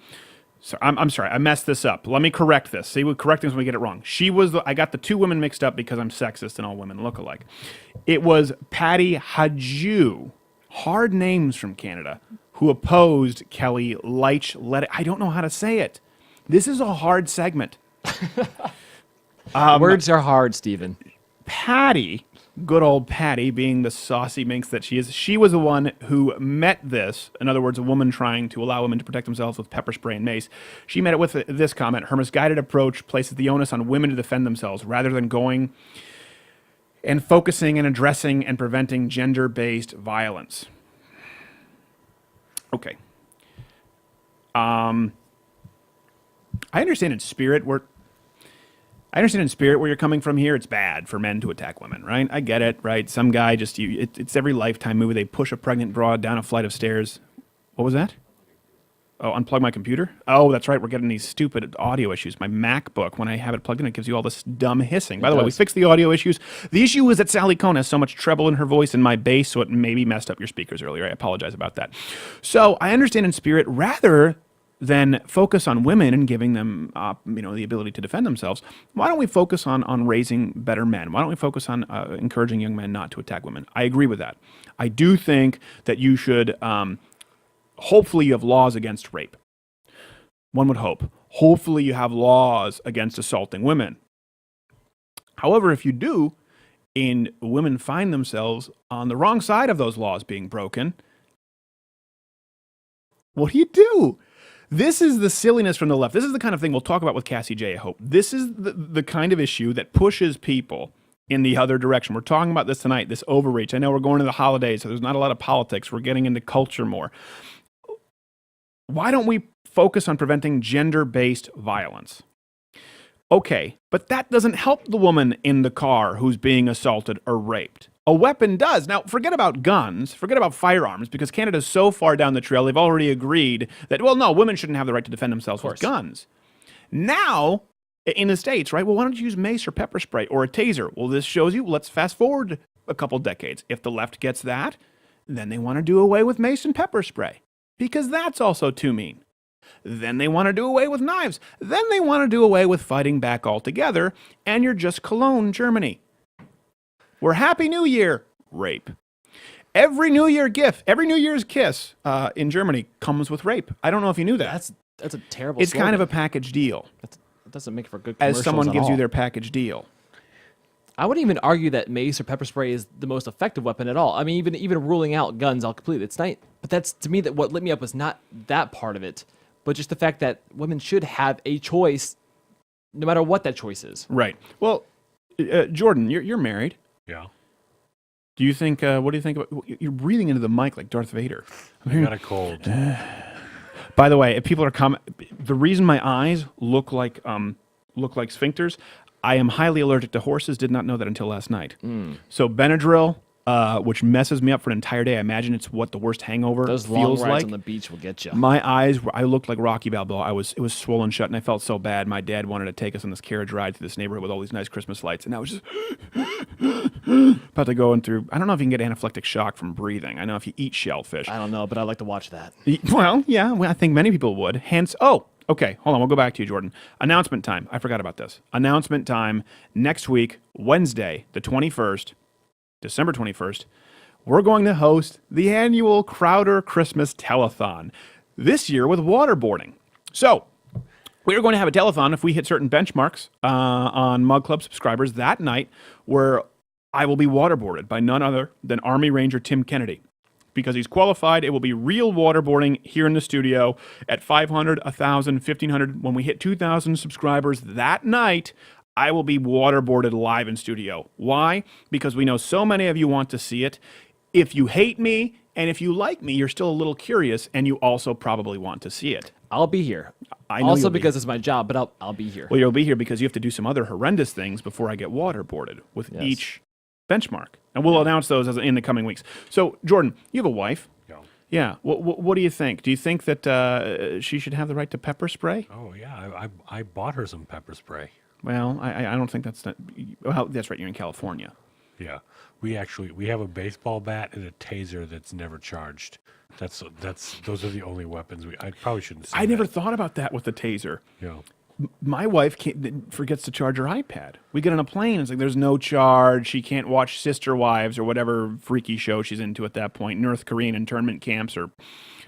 Speaker 5: So I'm sorry, I messed this up. Let me correct this. See, we correct things when we get it wrong. I got the two women mixed up because I'm sexist and all women look alike. It was Patty Haju, hard names from Canada, who opposed Kelly Lich. I don't know how to say it. This is a hard segment.
Speaker 4: Words are hard, Stephen.
Speaker 5: Patty, good old Patty, being the saucy minx that she is, she was the one who met this. In other words, a woman trying to allow women to protect themselves with pepper spray and mace. She met it with this comment: her misguided approach places the onus on women to defend themselves rather than going and focusing and addressing and preventing gender-based violence. Okay. I understand in spirit where you're coming from here. It's bad for men to attack women, right? I get it, right? Some guy it's every Lifetime movie. They push a pregnant broad down a flight of stairs. What was that? Oh, unplug my computer? Oh, that's right. We're getting these stupid audio issues. My MacBook, when I have it plugged in, it gives you all this dumb hissing. By the way, we fixed the audio issues. The issue is that Sally Kohn has so much treble in her voice and my bass, so it maybe messed up your speakers earlier. I apologize about that. So I understand in spirit, rather than focus on women and giving them the ability to defend themselves, why don't we focus on raising better men? Why don't we focus on encouraging young men not to attack women? I agree with that. I do think that you should, hopefully you have laws against rape. One would hope. Hopefully you have laws against assaulting women. However, if you do, and women find themselves on the wrong side of those laws being broken, what do? This is the silliness from the left. This is the kind of thing we'll talk about with Cassie, Jaye, I hope. This is the kind of issue that pushes people in the other direction. We're talking about this tonight, this overreach. I know we're going to the holidays, so there's not a lot of politics. We're getting into culture more. Why don't we focus on preventing gender-based violence? Okay, but that doesn't help the woman in the car who's being assaulted or raped. A weapon does. Now, forget about guns, forget about firearms, because Canada's so far down the trail, they've already agreed that, well, no, women shouldn't have the right to defend themselves with guns. Now, in the States, right, well, why don't you use mace or pepper spray or a taser? Well, this shows you, let's fast forward a couple decades. If the left gets that, then they want to do away with mace and pepper spray, because that's also too mean. Then they want to do away with knives. Then they want to do away with fighting back altogether, and you're just Cologne, Germany. We're Happy New Year, rape. Every New Year gift, every New Year's kiss in Germany comes with rape. I don't know if you knew that.
Speaker 4: That's a terrible
Speaker 5: It's
Speaker 4: slogan.
Speaker 5: kind of a package deal.
Speaker 4: That doesn't make for good commercials
Speaker 5: As someone
Speaker 4: at
Speaker 5: gives
Speaker 4: all.
Speaker 5: you their package deal.
Speaker 4: I wouldn't even argue that mace or pepper spray is the most effective weapon at all. I mean, even ruling out guns, I'll completely. It's not. But that's, to me, that what lit me up was not that part of it, but just the fact that women should have a choice, no matter what that choice is.
Speaker 5: Right. Well, Jordan, you're married.
Speaker 8: Yeah.
Speaker 5: Do you think? What do you think about? You're breathing into the mic like Darth Vader.
Speaker 8: I got a cold.
Speaker 5: By the way, if people are the reason my eyes look like sphincters, I am highly allergic to horses. Did not know that until last night. So Benadryl, which messes me up for an entire day. I imagine it's what the worst hangover
Speaker 4: Those
Speaker 5: feels
Speaker 4: long rides
Speaker 5: like.
Speaker 4: on the beach will get you.
Speaker 5: My eyes, I looked like Rocky Balboa. It was swollen shut, and I felt so bad. My dad wanted to take us on this carriage ride through this neighborhood with all these nice Christmas lights, and I was just about to go in through. I don't know if you can get anaphylactic shock from breathing. I know if you eat shellfish.
Speaker 4: I don't know, but I like to watch that.
Speaker 5: Well, yeah, I think many people would. Hence, okay, hold on. We'll go back to you, Jordan. Announcement time. I forgot about this. Announcement time next week, Wednesday, the 21st, December 21st. We're going to host the annual Crowder Christmas Telethon, this year with waterboarding. So, we're going to have a telethon if we hit certain benchmarks on Mug Club subscribers that night, where I will be waterboarded by none other than Army Ranger Tim Kennedy. Because he's qualified, it will be real waterboarding here in the studio at 500, 1,000, 1,500. When we hit 2,000 subscribers that night, I will be waterboarded live in studio. Why? Because we know so many of you want to see it. If you hate me and if you like me, you're still a little curious, and you also probably want to see it.
Speaker 4: I'll be here.
Speaker 5: I know
Speaker 4: also because it's my job, but I'll be here.
Speaker 5: Well, you'll be here because you have to do some other horrendous things before I get waterboarded with each benchmark. And we'll announce those in the coming weeks. So, Jordan, you have a wife. Yeah. What do you think? Do you think that she should have the right to pepper spray?
Speaker 8: Oh, yeah. I bought her some pepper spray.
Speaker 5: Well, I don't think that's... Well, that's right. You're in California.
Speaker 8: Yeah. We have a baseball bat and a taser that's never charged. Those are the only weapons I probably shouldn't say.
Speaker 5: I never thought about that with the taser.
Speaker 8: Yeah.
Speaker 5: My wife forgets to charge her iPad. We get on a plane, it's like there's no charge. She can't watch Sister Wives or whatever freaky show she's into at that point, North Korean internment camps or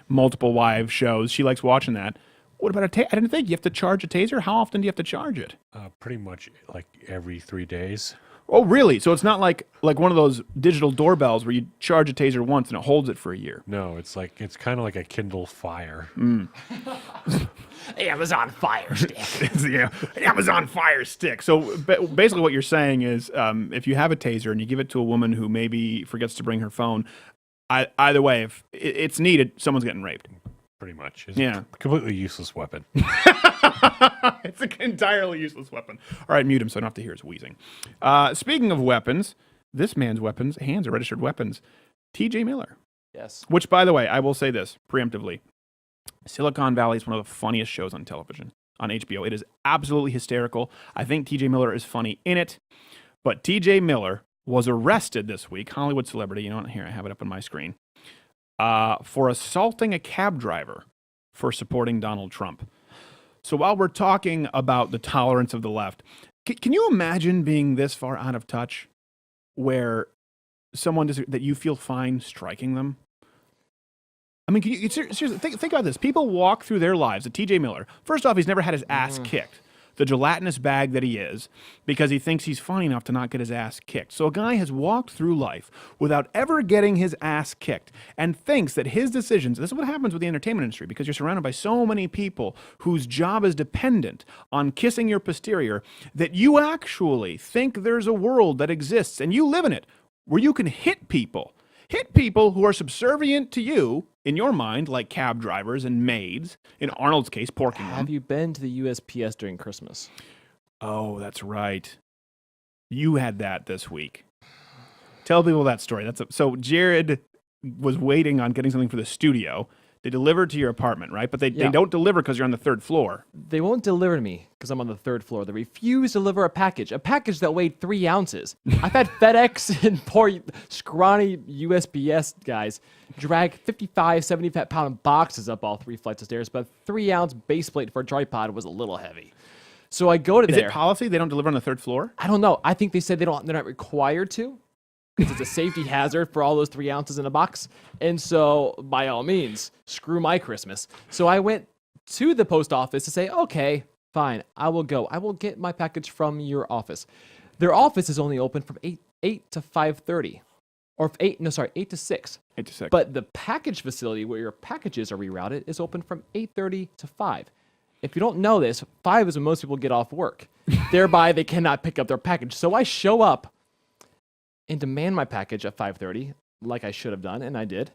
Speaker 5: multiple wives shows. She likes watching that. What about a taser? I didn't think you have to charge a taser. How often do you have to charge it?
Speaker 8: Pretty much like every 3 days.
Speaker 5: Oh, really? So it's not like one of those digital doorbells where you charge a taser once and it holds it for a year.
Speaker 8: No, it's kind of like a Kindle Fire.
Speaker 4: Amazon Fire Stick.
Speaker 5: Yeah, Amazon Fire Stick. So basically what you're saying is if you have a taser and you give it to a woman who maybe forgets to bring her phone, either way, if it's needed, someone's getting raped.
Speaker 8: Pretty much. It's a completely useless weapon.
Speaker 5: It's an entirely useless weapon. All right, mute him so I don't have to hear his wheezing. Speaking of weapons, this man's hands are registered weapons. TJ Miller.
Speaker 4: Yes.
Speaker 5: Which, by the way, I will say this preemptively. Silicon Valley is one of the funniest shows on television on HBO. It is absolutely hysterical. I think TJ Miller is funny in it. But TJ Miller was arrested this week, Hollywood celebrity, here I have it up on my screen, for assaulting a cab driver for supporting Donald Trump. So while we're talking about the tolerance of the left, can you imagine being this far out of touch where someone that you feel fine striking them? I mean, seriously, think about this. People walk through their lives. TJ Miller, first off, he's never had his ass kicked. The gelatinous bag that he is, because he thinks he's funny enough to not get his ass kicked. So a guy has walked through life without ever getting his ass kicked and thinks that his decisions, this is what happens with the entertainment industry, because you're surrounded by so many people whose job is dependent on kissing your posterior, that you actually think there's a world that exists, and you live in it, where you can hit people who are subservient to you, in your mind, like cab drivers and maids, in Arnold's case, porking them.
Speaker 4: Have you been to the USPS during Christmas?
Speaker 5: Oh, that's right. You had that this week. Tell people that story. So Jared was waiting on getting something for the studio. They deliver to your apartment, right? But they don't deliver because you're on the third floor.
Speaker 4: They won't deliver to me because I'm on the third floor. They refuse to deliver a package that weighed 3 ounces. I've had FedEx and poor scrawny USPS guys drag 55, 70-pound boxes up all 3 flights of stairs, but a 3-ounce base plate for a tripod was a little heavy. So I go to
Speaker 5: there. Is it policy they don't deliver on the third floor?
Speaker 4: I don't know. I think they said they're not required to. Because it's a safety hazard for all those 3 ounces in a box. And so, by all means, screw my Christmas. So I went to the post office to say, okay, fine, I will go. I will get my package from your office. Their office is only open from 8 to 5:30. Or 8 to 6.
Speaker 5: 8 to 6.
Speaker 4: But the package facility where your packages are rerouted is open from 8:30 to 5. If you don't know this, 5 is when most people get off work. Thereby, they cannot pick up their package. So I show up and demand my package at 5:30, like I should have done, and I did.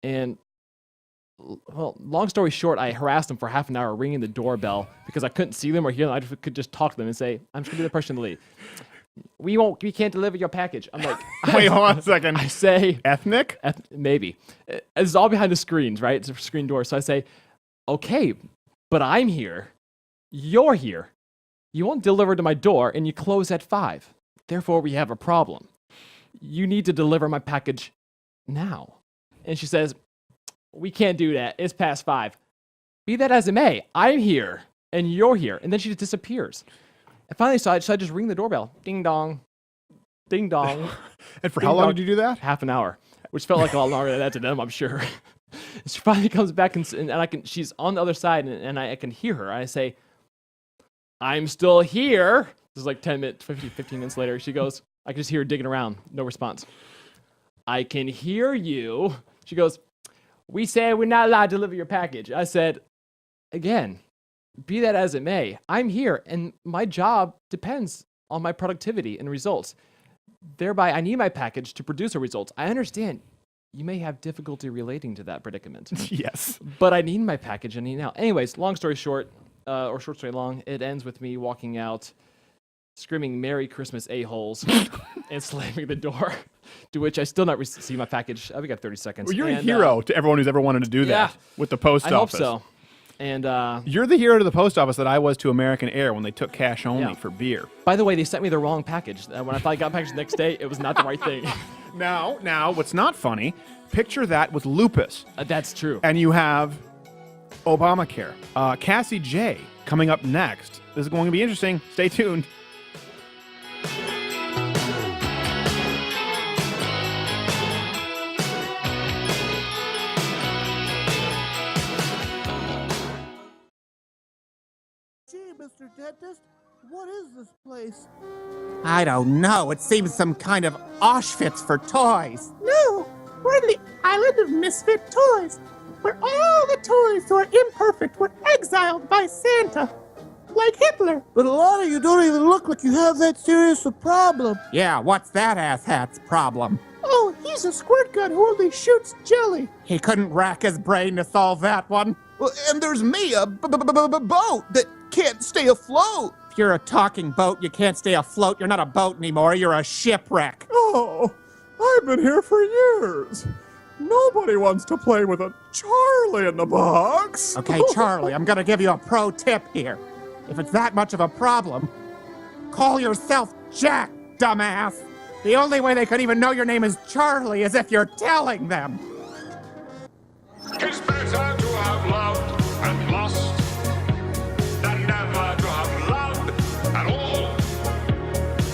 Speaker 4: And, well, long story short, I harassed them for half an hour ringing the doorbell because I couldn't see them or hear them. I could just talk to them and say, I'm just going to be the person to leave. We can't deliver your package. I'm like,
Speaker 5: Wait, hold on a second.
Speaker 4: I say,
Speaker 5: ethnic?
Speaker 4: Maybe. It's all behind the screens, right? It's a screen door. So I say, okay, but I'm here. You're here. You won't deliver to my door, and you close at 5. Therefore, we have a problem. You need to deliver my package now. And she says, we can't do that. It's past 5. Be that as it may, I'm here, and you're here. And then she just disappears. And finally, so I just ring the doorbell. Ding dong. Ding dong.
Speaker 5: And for how long did you do that?
Speaker 4: Half an hour, which felt like a lot longer than that to them, I'm sure. She finally comes back, and she's on the other side, and I can hear her. I say, I'm still here. This is like 10 minutes, 15 minutes later. She goes, I can just hear her digging around. No response. I can hear you. She goes, we said we're not allowed to deliver your package. I said, again, be that as it may, I'm here, and my job depends on my productivity and results. Thereby, I need my package to produce a result. I understand you may have difficulty relating to that predicament.
Speaker 5: Yes.
Speaker 4: But I need my package, I need now. Anyways, long story short, or short story long, it ends with me walking out, screaming Merry Christmas a-holes, and slamming the door, to which I still not receive my package. We got 30 seconds.
Speaker 5: Well, you're a hero to everyone who's ever wanted to do that with the post office.
Speaker 4: I hope so. And
Speaker 5: you're the hero to the post office that I was to American Air when they took cash only for beer.
Speaker 4: By the way, they sent me the wrong package. When I thought I got package the next day, it was not the right thing.
Speaker 5: Now, what's not funny, picture that with lupus.
Speaker 4: That's true.
Speaker 5: And you have Obamacare. Cassie Jaye coming up next. This is going to be interesting. Stay tuned.
Speaker 12: Gee, Mr. Dentist, what is this place?
Speaker 3: I don't know. It seems some kind of Auschwitz for toys.
Speaker 13: No, we're in the island of misfit toys, where all the toys who are imperfect were exiled by Santa, like Hitler.
Speaker 12: But a lot of you don't even look like you have that serious a problem.
Speaker 3: Yeah, what's that asshat's problem?
Speaker 13: Oh, he's a squirt gun who only shoots jelly.
Speaker 3: He couldn't rack his brain to solve that one.
Speaker 12: Well, and there's me, a boat that can't stay afloat.
Speaker 3: If you're a talking boat, you can't stay afloat. You're not a boat anymore. You're a shipwreck.
Speaker 10: Oh, I've been here for years. Nobody wants to play with a Charlie in the box.
Speaker 3: Okay, Charlie, I'm gonna give you a pro tip here. If it's that much of a problem, call yourself Jack, dumbass. The only way they could even know your name is Charlie is if you're telling them.
Speaker 6: It's better to have loved and lost than never to have loved at all.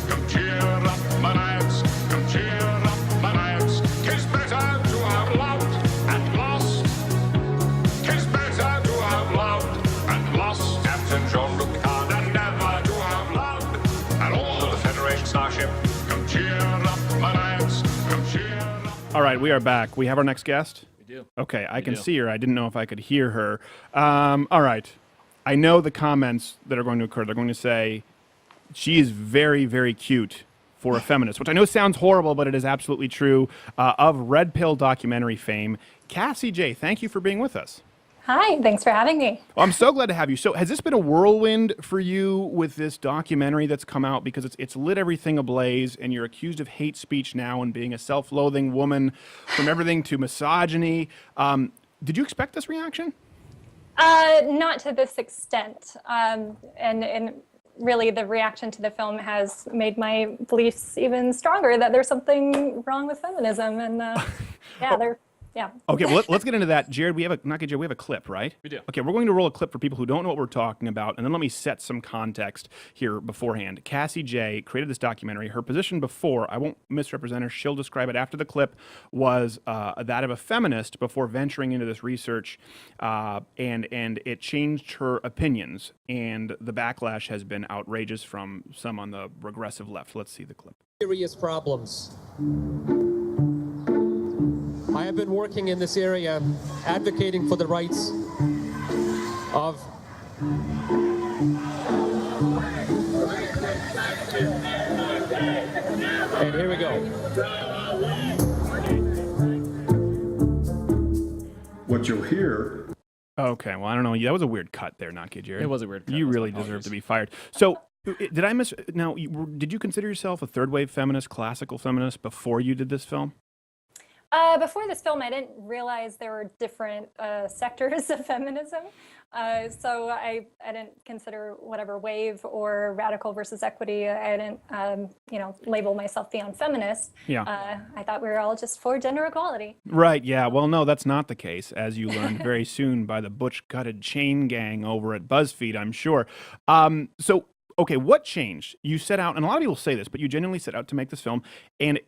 Speaker 6: Come cheer up my lads, come cheer up my lads. 'Tis better to have loved and lost. 'Tis better to have loved and lost. Captain Jean-Luc Picard and never to have loved at all. To the Federation starship, come cheer up my lads, come cheer up.
Speaker 5: All right, we are back. We have our next guest.
Speaker 4: Do.
Speaker 5: Okay, I can see her. I didn't know if I could hear her. All right. I know the comments that are going to occur. They're going to say, she is very, very cute for a feminist, which I know sounds horrible, but it is absolutely true. Of Red Pill documentary fame, Cassie Jaye, thank you for being with us.
Speaker 14: Hi, thanks for having me.
Speaker 5: Well, I'm so glad to have you. So has this been a whirlwind for you with this documentary that's come out? Because it's lit everything ablaze, and you're accused of hate speech now and being a self-loathing woman, from everything to misogyny. Did you expect this reaction?
Speaker 14: Not to this extent. And really the reaction to the film has made my beliefs even stronger that there's something wrong with feminism. And yeah.
Speaker 5: Okay, well, let's get into that. Jared, we have a clip, right?
Speaker 4: We do.
Speaker 5: Okay, we're going to roll a clip for people who don't know what we're talking about, and then let me set some context here beforehand. Cassie Jaye created this documentary. Her position before, I won't misrepresent her, she'll describe it after the clip, was that of a feminist before venturing into this research, and it changed her opinions, and the backlash has been outrageous from some on the regressive left. Let's see the clip.
Speaker 17: Serious problems. I have been working in this area advocating for the rights of and here we go.
Speaker 19: What you'll hear.
Speaker 5: Okay, well, I don't know. That was a weird cut there, not Jared.
Speaker 4: It was a weird cut.
Speaker 5: You really deserve to be fired. So Did I miss? Now, did you consider yourself a third wave feminist, classical feminist before you did this film?
Speaker 14: Before this film, I didn't realize there were different sectors of feminism. So I didn't consider whatever wave or radical versus equity. I didn't, label myself beyond feminist.
Speaker 5: Yeah.
Speaker 14: I thought we were all just for gender equality.
Speaker 5: Right, yeah. Well, no, that's not the case, as you learned very soon by the butch-gutted chain gang over at BuzzFeed, I'm sure. So, okay, what changed? You set out, and a lot of people say this, but you genuinely set out to make this film, and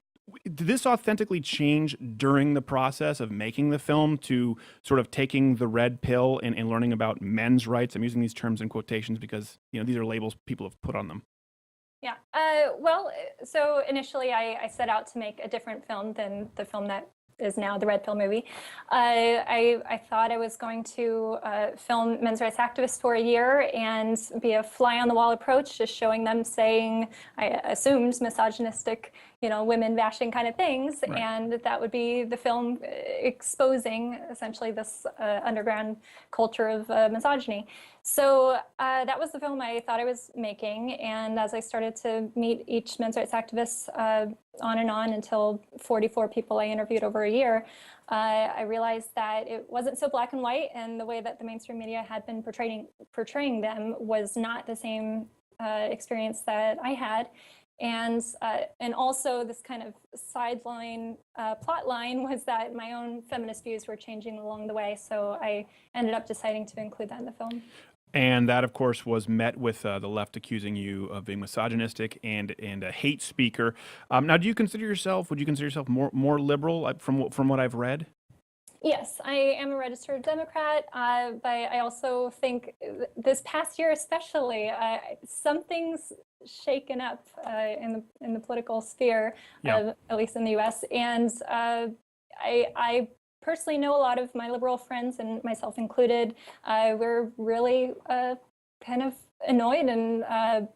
Speaker 5: did this authentically change during the process of making the film to sort of taking the red pill and learning about men's rights? I'm using these terms in quotations because, these are labels people have put on them.
Speaker 14: Yeah. So initially I set out to make a different film than the film that is now the Red Pill movie. I thought I was going to film men's rights activists for a year and be a fly on the wall approach, just showing them saying, I assumed, misogynistic, women bashing kind of things. Right. And that would be the film exposing essentially this underground culture of misogyny. So that was the film I thought I was making. And as I started to meet each men's rights activist on and on until 44 people I interviewed over a year, I realized that it wasn't so black and white, and the way that the mainstream media had been portraying them was not the same experience that I had. And also this kind of sideline plot line was that my own feminist views were changing along the way. So I ended up deciding to include that in the film.
Speaker 5: And that, of course, was met with the left accusing you of being misogynistic and a hate speaker. Now, would you consider yourself more liberal from what I've read?
Speaker 14: Yes, I am a registered Democrat, but I also think this past year especially, something's shaken up in the political sphere, at least in the U.S. And I personally know a lot of my liberal friends, and myself included, we're really kind of annoyed and,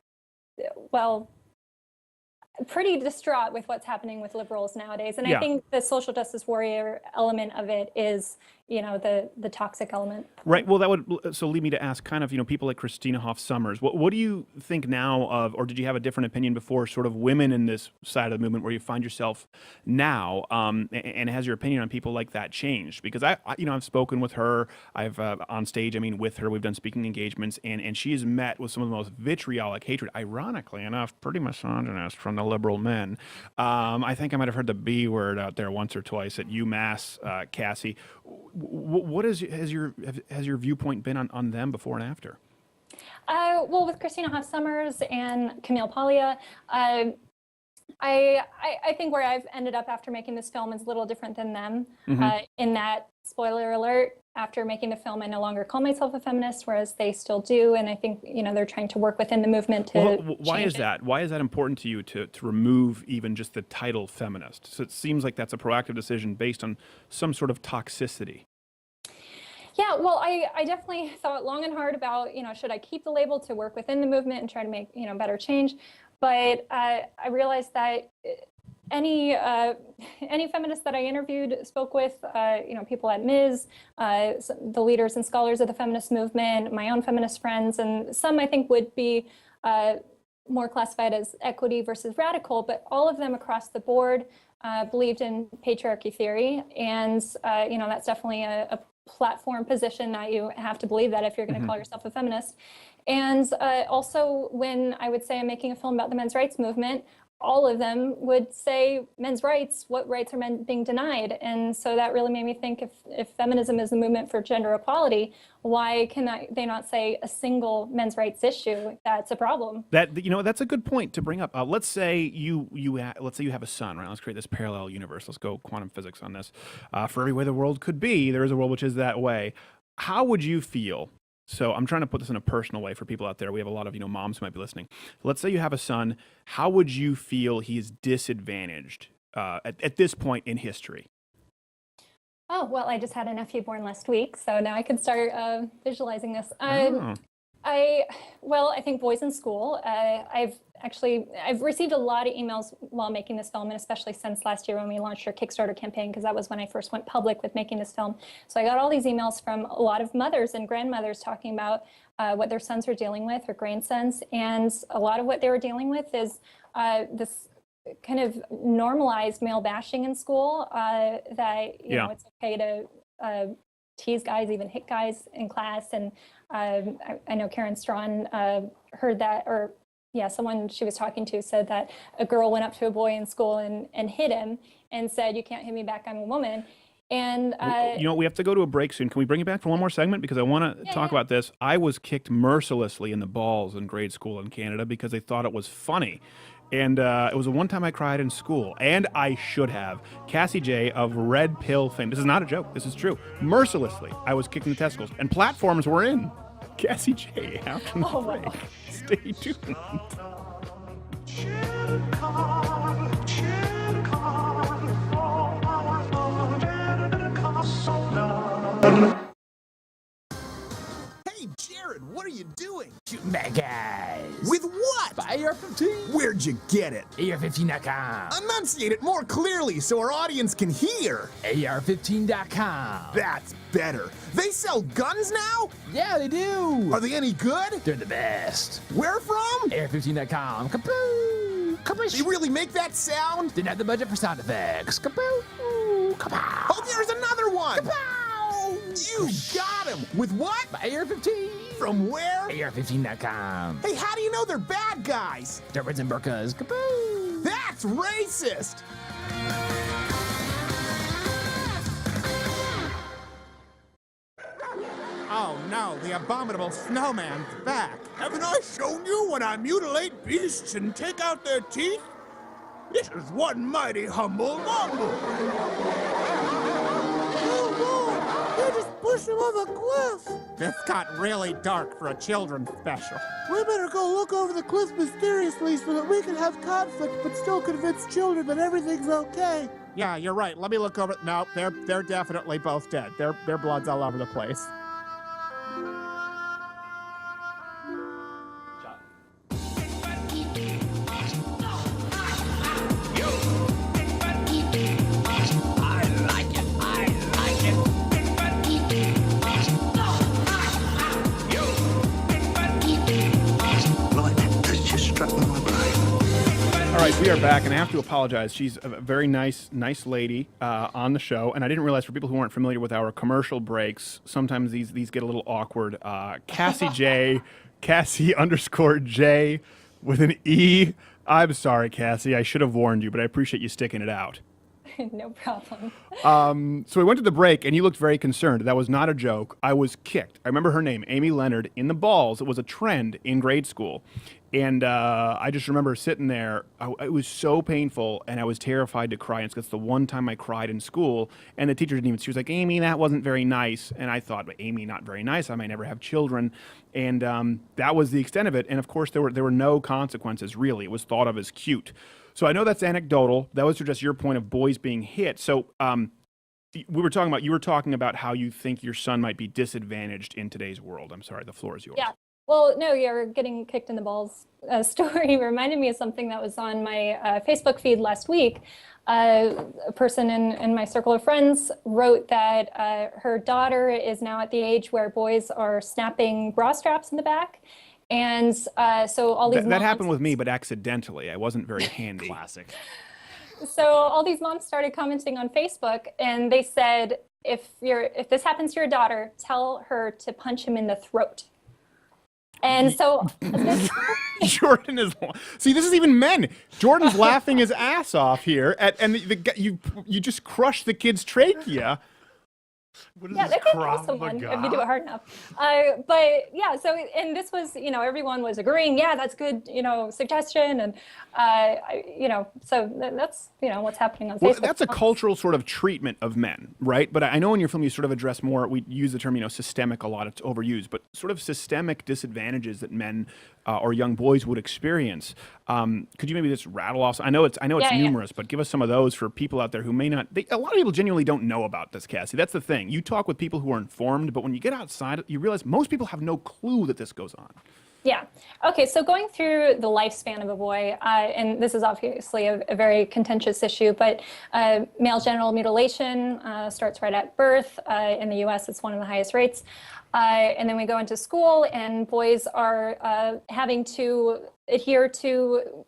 Speaker 14: pretty distraught with what's happening with liberals nowadays. And I think the social justice warrior element of it is, the toxic element.
Speaker 5: Right. Well, that would lead me to ask kind of, people like Christina Hoff Sommers. What do you think now of, or did you have a different opinion before, sort of women in this side of the movement where you find yourself now? And has your opinion on people like that changed? Because I've spoken with her. I've on stage, with her, we've done speaking engagements, and she is met with some of the most vitriolic hatred, ironically enough, pretty misogynist from the liberal men. I think I might have heard the B word out there once or twice at UMass, Cassie. What has your viewpoint been on them before and after?
Speaker 14: Well, with Christina Hoff Sommers and Camille Paglia, I think where I've ended up after making this film is a little different than them. In that, spoiler alert, after making the film, I no longer call myself a feminist, whereas they still do. And I think, they're trying to work within the movement to
Speaker 5: why is that? Why is that important to you to remove even just the title feminist? So it seems like that's a proactive decision based on some sort of toxicity.
Speaker 14: Yeah, well, I definitely thought long and hard about, should I keep the label to work within the movement and try to make, better change? But I realized that any feminist that I interviewed, spoke with, people at Ms., the leaders and scholars of the feminist movement, my own feminist friends, and some I think would be more classified as equity versus radical, but all of them across the board believed in patriarchy theory. And, that's definitely a platform position that you have to believe that if you're going to call yourself a feminist. And also when I would say I'm making a film about the men's rights movement, all of them would say men's rights, what rights are men being denied? And so that really made me think if feminism is the movement for gender equality, why can they not say a single men's rights issue? That's a problem.
Speaker 5: That's a good point to bring up. Let's say you have a son, right? Let's create this parallel universe. Let's go quantum physics on this. For every way the world could be, there is a world which is that way. How would you feel? So I'm trying to put this in a personal way for people out there. We have a lot of, moms who might be listening. Let's say you have a son. How would you feel he's disadvantaged at this point in history?
Speaker 14: Oh, well, I just had a nephew born last week, so now I can start visualizing this. I think boys in school. I've received a lot of emails while making this film, and especially since last year when we launched our Kickstarter campaign, because that was when I first went public with making this film. So I got all these emails from a lot of mothers and grandmothers talking about what their sons are dealing with, or grandsons. And a lot of what they were dealing with is this kind of normalized male bashing in school, that, you know, it's okay to tease guys, even hit guys in class. And I know Karen Strawn heard that, or someone she was talking to said that a girl went up to a boy in school and hit him and said, "You can't hit me back, I'm a woman." And
Speaker 5: you know, we have to go to a break soon. Can we bring it back for one more segment? Because I want to talk about this. I was kicked mercilessly in the balls in grade school in Canada because they thought it was funny. And it was the one time I cried in school, and I should have. Cassie Jaye of Red Pill fame. This is not a joke. This is true. Mercilessly, I was kicked in the testicles, and platforms were in. Cassie Jaye after the break.
Speaker 14: Wow.
Speaker 5: Stay tuned.
Speaker 11: Hey, Jared, what are you doing?
Speaker 15: Shooting bad guys.
Speaker 11: With what?
Speaker 15: By AR-15.
Speaker 11: Where'd you get it?
Speaker 15: AR-15.com.
Speaker 11: Enunciate it more clearly so our audience can hear.
Speaker 15: AR-15.com.
Speaker 11: That's better. They sell guns now?
Speaker 15: Yeah, they do.
Speaker 11: Are they any good?
Speaker 15: They're the best.
Speaker 11: Where from?
Speaker 15: AR-15.com. Kapoo. Kapoosh.
Speaker 11: They really make that sound?
Speaker 15: Didn't have the budget for sound effects. Kapoo. Kapow.
Speaker 11: Oh, there's another one.
Speaker 15: Kapow.
Speaker 11: You got him. With what?
Speaker 15: By AR-15.
Speaker 11: From where?
Speaker 15: AR-15.com.
Speaker 11: Hey, how do you know they're bad guys?
Speaker 15: Turbans and burkas. Kapoo.
Speaker 11: That's racist.
Speaker 3: Oh no, the abominable snowman's back.
Speaker 10: Haven't I shown you when I mutilate beasts and take out their teeth? This is one mighty humble mumble.
Speaker 13: Oh, no, you just pushed him off a cliff.
Speaker 3: This got really dark for a children's special.
Speaker 13: We better go look over the cliff mysteriously so that we can have conflict but still convince children that everything's okay.
Speaker 3: Yeah, you're right. Let me look over. No, they're definitely both dead. Their blood's all over the place.
Speaker 5: All right, we are back, and I have to apologize. She's a very nice lady on the show, and I didn't realize, for people who aren't familiar with our commercial breaks, sometimes these get a little awkward. Cassie Jaye, Cassie_J with an E. I'm sorry, Cassie. I should have warned you, but I appreciate you sticking it out.
Speaker 14: No problem.
Speaker 5: So we went to the break, and you looked very concerned. That was not a joke. I was kicked. I remember her name, Amy Leonard, in the balls. It was a trend in grade school. And I just remember sitting there. It was so painful, and I was terrified to cry. It's the one time I cried in school, and the teacher didn't even. She was like, "Amy, that wasn't very nice." And I thought, "But Amy, not very nice. I might never have children." And that was the extent of it. And of course, there were no consequences. Really, it was thought of as cute. So I know that's anecdotal. That was just your point of boys being hit. So you were talking about how you think your son might be disadvantaged in today's world. I'm sorry, the floor is yours.
Speaker 14: Yeah. Well, no, you're getting kicked in the balls story reminded me of something that was on my Facebook feed last week. A person in my circle of friends wrote that her daughter is now at the age where boys are snapping bra straps in the back. And so all these
Speaker 5: that happened with me, but accidentally. I wasn't very handy.
Speaker 4: Classic.
Speaker 14: So all these moms started commenting on Facebook, and they said, if this happens to your daughter, tell her to punch him in the throat. And so
Speaker 5: Jordan is. See, this is even men. Jordan's laughing his ass off here, and you just crush the kid's trachea.
Speaker 14: Yeah, that can kill someone if you do it hard enough. But yeah, so, and this was, everyone was agreeing, yeah, that's good, suggestion. And, so that's, what's happening on Facebook.
Speaker 5: Well, that's a cultural sort of treatment of men, right? But I know in your film you sort of address more, we use the term, systemic a lot, it's overused, but sort of systemic disadvantages that men or young boys would experience. Could you maybe just rattle off? I know it's numerous, but give us some of those for people out there who may not. A lot of people genuinely don't know about this, Cassie. That's the thing. You talk with people who are informed, but when you get outside, you realize most people have no clue that this goes on.
Speaker 14: Yeah. Okay, so going through the lifespan of a boy, and this is obviously a very contentious issue, but male genital mutilation starts right at birth. In the US, it's one of the highest rates. And then we go into school, and boys are having to adhere to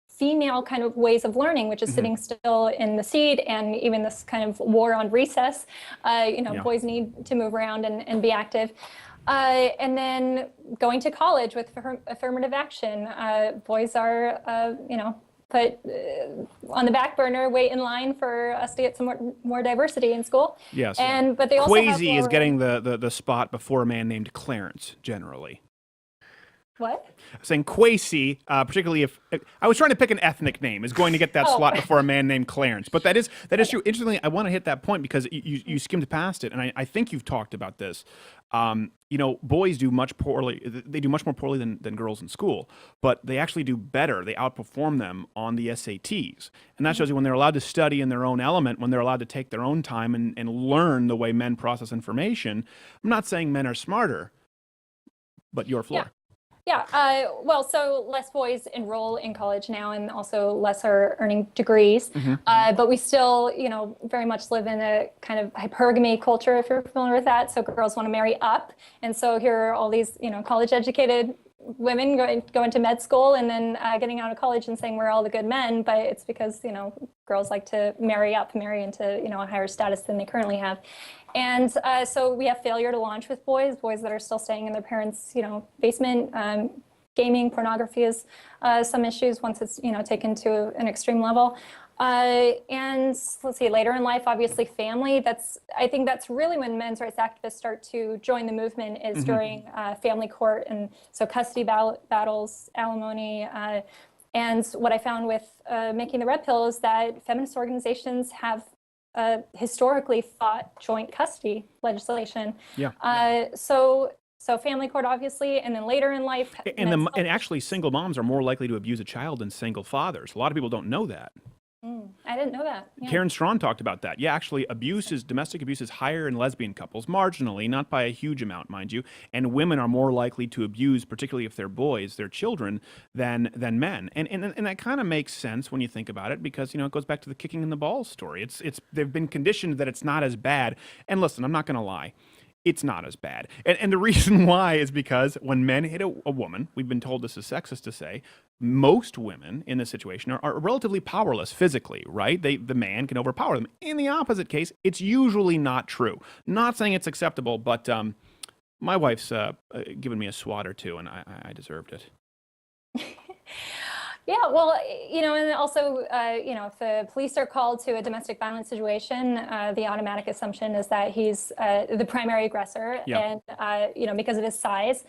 Speaker 14: female kind of ways of learning, which is sitting still in the seat, and even this kind of war on recess. Boys need to move around and be active. And then going to college with affirmative action. Boys are, put on the back burner, wait in line for us to get some more diversity in school.
Speaker 5: Yes.
Speaker 14: But they also have
Speaker 5: Kwasi is
Speaker 14: more-
Speaker 5: getting the spot before a man named Clarence, generally.
Speaker 14: What?
Speaker 5: I'm saying Kwasi, particularly if I was trying to pick an ethnic name, is going to get that slot before a man named Clarence. But that is true. Interestingly, I want to hit that point because you skimmed past it, and I think you've talked about this. Boys do much poorly. They do much more poorly than girls in school, but they actually do better. They outperform them on the SATs, and that shows you when they're allowed to study in their own element, when they're allowed to take their own time and learn the way men process information. I'm not saying men are smarter, but your floor.
Speaker 14: Yeah, so less boys enroll in college now, and also less are earning degrees. But we still, very much live in a kind of hypergamy culture, if you're familiar with that. So girls want to marry up. And so here are all these, college-educated women going to med school and then getting out of college and saying we're all the good men. But it's because, girls like to marry into, a higher status than they currently have. And so we have failure to launch with boys that are still staying in their parents', basement. Gaming, pornography is some issues once it's, taken to an extreme level. And let's see, later in life, obviously family. I think that's really when men's rights activists start to join the movement is during family court. And so custody battles, alimony. And what I found with making the red pill is that feminist organizations have historically fought joint custody legislation.
Speaker 5: Yeah.
Speaker 14: So family court, obviously, and then later in life.
Speaker 5: And actually, single moms are more likely to abuse a child than single fathers. A lot of people don't know that.
Speaker 14: I didn't know that. Yeah.
Speaker 5: Karen Strawn talked about that. Yeah, actually, domestic abuse is higher in lesbian couples, marginally, not by a huge amount, mind you. And women are more likely to abuse, particularly if they're boys, their children, than men. And that kind of makes sense when you think about it, because it goes back to the kicking in the balls story. They've been conditioned that it's not as bad. And listen, I'm not going to lie. It's not as bad. And the reason why is because when men hit a woman, we've been told this is sexist to say, most women in this situation are relatively powerless physically, right? The man can overpower them. In the opposite case, it's usually not true. Not saying it's acceptable, but my wife's given me a swat or two, and I deserved it.
Speaker 14: Yeah, well, and also, if the police are called to a domestic violence situation, the automatic assumption is that he's the primary aggressor.
Speaker 5: Yeah.
Speaker 14: And, because of his size,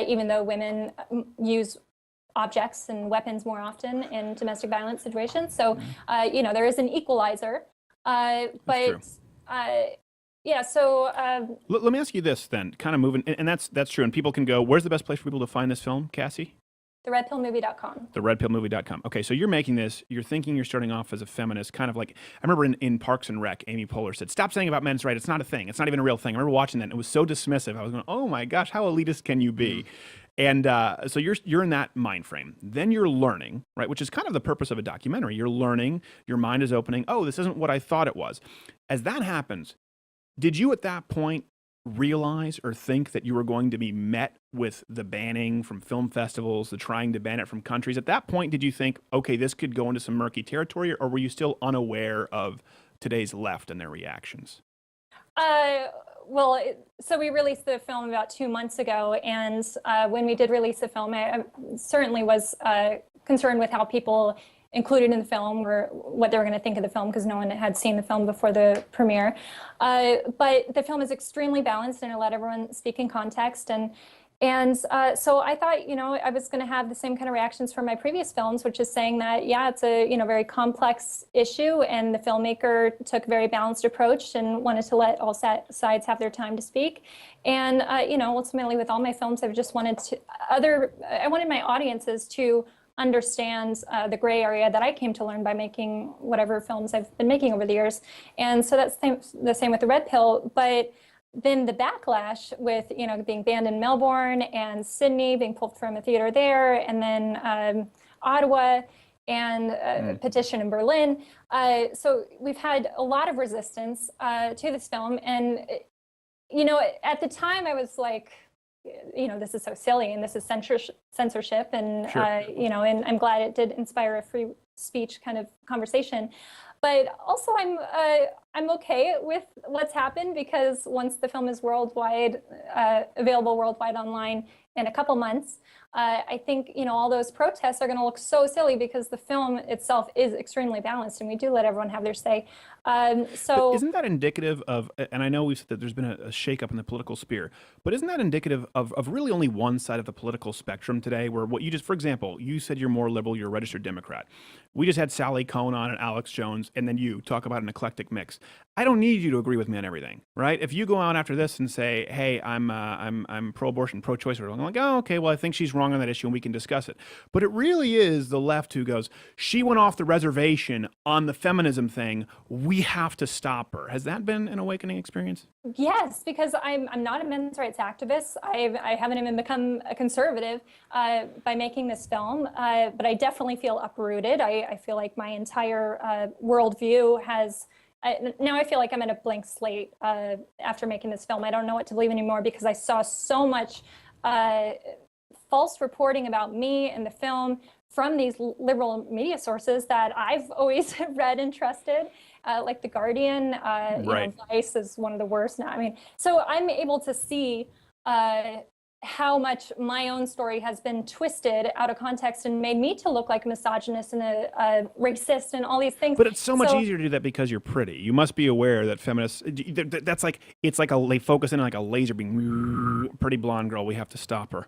Speaker 14: even though women use objects and weapons more often in domestic violence situations. So, there is an equalizer. But yeah, so.
Speaker 5: Let me ask you this then, kind of moving, and that's true. And people can go, where's the best place for people to find this film, Cassie?
Speaker 14: TheRedPillMovie.com.
Speaker 5: TheRedPillMovie.com. Okay, so you're making this, you're thinking you're starting off as a feminist, kind of like, I remember in Parks and Rec, Amy Poehler said, stop saying about men's rights, it's not a thing, it's not even a real thing. I remember watching that, and it was so dismissive. I was going, oh my gosh, how elitist can you be? And so you're in that mind frame. Then you're learning, right, which is kind of the purpose of a documentary. You're learning, your mind is opening, oh, this isn't what I thought it was. As that happens, did you at that point realize or think that you were going to be met with the banning from film festivals, the trying to ban it from countries? At that point, did you think, okay, this could go into some murky territory, or were you still unaware of today's left and their reactions?
Speaker 14: So we released the film about 2 months ago, and when we did release the film, I certainly was concerned with how people included in the film or what they were going to think of the film, because no one had seen the film before the premiere. But the film is extremely balanced and it let everyone speak in context. And so I thought, I was going to have the same kind of reactions from my previous films, which is saying that, yeah, it's a, very complex issue, and the filmmaker took a very balanced approach and wanted to let all sides have their time to speak. And, ultimately with all my films, I've just wanted I wanted my audiences to understand the gray area that I came to learn by making whatever films I've been making over the years. And so that's the same with The Red Pill. But then the backlash with, being banned in Melbourne and Sydney, being pulled from a theater there, and then Ottawa, and a petition in Berlin. So we've had a lot of resistance to this film. And, at the time I was like, this is so silly and this is censorship. And,
Speaker 5: Sure.
Speaker 14: And I'm glad it did inspire a free speech kind of conversation. But also I'm okay with what's happened, because once the film is available worldwide online in a couple months, I think, all those protests are going to look so silly, because the film itself is extremely balanced and we do let everyone have their say. So
Speaker 5: But isn't that indicative of, and I know we've said that there's been a shakeup in the political sphere, but isn't that indicative of really only one side of the political spectrum today, where what you just, for example, you said you're more liberal, you're a registered Democrat. We just had Sally Kohn on and Alex Jones, and then you talk about an eclectic mix. I don't need you to agree with me on everything, right? If you go out after this and say, hey, I'm pro-abortion, pro-choice, I'm like, oh, okay, well, I think she's wrong on that issue and we can discuss it. But it really is the left who goes, she went off the reservation on the feminism thing, we have to stop her. Has that been an awakening experience?
Speaker 14: yes, because I'm not a men's rights activist. I haven't even become a conservative by making this film, but I definitely feel uprooted. I feel like my entire worldview has. Now I feel like I'm at a blank slate after making this film. I don't know what to believe anymore, because I saw so much false reporting about me and the film from these liberal media sources that I've always read and trusted, like The Guardian.
Speaker 5: Right.
Speaker 14: Vice is one of the worst now. I mean, so I'm able to see how much my own story has been twisted out of context and made me to look like a misogynist and a racist and all these things.
Speaker 5: But it's so much easier to do that because you're pretty. You must be aware that feminists, that's like, it's like they focus in like a laser beam, pretty blonde girl, we have to stop her.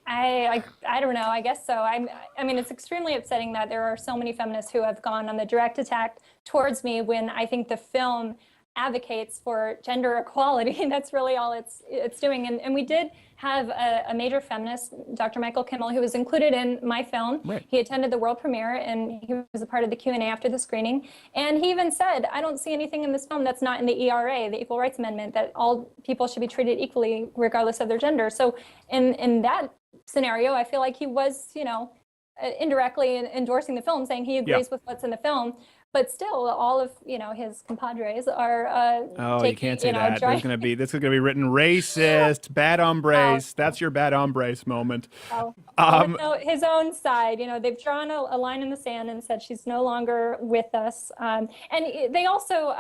Speaker 14: I don't know. I guess so. I mean, it's extremely upsetting that there are so many feminists who have gone on the direct attack towards me, when I think the film advocates for gender equality. That's really all it's doing. And we did have a major feminist, Dr. Michael Kimmel, who was included in my film.
Speaker 5: Right.
Speaker 14: He attended the world premiere and he was a part of the Q&A after the screening. And he even said, I don't see anything in this film that's not in the ERA, the Equal Rights Amendment, that all people should be treated equally regardless of their gender. So in that scenario, I feel like he was, indirectly endorsing the film, saying he agrees with what's in the film. But still, all of his compadres are
Speaker 5: Oh,
Speaker 14: taking,
Speaker 5: you can't say that.
Speaker 14: dry-
Speaker 5: This is gonna be written racist, bad hombres. That's your bad hombres moment.
Speaker 14: Well, his own side, they've drawn a line in the sand and said she's no longer with us. And they also,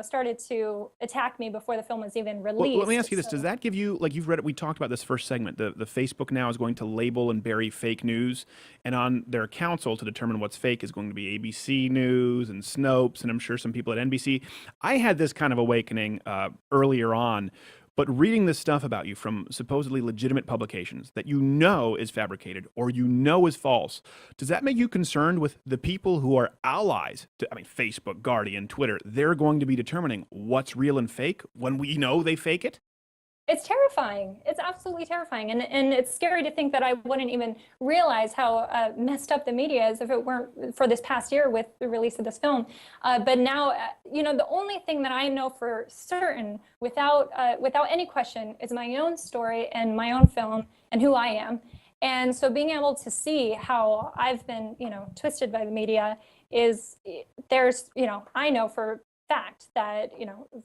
Speaker 14: started to attack me before the film was even released.
Speaker 5: Well, let me ask you this: does that give you, like, you've read it? We talked about this first segment. The Facebook now is going to label and bury fake news, and on their council to determine what's fake is going to be ABC News and Snopes, and I'm sure some people at NBC. I had this kind of awakening earlier on, but reading this stuff about you from supposedly legitimate publications that is fabricated or is false, does that make you concerned with the people who are allies to, Facebook, Guardian, Twitter? They're going to be determining what's real and fake when we know they fake it?
Speaker 14: It's terrifying. It's absolutely terrifying. And it's scary to think that I wouldn't even realize how messed up the media is if it weren't for this past year with the release of this film. But now, the only thing that I know for certain, without any question, is my own story and my own film and who I am. And so being able to see how I've been, twisted by the media I know for fact that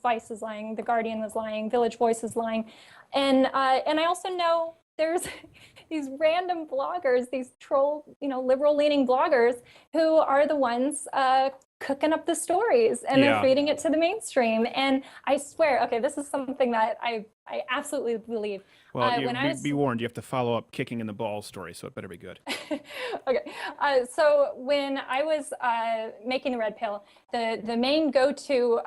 Speaker 14: Vice is lying, The Guardian is lying, Village Voice is lying, and I also know there's these random bloggers, these troll, liberal-leaning bloggers who are the ones cooking up the stories and they're feeding it to the mainstream. And I swear, okay, this is something that I absolutely believe.
Speaker 5: Well, be warned, you have to follow up kicking in the balls story, so it better be good.
Speaker 14: Okay, so when I was making the Red Pill, the main go-to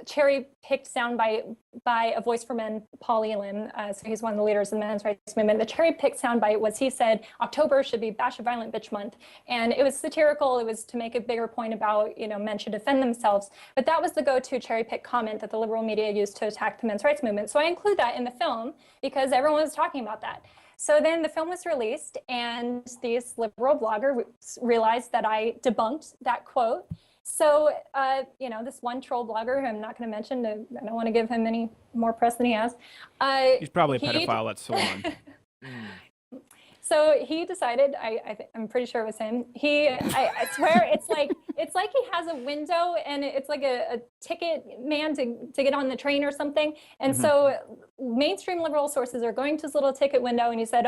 Speaker 14: cherry-picked soundbite by a Voice for Men, Paul Elam, so he's one of the leaders of the men's rights movement. The cherry-picked soundbite was, he said, October should be Bash a Violent Bitch Month. And it was satirical. It was to make a bigger point about, men should defend themselves. But that was the go-to cherry-picked comment that the liberal media used to attack the men's rights movement. So I include that in the film because everyone was talking about that. So then the film was released and these liberal bloggers realized that I debunked that quote. So, this one troll blogger who I'm not going to mention, I don't want to give him any more press than he has.
Speaker 5: He's probably a pedophile at Salon.
Speaker 14: So he decided, I'm pretty sure it was him. I swear it's like he has a window and it's like a ticket man to get on the train or something. And so mainstream liberal sources are going to his little ticket window and he said,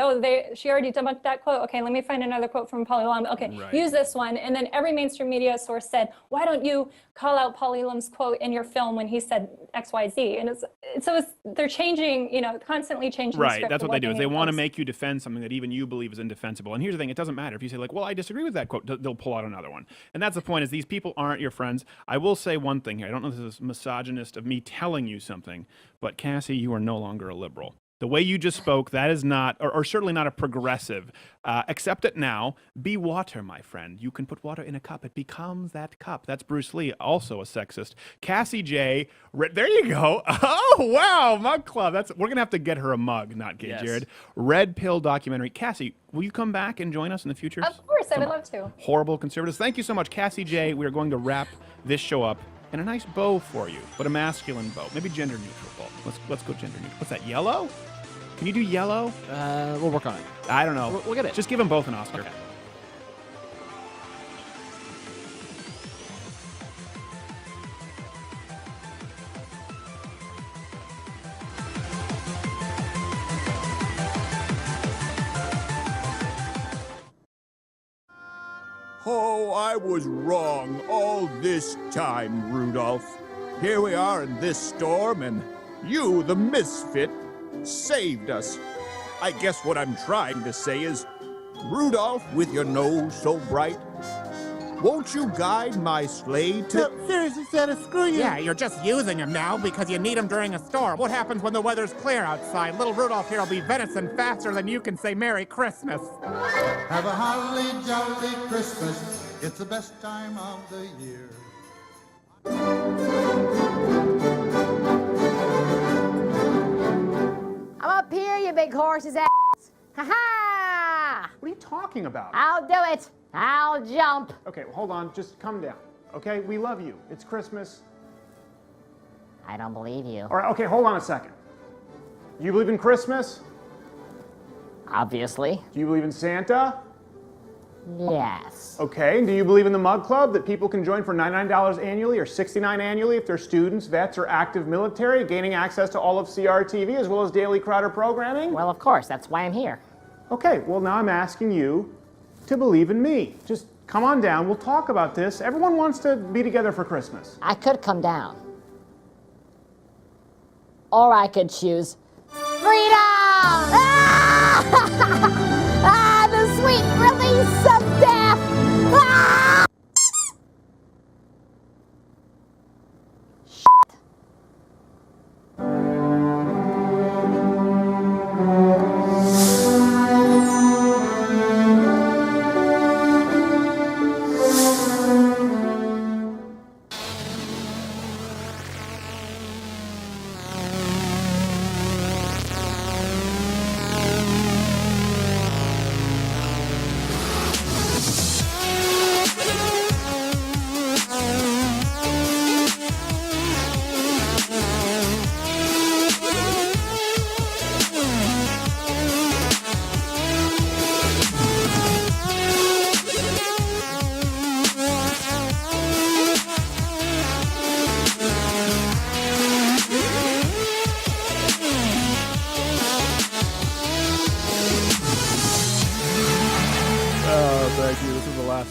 Speaker 14: she already debunked that quote. Okay, let me find another quote from Polly Lum. Okay, use this one. And then every mainstream media source said, why don't you call out Polly Lum's quote in your film when he said X, Y, Z? And they're changing, constantly changing the
Speaker 5: Right,
Speaker 14: script
Speaker 5: that's
Speaker 14: of
Speaker 5: what they do. Is they want to
Speaker 14: post.
Speaker 5: make you defend something that even you believe is indefensible. And here's the thing, it doesn't matter if you say like, well, I disagree with that quote, they'll pull out another one. And that's the point, is these people aren't your friends. I will say one thing here. I don't know if this is misogynist of me telling you something, but Cassie, you are no longer a liberal. The way you just spoke, that is not, or certainly not a progressive. Accept it now. Be water, my friend. You can put water in a cup. It becomes that cup. That's Bruce Lee, also a sexist. Cassie Jaye, there you go. Oh, wow, mug club. We're going to have to get her a mug, not Gay Jared. Red Pill documentary. Cassie, will you come back and join us in the future?
Speaker 14: Of course, I would love to.
Speaker 5: Horrible conservatives. Thank you so much, Cassie Jaye. We are going to wrap this show up in a nice bow for you, but a masculine bow. Maybe gender neutral bow. Let's go gender neutral. What's that, yellow? Can you do yellow?
Speaker 4: We'll work on it.
Speaker 5: I don't know.
Speaker 4: We'll get it.
Speaker 5: Just give them both an Oscar.
Speaker 4: Okay.
Speaker 10: Oh, I was wrong all this time, Rudolph. Here we are in this storm, and you, the misfit, saved us. I guess what I'm trying to say is, Rudolph, with your nose so bright, won't you guide my sleigh to...
Speaker 3: No, seriously, Santa, screw you. Yeah, you're just using him now because you need him during a storm. What happens when the weather's clear outside? Little Rudolph here will be venison faster than you can say Merry Christmas.
Speaker 1: Have a holly jolly Christmas. It's the best time of the year.
Speaker 9: I'm up here, you big horse's ass. Ha-ha!
Speaker 16: What are you talking about?
Speaker 9: I'll do it. I'll jump.
Speaker 16: Okay, well, hold on. Just calm down. Okay, we love you. It's Christmas.
Speaker 9: I don't believe you.
Speaker 16: All right, okay, hold on a second. Do you believe in Christmas?
Speaker 9: Obviously.
Speaker 16: Do you believe in Santa?
Speaker 9: Yes.
Speaker 16: Okay, and do you believe in the Mug Club that people can join for $99 annually or $69 annually if they're students, vets, or active military, gaining access to all of CRTV as well as daily Crowder programming?
Speaker 9: Well, of course, that's why I'm here.
Speaker 16: Okay, well now I'm asking you to believe in me. Just come on down, we'll talk about this. Everyone wants to be together for Christmas.
Speaker 9: I could come down. Or I could choose freedom! Ah, the sweet release of death! Ah!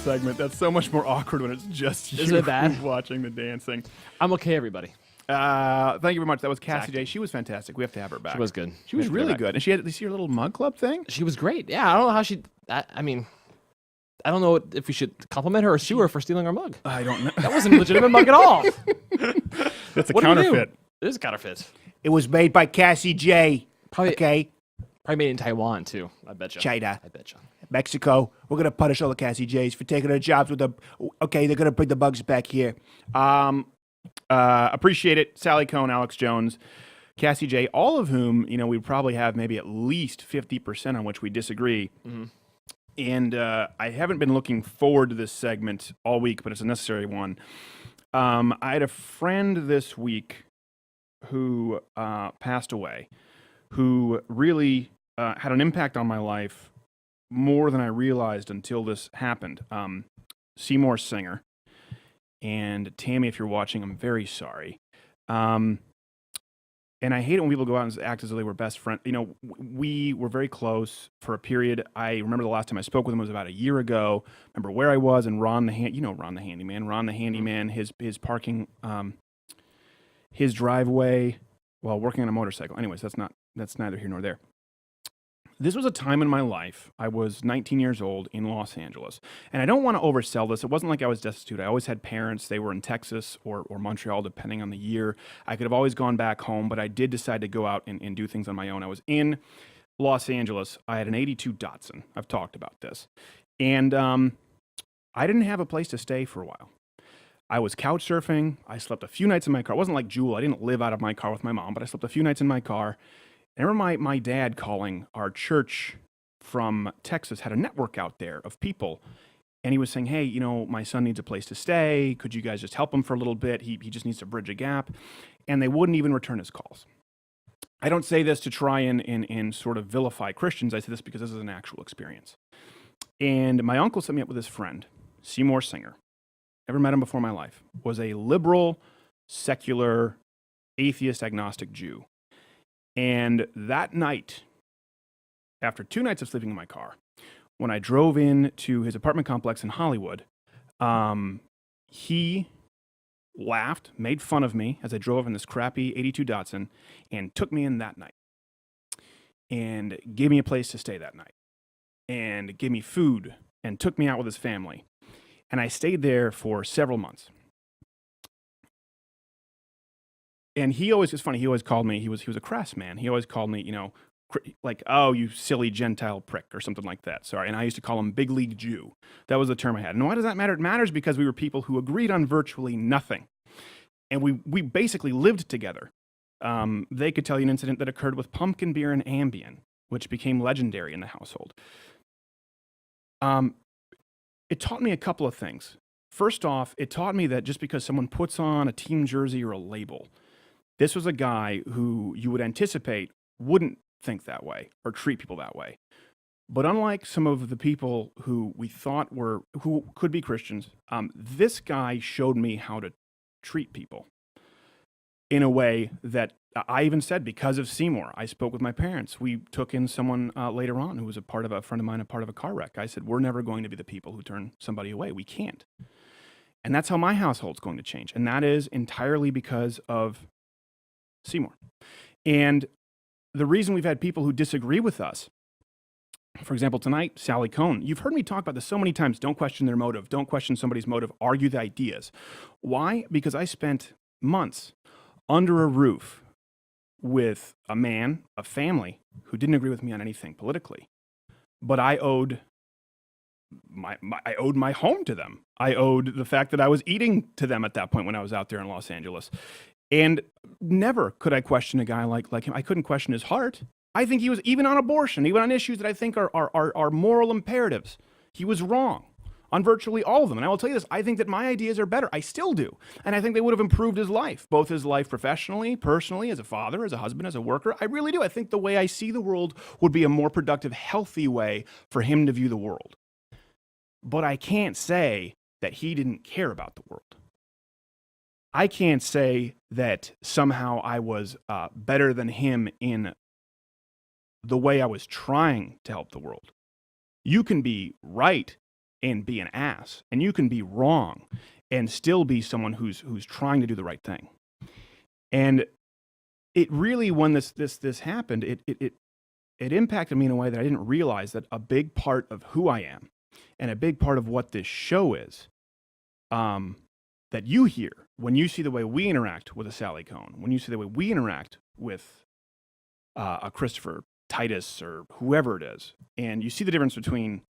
Speaker 5: Segment. That's so much more awkward when it's just you
Speaker 4: Isn't it bad?
Speaker 5: watching the dancing.
Speaker 4: I'm okay, everybody.
Speaker 5: Thank you very much. That was Cassie Jaye. She was fantastic. We have to have her back.
Speaker 4: She was good.
Speaker 5: She was really good. And she had, you see her little mug club thing?
Speaker 4: She was great. Yeah, I don't know how she... I mean, I don't know if we should compliment her or sue her for stealing our mug.
Speaker 5: I don't know.
Speaker 4: That wasn't a legitimate mug at all.
Speaker 5: That's a
Speaker 4: What do we do?
Speaker 5: counterfeit.
Speaker 4: It is a counterfeit.
Speaker 12: It was made by Cassie Jaye.
Speaker 4: Probably,
Speaker 12: okay.
Speaker 4: Probably made in Taiwan, too. I bet you.
Speaker 12: China.
Speaker 4: I bet you.
Speaker 12: Mexico. We're going to punish all the Cassie Jays for taking their jobs with the... Okay, they're going to bring the bugs back here.
Speaker 5: Appreciate it. Sally Kohn, Alex Jones, Cassie Jaye, all of whom, we probably have maybe at least 50% on which we disagree.
Speaker 4: Mm-hmm.
Speaker 5: And I haven't been looking forward to this segment all week, but it's a necessary one. I had a friend this week who passed away, who really had an impact on my life more than I realized until this happened. Seymour Singer. And Tammy, if you're watching, I'm very sorry. And I hate it when people go out and act as though they were best friends. You know, we were very close for a period. I remember the last time I spoke with him was about a year ago. Remember where I was, and Ron the handyman, his parking, his driveway while working on a motorcycle. Anyways, that's neither here nor there. This was a time in my life. I was 19 years old in Los Angeles. And I don't want to oversell this. It wasn't like I was destitute. I always had parents. They were in Texas or Montreal, depending on the year. I could have always gone back home, but I did decide to go out and do things on my own. I was in Los Angeles. I had an 82 Datsun. I've talked about this. And I didn't have a place to stay for a while. I was couch surfing. I slept a few nights in my car. It wasn't like Jewel. I didn't live out of my car with my mom, but I slept a few nights in my car. I remember my dad calling our church from Texas, had a network out there of people. And he was saying, hey, you know, my son needs a place to stay. Could you guys just help him for a little bit? He just needs to bridge a gap. And they wouldn't even return his calls. I don't say this to try and sort of vilify Christians. I say this because this is an actual experience. And my uncle set me up with his friend, Seymour Singer. Never met him before in my life. Was a liberal, secular, atheist, agnostic Jew. And that night, after 2 nights of sleeping in my car, when I drove in to his apartment complex in Hollywood, he laughed, made fun of me as I drove in this crappy 82 Datsun, and took me in that night. And gave me a place to stay that night. And gave me food, and took me out with his family. And I stayed there for several months. And it's funny, he always called me, he was a crass man. He always called me, you know, like, oh, you silly Gentile prick, or something like that. Sorry. And I used to call him Big League Jew. That was the term I had. And why does that matter? It matters because we were people who agreed on virtually nothing. And we basically lived together. They could tell you an incident that occurred with pumpkin beer and Ambien, which became legendary in the household. It taught me a couple of things. First off, it taught me that just because someone puts on a team jersey or a label, this was a guy who you would anticipate wouldn't think that way or treat people that way. But unlike some of the people who we thought who could be Christians, this guy showed me how to treat people in a way that I even said, because of Seymour, I spoke with my parents. We took in someone later on who was a friend of mine, a part of a car wreck. I said, we're never going to be the people who turn somebody away. We can't. And that's how my household's going to change. And that is entirely because of Seymour. And the reason we've had people who disagree with us, for example, tonight, Sally Kohn, you've heard me talk about this so many times. Don't question their motive. Don't question somebody's motive. Argue the ideas. Why? Because I spent months under a roof with a man, a family, who didn't agree with me on anything politically. But I owed my home to them. I owed the fact that I was eating to them at that point when I was out there in Los Angeles. And never could I question a guy like him. I couldn't question his heart. I think he was, even on abortion, even on issues that I think are moral imperatives, he was wrong on virtually all of them. And I will tell you this, I think that my ideas are better. I still do. And I think they would have improved his life, both his life professionally, personally, as a father, as a husband, as a worker. I really do. I think the way I see the world would be a more productive, healthy way for him to view the world. But I can't say that he didn't care about the world. I can't say that somehow I was better than him in the way I was trying to help the world. You can be right and be an ass, and you can be wrong and still be someone who's trying to do the right thing. And it really, when this happened, it impacted me in a way that I didn't realize, that a big part of who I am and a big part of what this show is, that you hear when you see the way we interact with a Sally Kohn, when you see the way we interact with a Christopher Titus or whoever it is, and you see the difference between,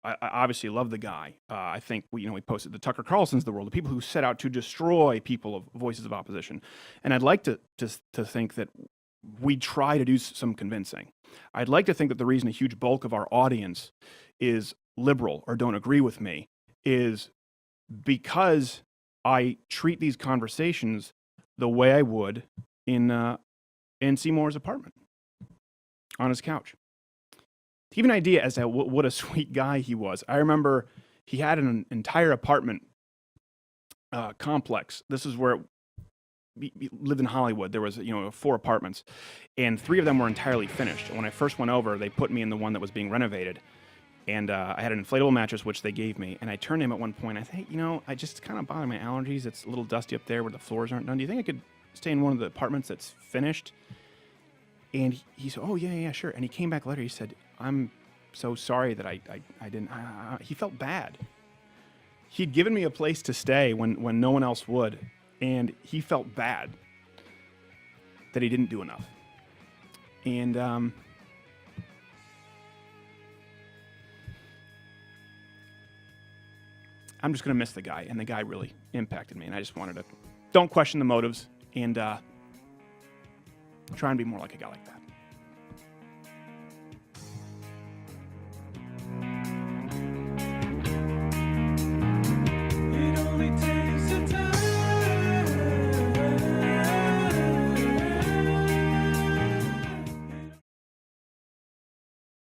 Speaker 5: I obviously love the guy. I think we posted the Tucker Carlsons of the world, the people who set out to destroy people of voices of opposition. And I'd like to think that we try to do some convincing. I'd like to think that the reason a huge bulk of our audience is liberal or don't agree with me is because I treat these conversations the way I would in Seymour's apartment on his couch. To give you an idea as to what a sweet guy he was, I remember he had an entire apartment complex. This is where we lived in Hollywood. There was 4 apartments, and 3 of them were entirely finished. And when I first went over, they put me in the one that was being renovated. And I had an inflatable mattress, which they gave me. And I turned to him at one point. I think, I just kind of bother my allergies. It's a little dusty up there where the floors aren't done. Do you think I could stay in one of the apartments that's finished? And he said, oh, yeah, sure. And he came back later. He said, I'm so sorry that I didn't. He felt bad. He'd given me a place to stay when no one else would. And he felt bad that he didn't do enough. And I'm just going to miss the guy. And the guy really impacted me. And I just wanted to, don't question the motives, and try and be more like a guy like that.